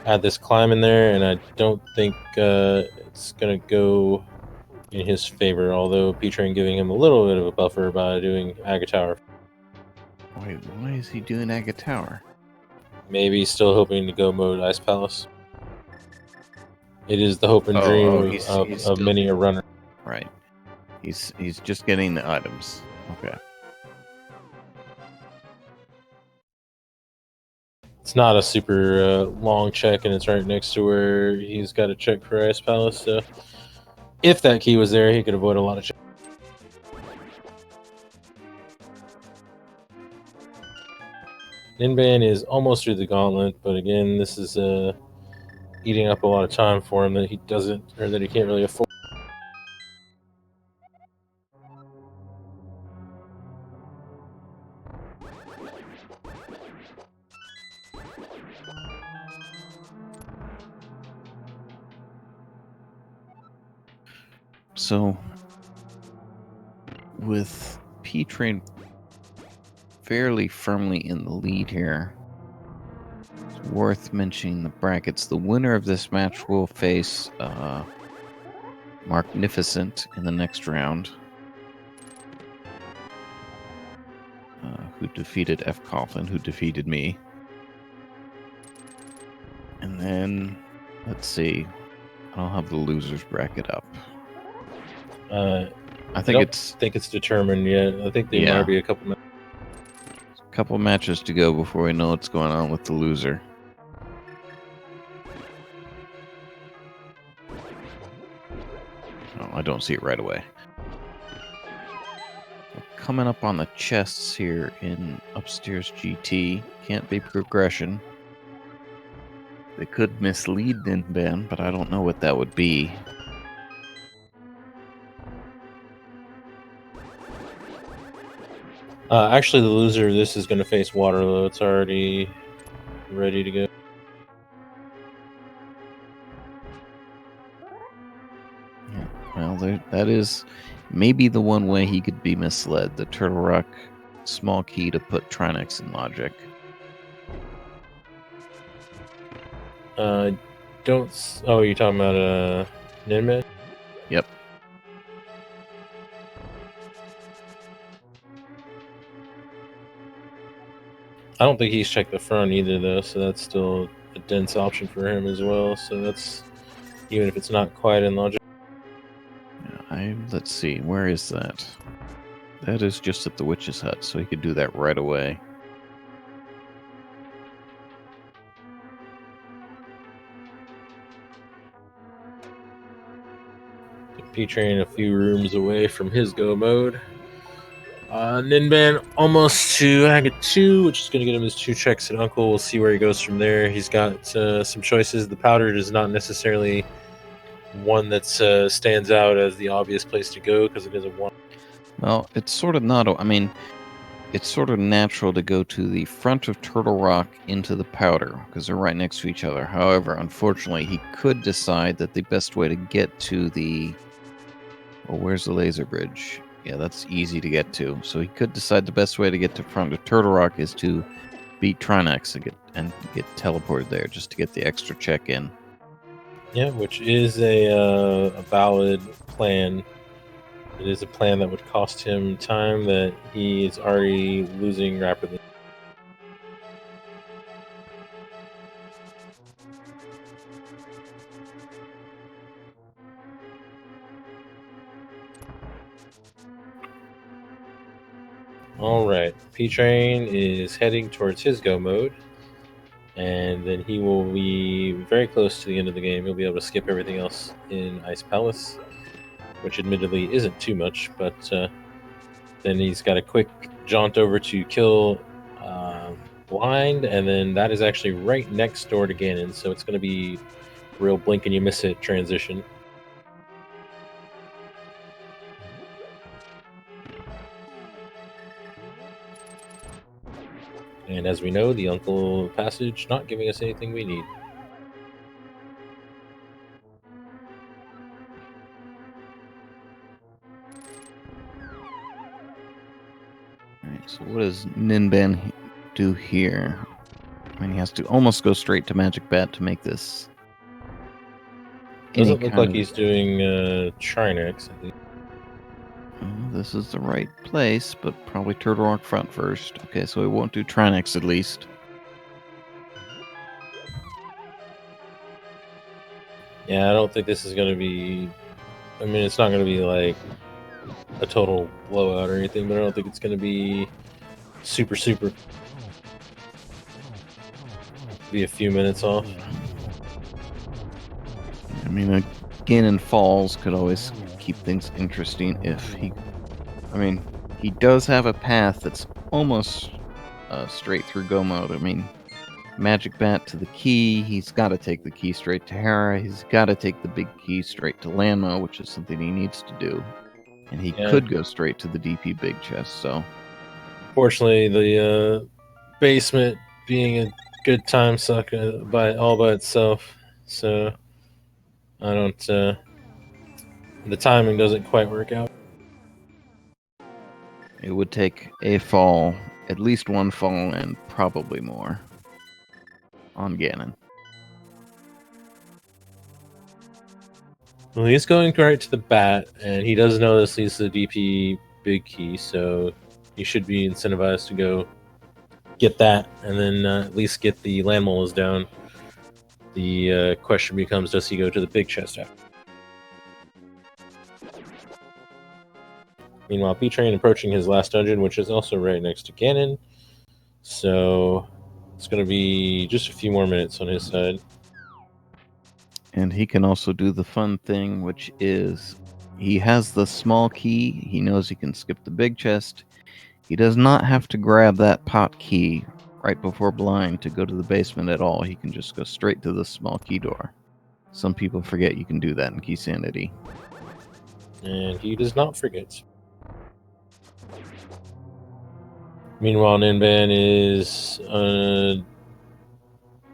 add this climb in there, and I don't think it's going to go in his favor, although P-Train giving him a little bit of a buffer by doing Aga Tower. Wait, why is he doing Aga Tower? Maybe still hoping to go mode Ice Palace. It is the hope and dream of many a runner. Right. He's just getting the items. Okay. It's not a super long check, and it's right next to where he's got to check for Ice Palace. So if that key was there, he could avoid a lot of checks. Ninban is almost through the gauntlet, but again, this is eating up a lot of time for him that he doesn't, or that he can't really afford. So, with P-Train fairly firmly in the lead here, it's worth mentioning the brackets. The winner of this match will face Magnificent in the next round, who defeated F. Coughlin, who defeated me. And then, let's see, I don't have the losers bracket up. I think it's determined yet. I think there might be a couple matches to go before we know what's going on with the loser. Oh, I don't see it right away. Coming up on the chests here in Upstairs GT. Can't be progression. They could mislead Ninban, but I don't know what that would be. Actually, the loser of this is going to face Waterloo. It's already ready to go. Yeah, well, that is maybe the one way he could be misled. The Turtle Rock small key to put Trinex in logic. Oh, you're talking about Ninban? Yep. I don't think he's checked the front either, though, so that's still a dense option for him as well. So that's, even if it's not quite in logic. Let's see, where is that? That is just at the Witch's Hut, so he could do that right away. P-Train a few rooms away from his go mode. Ninban almost to Aga 2, which is going to get him his 2 checks at Uncle. We'll see where he goes from there. He's got some choices. The powder is not necessarily one that stands out as the obvious place to go because it is a 1. Well, it's sort of not. I mean, it's sort of natural to go to the front of Turtle Rock into the powder because they're right next to each other. However, unfortunately, he could decide that the best way to get to the... Well, where's the laser bridge? Yeah, that's easy to get to. So he could decide the best way to get to front of Turtle Rock is to beat Trinex and get teleported there just to get the extra check in. Yeah, which is a valid plan. It is a plan that would cost him time that he is already losing rapidly. Alright, P-Train is heading towards his go mode, and then he will be very close to the end of the game. He'll be able to skip everything else in Ice Palace, which admittedly isn't too much, but then he's got a quick jaunt over to kill Blind, and then that is actually right next door to Ganon, so it's going to be real blink and you miss it transition. And as we know, the Uncle Passage not giving us anything we need. Alright, so what does Ninban do here? I mean, he has to almost go straight to Magic Bat to make this. Doesn't look like he's doing Trinex, I think. This is the right place, but probably Turtle Rock front first. Okay, so he won't do Trinex at least. Yeah, I don't think this is going to be... I mean, it's not going to be like a total blowout or anything, but I don't think it's going to be super... Be a few minutes off. I mean, Ganon Falls could always keep things interesting if he... I mean, he does have a path that's almost straight through Go Mode. I mean, Magic Bat to the key, he's got to take the key straight to Hera, he's got to take the big key straight to Lanmo, which is something he needs to do. And he could go straight to the DP Big Chest, so... Fortunately, the basement being a good time suck all by itself, so I don't... the timing doesn't quite work out. It would take a fall, at least one fall, and probably more on Ganon. Well, he's going right to the bat, and he does know this leads to the DP Big Key, so he should be incentivized to go get that, and then at least get the land moles down. The question becomes, does he go to the big chest after? Meanwhile, P-Train approaching his last dungeon, which is also right next to Ganon. So it's going to be just a few more minutes on his side. And he can also do the fun thing, which is he has the small key. He knows he can skip the big chest. He does not have to grab that pot key right before blind to go to the basement at all. He can just go straight to the small key door. Some people forget you can do that in Keysanity. And he does not forget. Meanwhile, Ninban is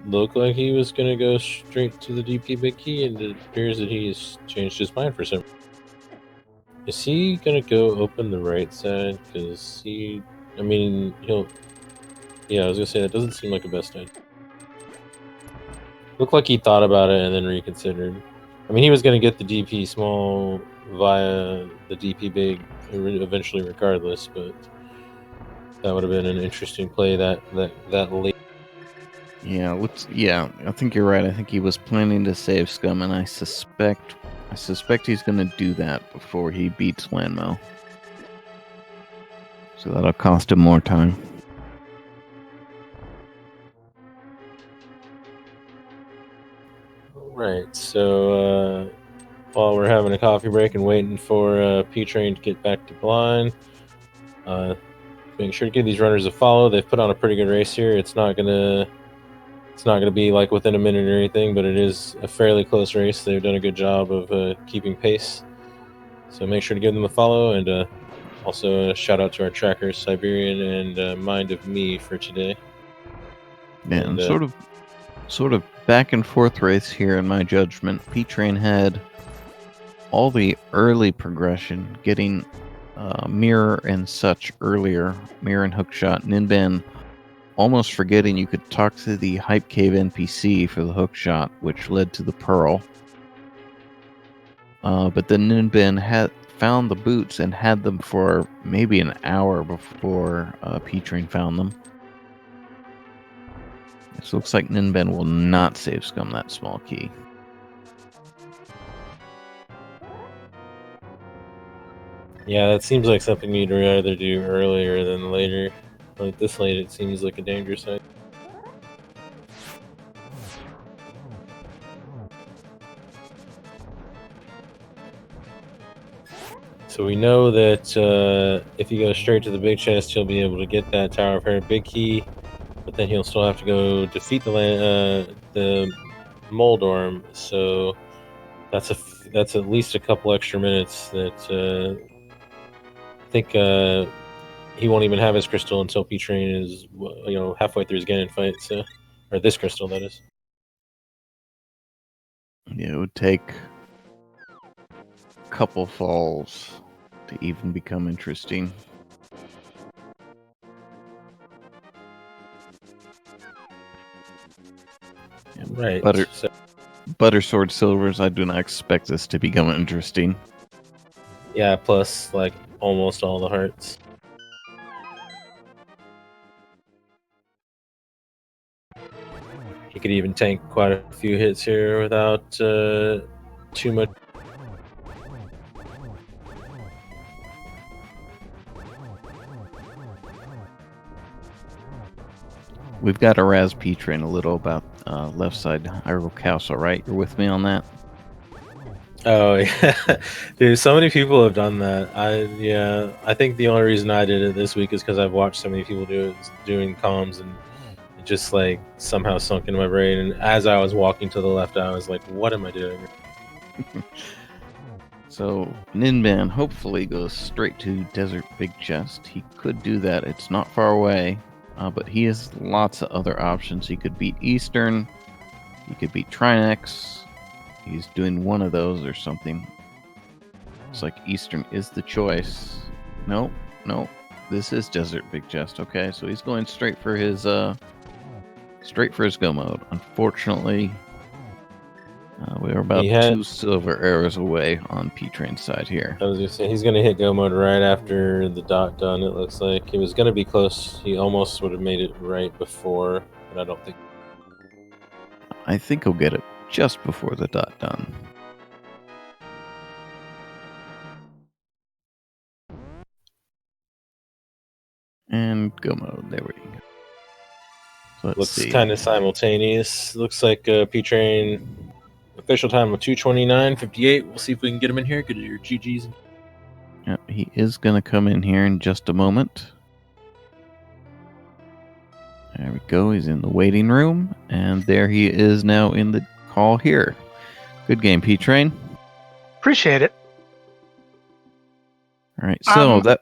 looked like he was going to go straight to the DP Big Key, and it appears that he has changed his mind for some reason. Is he going to go open the right side? Because I was going to say, that doesn't seem like the best idea. Looked like he thought about it and then reconsidered. I mean, he was going to get the DP small via the DP Big eventually regardless, but that would have been an interesting play that late. Yeah, I think you're right. I think he was planning to save Scum, and I suspect he's going to do that before he beats Lanmo. So that'll cost him more time. Right, so while we're having a coffee break and waiting for P-Train to get back to blind, making sure to give these runners a follow. They've put on a pretty good race here. It's not gonna be like within a minute or anything, but it is a fairly close race. They've done a good job of keeping pace. So make sure to give them a follow, and also a shout out to our trackers, Siberian and Mind of Me, for today. Yeah, and sort of back and forth race here in my judgment. P-Train had all the early progression, getting Mirror and such earlier, Mirror and Hookshot. Ninban almost forgetting you could talk to the Hype Cave NPC for the Hookshot, which led to the Pearl. But then Ninban had found the boots and had them for maybe an hour before P-Train found them. It looks like Ninban will not save Scum that small key. Yeah, that seems like something you'd rather do earlier than later. Like this late, it seems like a dangerous idea. So we know that if he goes straight to the big chest, he'll be able to get that Tower of Hera big key, but then he'll still have to go defeat the Moldorm. So that's at least a couple extra minutes that I think he won't even have his crystal until P-Train is halfway through his Ganon fight. So, or this crystal, that is. Yeah, it would take a couple falls to even become interesting. Yeah, Right. Butter Sword Silvers, I do not expect this to become interesting. Yeah, plus like almost all the hearts. He could even tank quite a few hits here without too much. We've got to razz P-Train a little about left side Hyrule Castle, right? You're with me on that? Oh yeah, dude! So many people have done that. I think the only reason I did it this week is because I've watched so many people do it, doing comms, and it just like somehow sunk into my brain. And as I was walking to the left, I was like, "What am I doing?" So Ninban hopefully goes straight to Desert Big Chest. He could do that. It's not far away, but he has lots of other options. He could beat Eastern. He could beat Trinex. He's doing one of those or something. It's like Eastern is the choice. No. This is Desert Big Chest. Okay, so he's going straight for his go mode. Unfortunately, we are about 2 silver arrows away on P-Train's side here. I was gonna say he's gonna hit go mode right after the dot done. It looks like he was gonna be close. He almost would have made it right before, but I don't think. I think he'll get it just before the dot done. And go mode. There we go. So looks kind of simultaneous. Looks like P-Train official time of 2:29:58. We'll see if we can get him in here. Get your GGs. Yeah, he is going to come in here in just a moment. There we go. He's in the waiting room, and there he is now in the call here. Good game, P-Train. Appreciate it. All right, so that.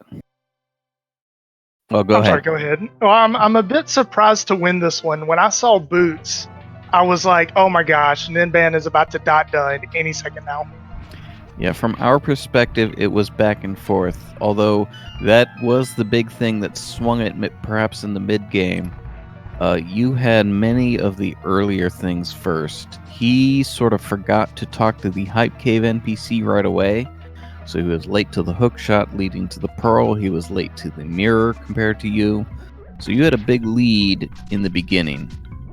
Oh, go ahead. Sorry, go ahead. Well, I'm a bit surprised to win this one. When I saw Boots, I was like, oh my gosh, Ninban is about to dot done any second now. Yeah, from our perspective, it was back and forth. Although that was the big thing that swung it perhaps in the mid-game. You had many of the earlier things first. He sort of forgot to talk to the Hype Cave NPC right away. So he was late to the hook shot leading to the Pearl. He was late to the mirror compared to you. So you had a big lead in the beginning.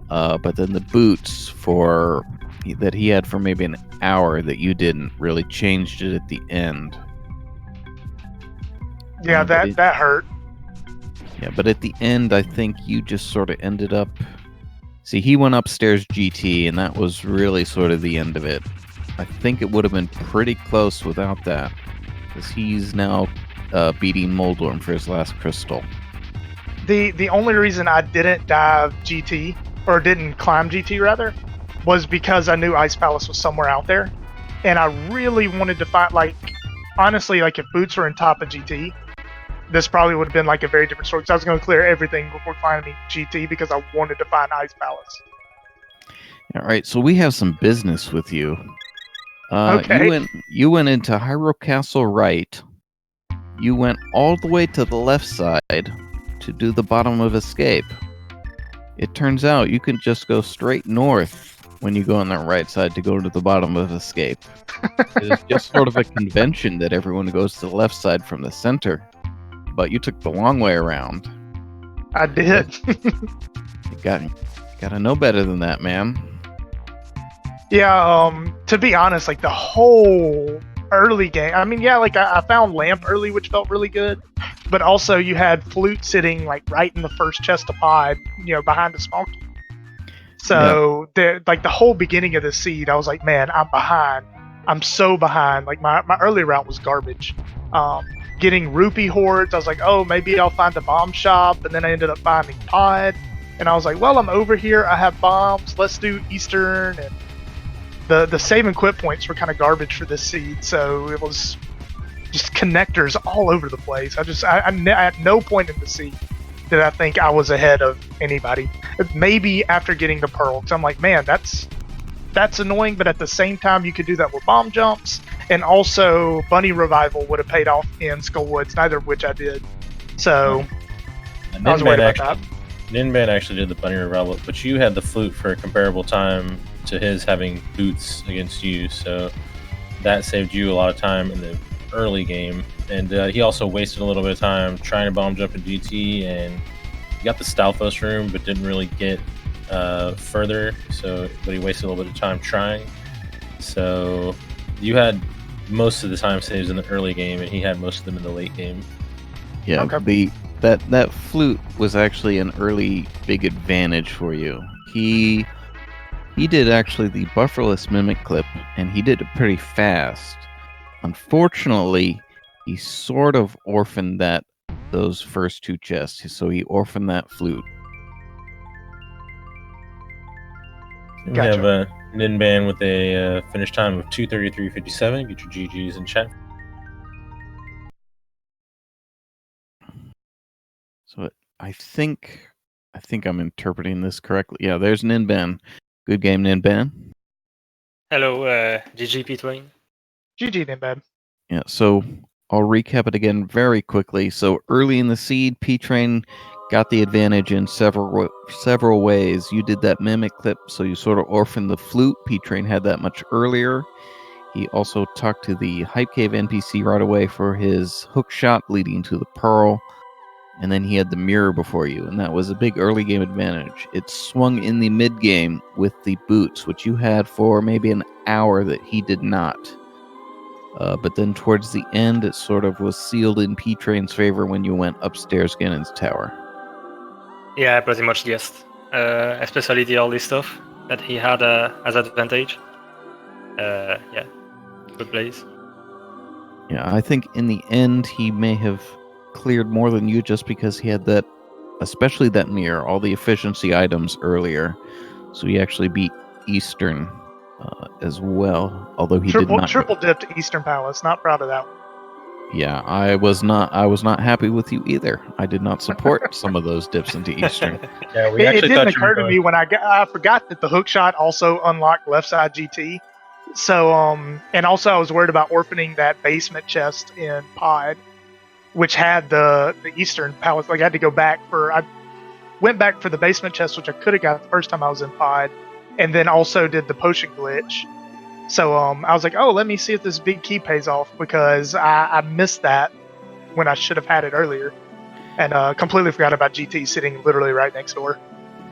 But then the boots that he had for maybe an hour that you didn't really changed it at the end. Yeah, that hurt. Yeah, but at the end, I think you just sort of ended up... See, he went upstairs GT, and that was really sort of the end of it. I think it would have been pretty close without that, because he's now beating Moldorm for his last crystal. The only reason I didn't dive GT, or didn't climb GT rather, was because I knew Ice Palace was somewhere out there, and I really wanted to find, like, honestly, like if Boots were in top of GT, this probably would have been like a very different story, because I was going to clear everything before climbing GT because I wanted to find Ice Palace. All right, so we have some business with you. Okay. You went into Hyrule Castle right. You went all the way to the left side to do the bottom of escape. It turns out you can just go straight north when you go on the right side to go to the bottom of escape. It's just sort of a convention that everyone goes to the left side from the center. But you took the long way around. I did. You gotta know better than that, man. Yeah, to be honest, like the whole early game, I mean, yeah, like I found Lamp early, which felt really good, but also you had Flute sitting like right in the first chest of pod, behind the small key. So like the whole beginning of the seed, I was like, man, I'm behind. I'm so behind. Like my early route was garbage. Getting rupee hordes, I was like, oh, maybe I'll find a bomb shop, and then I ended up finding pod, and I was like, well, I'm over here, I have bombs, let's do Eastern, and the save and quit points were kind of garbage for this seed, so it was just connectors all over the place. At no point in the seed did I think I was ahead of anybody. Maybe after getting the pearl, because I'm like, man, that's annoying. But at the same time, you could do that with bomb jumps, and also bunny revival would have paid off in Skullwoods, neither of which I did. So I was worried about that. Ninban actually did the bunny revival, but you had the flute for a comparable time to his having boots against you, so that saved you a lot of time in the early game. And he also wasted a little bit of time trying to bomb jump in GT, and he got the Stalfos room, but didn't really get further. But he wasted a little bit of time trying. So you had most of the time saves in the early game, and he had most of them in the late game. Yeah, okay. That flute was actually an early big advantage for you. He did actually the bufferless mimic clip, and he did it pretty fast. Unfortunately, he sort of orphaned those first two chests, so he orphaned that flute. We have a Ninban with a finish time of 2:33.57. Get your GGs in chat. So I think I'm interpreting this correctly. Yeah, there's Ninban. Good game, Ninban. Hello, GG P-Twain. GG Ninban. Yeah, so I'll recap it again very quickly. So early in the seed, P-Train got the advantage in several ways. You did that mimic clip, so you sort of orphaned the flute. P-Train had that much earlier. He also talked to the Hype Cave NPC right away for his hook shot leading to the Pearl. And then he had the mirror before you, and that was a big early game advantage. It swung in the mid game with the boots, which you had for maybe an hour that he did not. But then towards the end, it sort of was sealed in P-Train's favor when you went upstairs Ganon's tower. Yeah, I pretty much guessed. Especially the early stuff that he had as advantage. Yeah, good plays. Yeah, I think in the end he may have cleared more than you just because he had that, especially that mirror, all the efficiency items earlier. So he actually beat Eastern as well, although he did not triple dipped Eastern Palace. Not proud of that one. Yeah, I was not happy with you either. I did not support some of those dips into Eastern. Yeah, it didn't occur to me when I forgot that the hook shot also unlocked left side GT. So and also I was worried about orphaning that basement chest in Pod, which had the Eastern Palace. Like I had to go back I went back for the basement chest, which I could have got the first time I was in Pod, and then also did the potion glitch. So I was like, oh, let me see if this big key pays off, because I missed that when I should have had it earlier, and completely forgot about GT sitting literally right next door.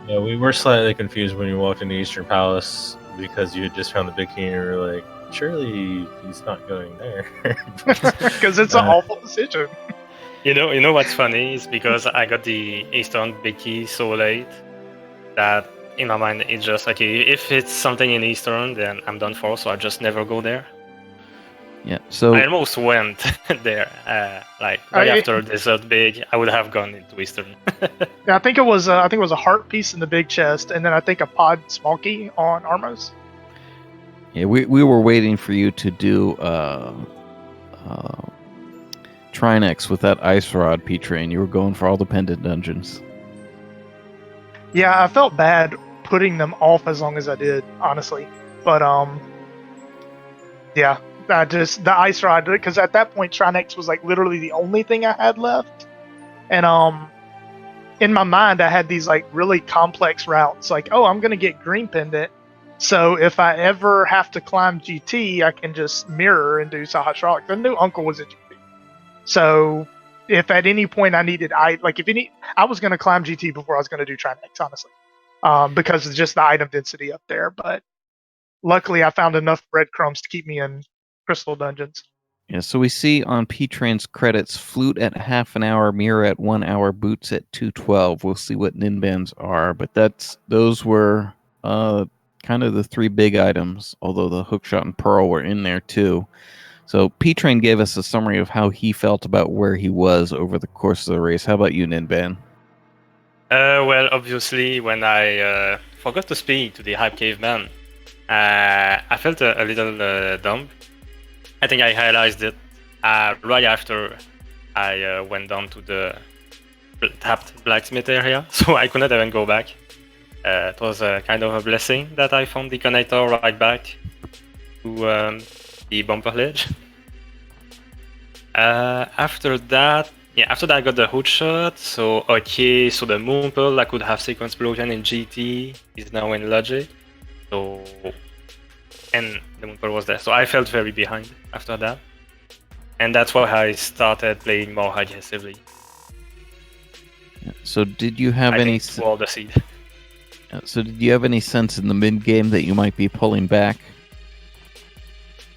Yeah, we were slightly confused when you walked into Eastern Palace because you had just found the big key and you were like, surely he's not going there. Because it's an awful decision. You know what's funny is because I got the Eastern big key so late that in my mind it's just okay, if it's something in Eastern then I'm done for, so I just never go there. Yeah, so I almost went there, like right after Desert Big, I would have gone into Eastern. Yeah, I think it was a heart piece in the big chest, and then I think a pod small key on Armos. Yeah, we were waiting for you to do Trinex with that ice rod, P-Train. You were going for all the pendant dungeons. Yeah, I felt bad putting them off as long as I did, honestly. But yeah, the ice rod, because at that point Trinex was like literally the only thing I had left, and in my mind I had these like really complex routes, like, oh, I'm gonna get green pendant, so if I ever have to climb GT, I can just mirror and do Sahasralik. The new Uncle was at GT. So if at any point I needed, I was going to climb GT before I was going to do Trinex, honestly, because of just the item density up there. But luckily I found enough breadcrumbs to keep me in crystal dungeons. Yeah, so we see on P-Train's credits, flute at half an hour, mirror at 1 hour, boots at 2:12. We'll see what Ninban's are, but those were kind of the three big items, although the hookshot and pearl were in there too. So P-Train gave us a summary of how he felt about where he was over the course of the race. How about you, Ninban? Well, obviously, when I forgot to speak to the Hype Caveman, I felt a little dumb. I think I realized it right after I went down to the tapped blacksmith area, so I couldn't even go back. It was kind of a blessing that I found the connector right back to the bumper ledge. After that I got the hood shot. So okay, so the moon pearl I could have sequence explosion in GT is now in logic. So and the moon pearl was there. So I felt very behind after that, and that's why I started playing more aggressively. So did you have any? All the seed. So did you have any sense in the mid game that you might be pulling back?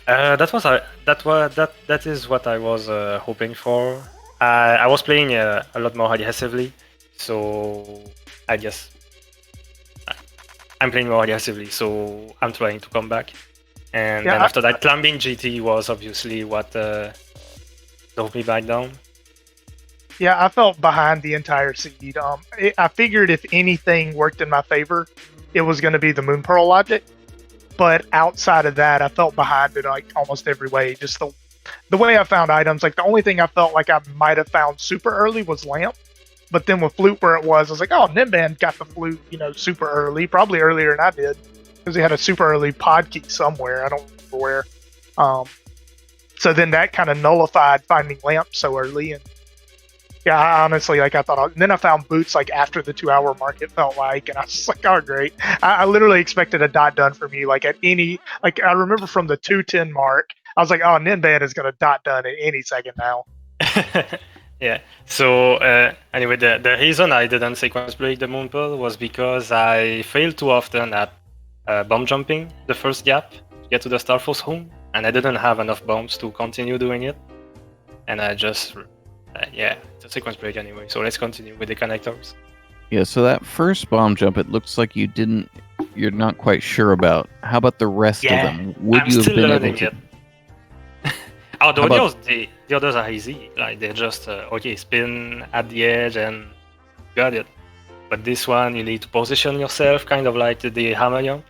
That is what I was hoping for. I was playing a lot more aggressively, so I guess I'm playing more aggressively. So I'm trying to come back, and then after that, climbing GT was obviously what drove me back down. Yeah, I felt behind the entire seed. I figured if anything worked in my favor, it was going to be the Moon Pearl logic. But outside of that, I felt behind it like almost every way. Just the way I found items, like the only thing I felt like I might have found super early was lamp. But then with flute where it was, I was like, oh, Ninban got the flute, super early, probably earlier than I did, because he had a super early pod key somewhere. I don't remember where. So then that kind of nullified finding lamp so early. And yeah, I honestly, I thought, and then I found boots like after the 2-hour mark, it felt like, and I was just like, oh, great. I literally expected a dot done for me, like at any, like I remember from the 2:10 mark, I was like, oh, Ninban is going to dot done at any second now. Yeah. So anyway, the reason I didn't sequence break the moon pearl was because I failed too often at bomb jumping the first gap to get to the Starforce home, and I didn't have enough bombs to continue doing it, and I just it's a sequence break anyway. So let's continue with the connectors. Yeah. So that first bomb jump, it looks like you're not quite sure about. How about the rest of them? I'm still learning it. The others are easy. Like they're just okay, spin at the edge and got it. But this one, you need to position yourself, kind of like the hammer jump.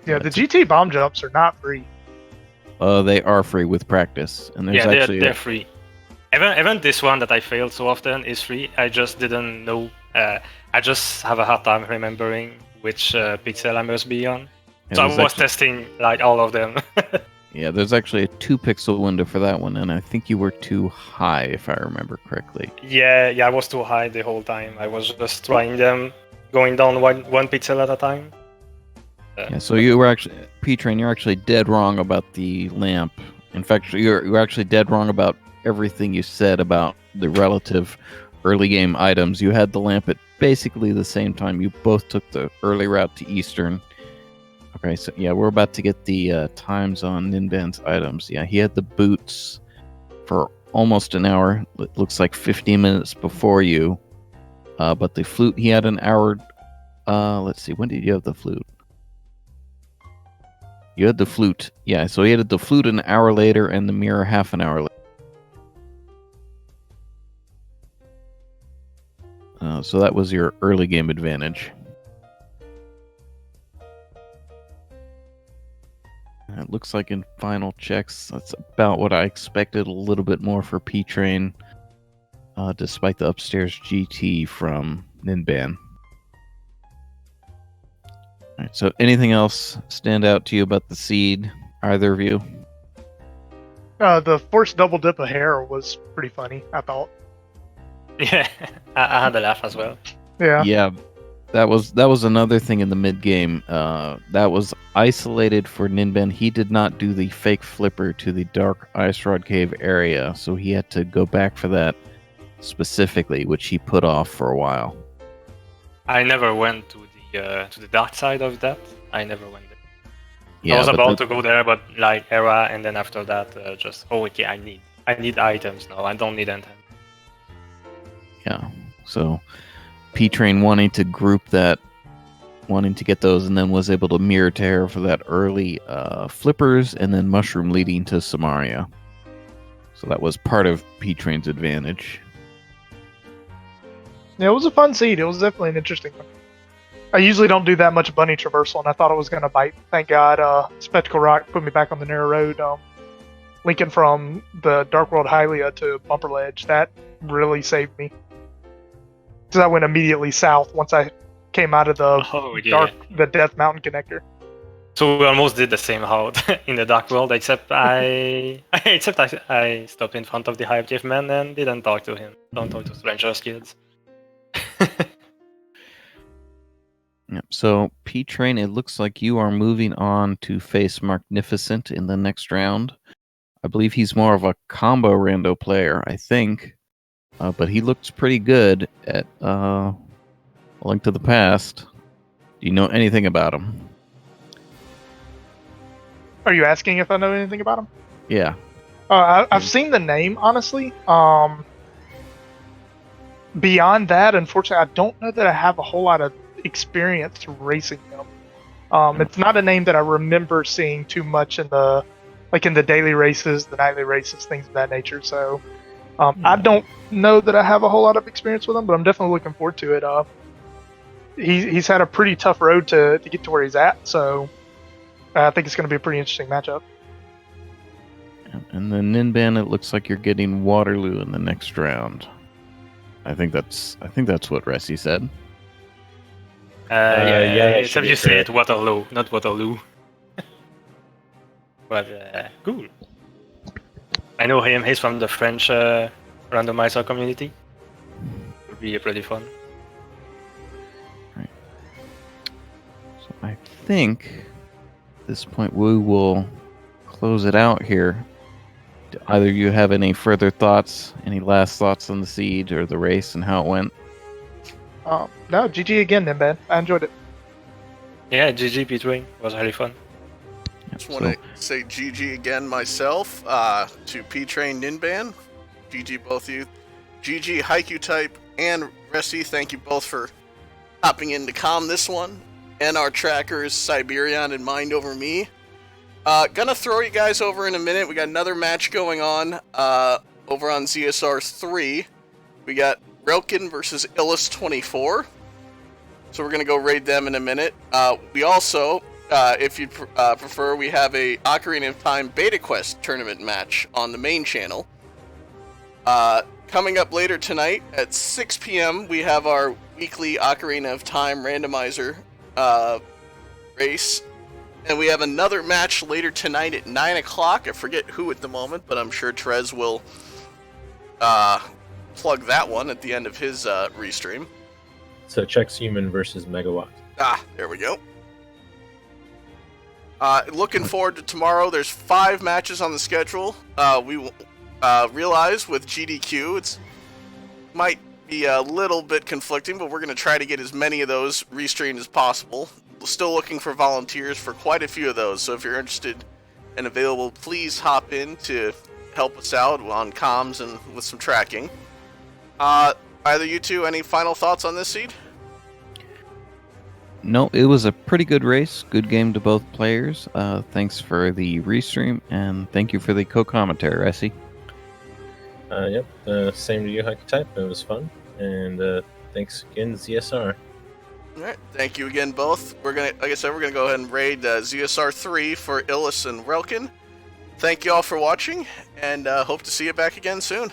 Yeah, the GT bomb jumps are not free. They are free with practice, and there's they're free. Even this one that I failed so often is free. I just didn't know. I just have a hard time remembering which pixel I must be on. Yeah, so I was testing like all of them. Yeah, there's actually a 2-pixel window for that one, and I think you were too high, if I remember correctly. Yeah, I was too high the whole time. I was just trying them, going down one pixel at a time. Yeah, so you were actually, P-Train, you're actually dead wrong about the lamp. In fact, you're actually dead wrong about everything you said about the relative early game items. You had the lamp at basically the same time. You both took the early route to Eastern. Okay, so yeah, we're about to get the times on Ninban's items. Yeah, he had the boots for almost an hour. It looks like 15 minutes before you. But the flute, he had an hour. Let's see, when did you have the flute? You had the flute. Yeah, so he had the flute an hour later and the mirror half an hour later. So that was your early game advantage. It looks like in final checks, that's about what I expected. A little bit more for P-Train, despite the upstairs GT from Ninban. All right, so anything else stand out to you about the seed, either of you? The forced double dip of hair was pretty funny, I thought. Yeah, I had a laugh as well. Yeah. Yeah. That was another thing in the mid game. That was isolated for Ninban. He did not do the fake flipper to the dark ice rod cave area, so he had to go back for that specifically, which he put off for a while. I never went to the dark side of that. I never went there. Yeah, I was about to go there, but like era, and then after that, okay, I need items now. I don't need anything. Yeah, so P-Train wanting to group that, wanting to get those, and then was able to mirror tear for that early flippers, and then mushroom leading to Samaria. So that was part of P-Train's advantage. Yeah, it was a fun seed. It was definitely an interesting one. I usually don't do that much bunny traversal, and I thought it was going to bite. Thank God, Spectacle Rock put me back on the narrow road. linking from the Dark World Hylia to Bumper Ledge. That really saved me. Because I went immediately south once I came out of the Death Mountain connector. So we almost did the same route in the Dark World, except I stopped in front of the Hive Caveman and didn't talk to him. Don't talk to strangers, kids. Yep. So P-Train, it looks like you are moving on to face Magnificent in the next round. I believe he's more of a combo rando player, I think. But he looks pretty good at A Link to the Past. Do you know anything about him? Are you asking if I know anything about him? Yeah. I've seen the name, honestly. Beyond that, unfortunately, I don't know that I have a whole lot of experience racing him. It's not a name that I remember seeing too much in the daily races, the nightly races, things of that nature. So I don't know that I have a whole lot of experience with him, but I'm definitely looking forward to it. He's had a pretty tough road to get to where he's at, so I think it's going to be a pretty interesting matchup. And the Ninban, it looks like you're getting Waterloo in the next round. I think that's what Ressi said. Except you say it Waterloo, not Waterloo. But cool. I know him. He's from the French randomizer community. Would be pretty fun. Right. So I think at this point we will close it out here. Do either of you have any further thoughts, any last thoughts on the siege or the race and how it went? No, GG again, Ninban. I enjoyed it. Yeah, GG P-Train was really fun. Just want to say GG again myself to P-Train Ninban. GG both of you. GG Haiku Type and Ressi, thank you both for hopping in to calm this one. And our trackers, Siberian and Mind Over Me. Gonna throw you guys over in a minute. We got another match going on over on ZSR 3. We got Relkin versus Illis24. So we're gonna go raid them in a minute. We also, if you prefer, we have a Ocarina of Time Beta Quest tournament match on the main channel. Coming up later tonight at 6 p.m. we have our weekly Ocarina of Time randomizer race. And we have another match later tonight at 9 o'clock. I forget who at the moment, but I'm sure Trez will plug that one at the end of his restream. So Chex Human versus Megawatt. There we go. Looking forward to tomorrow. There's 5 matches on the schedule. We will realize with GDQ it's might be a little bit conflicting, but we're going to try to get as many of those restreamed as possible. Still looking for volunteers for quite a few of those, so if you're interested and available, please hop in to help us out on comms and with some tracking. Either you two, any final thoughts on this seed? No, it was a pretty good race. Good game to both players. Thanks for the restream, and thank you for the co-commentary, Ressi. Yep, same to you, Haiku Type. It was fun, and thanks again, ZSR. All right, thank you again, both. We're gonna, like I said, we're gonna go ahead and raid ZSR 3 for Illis and Relkin. Thank you all for watching, and hope to see you back again soon.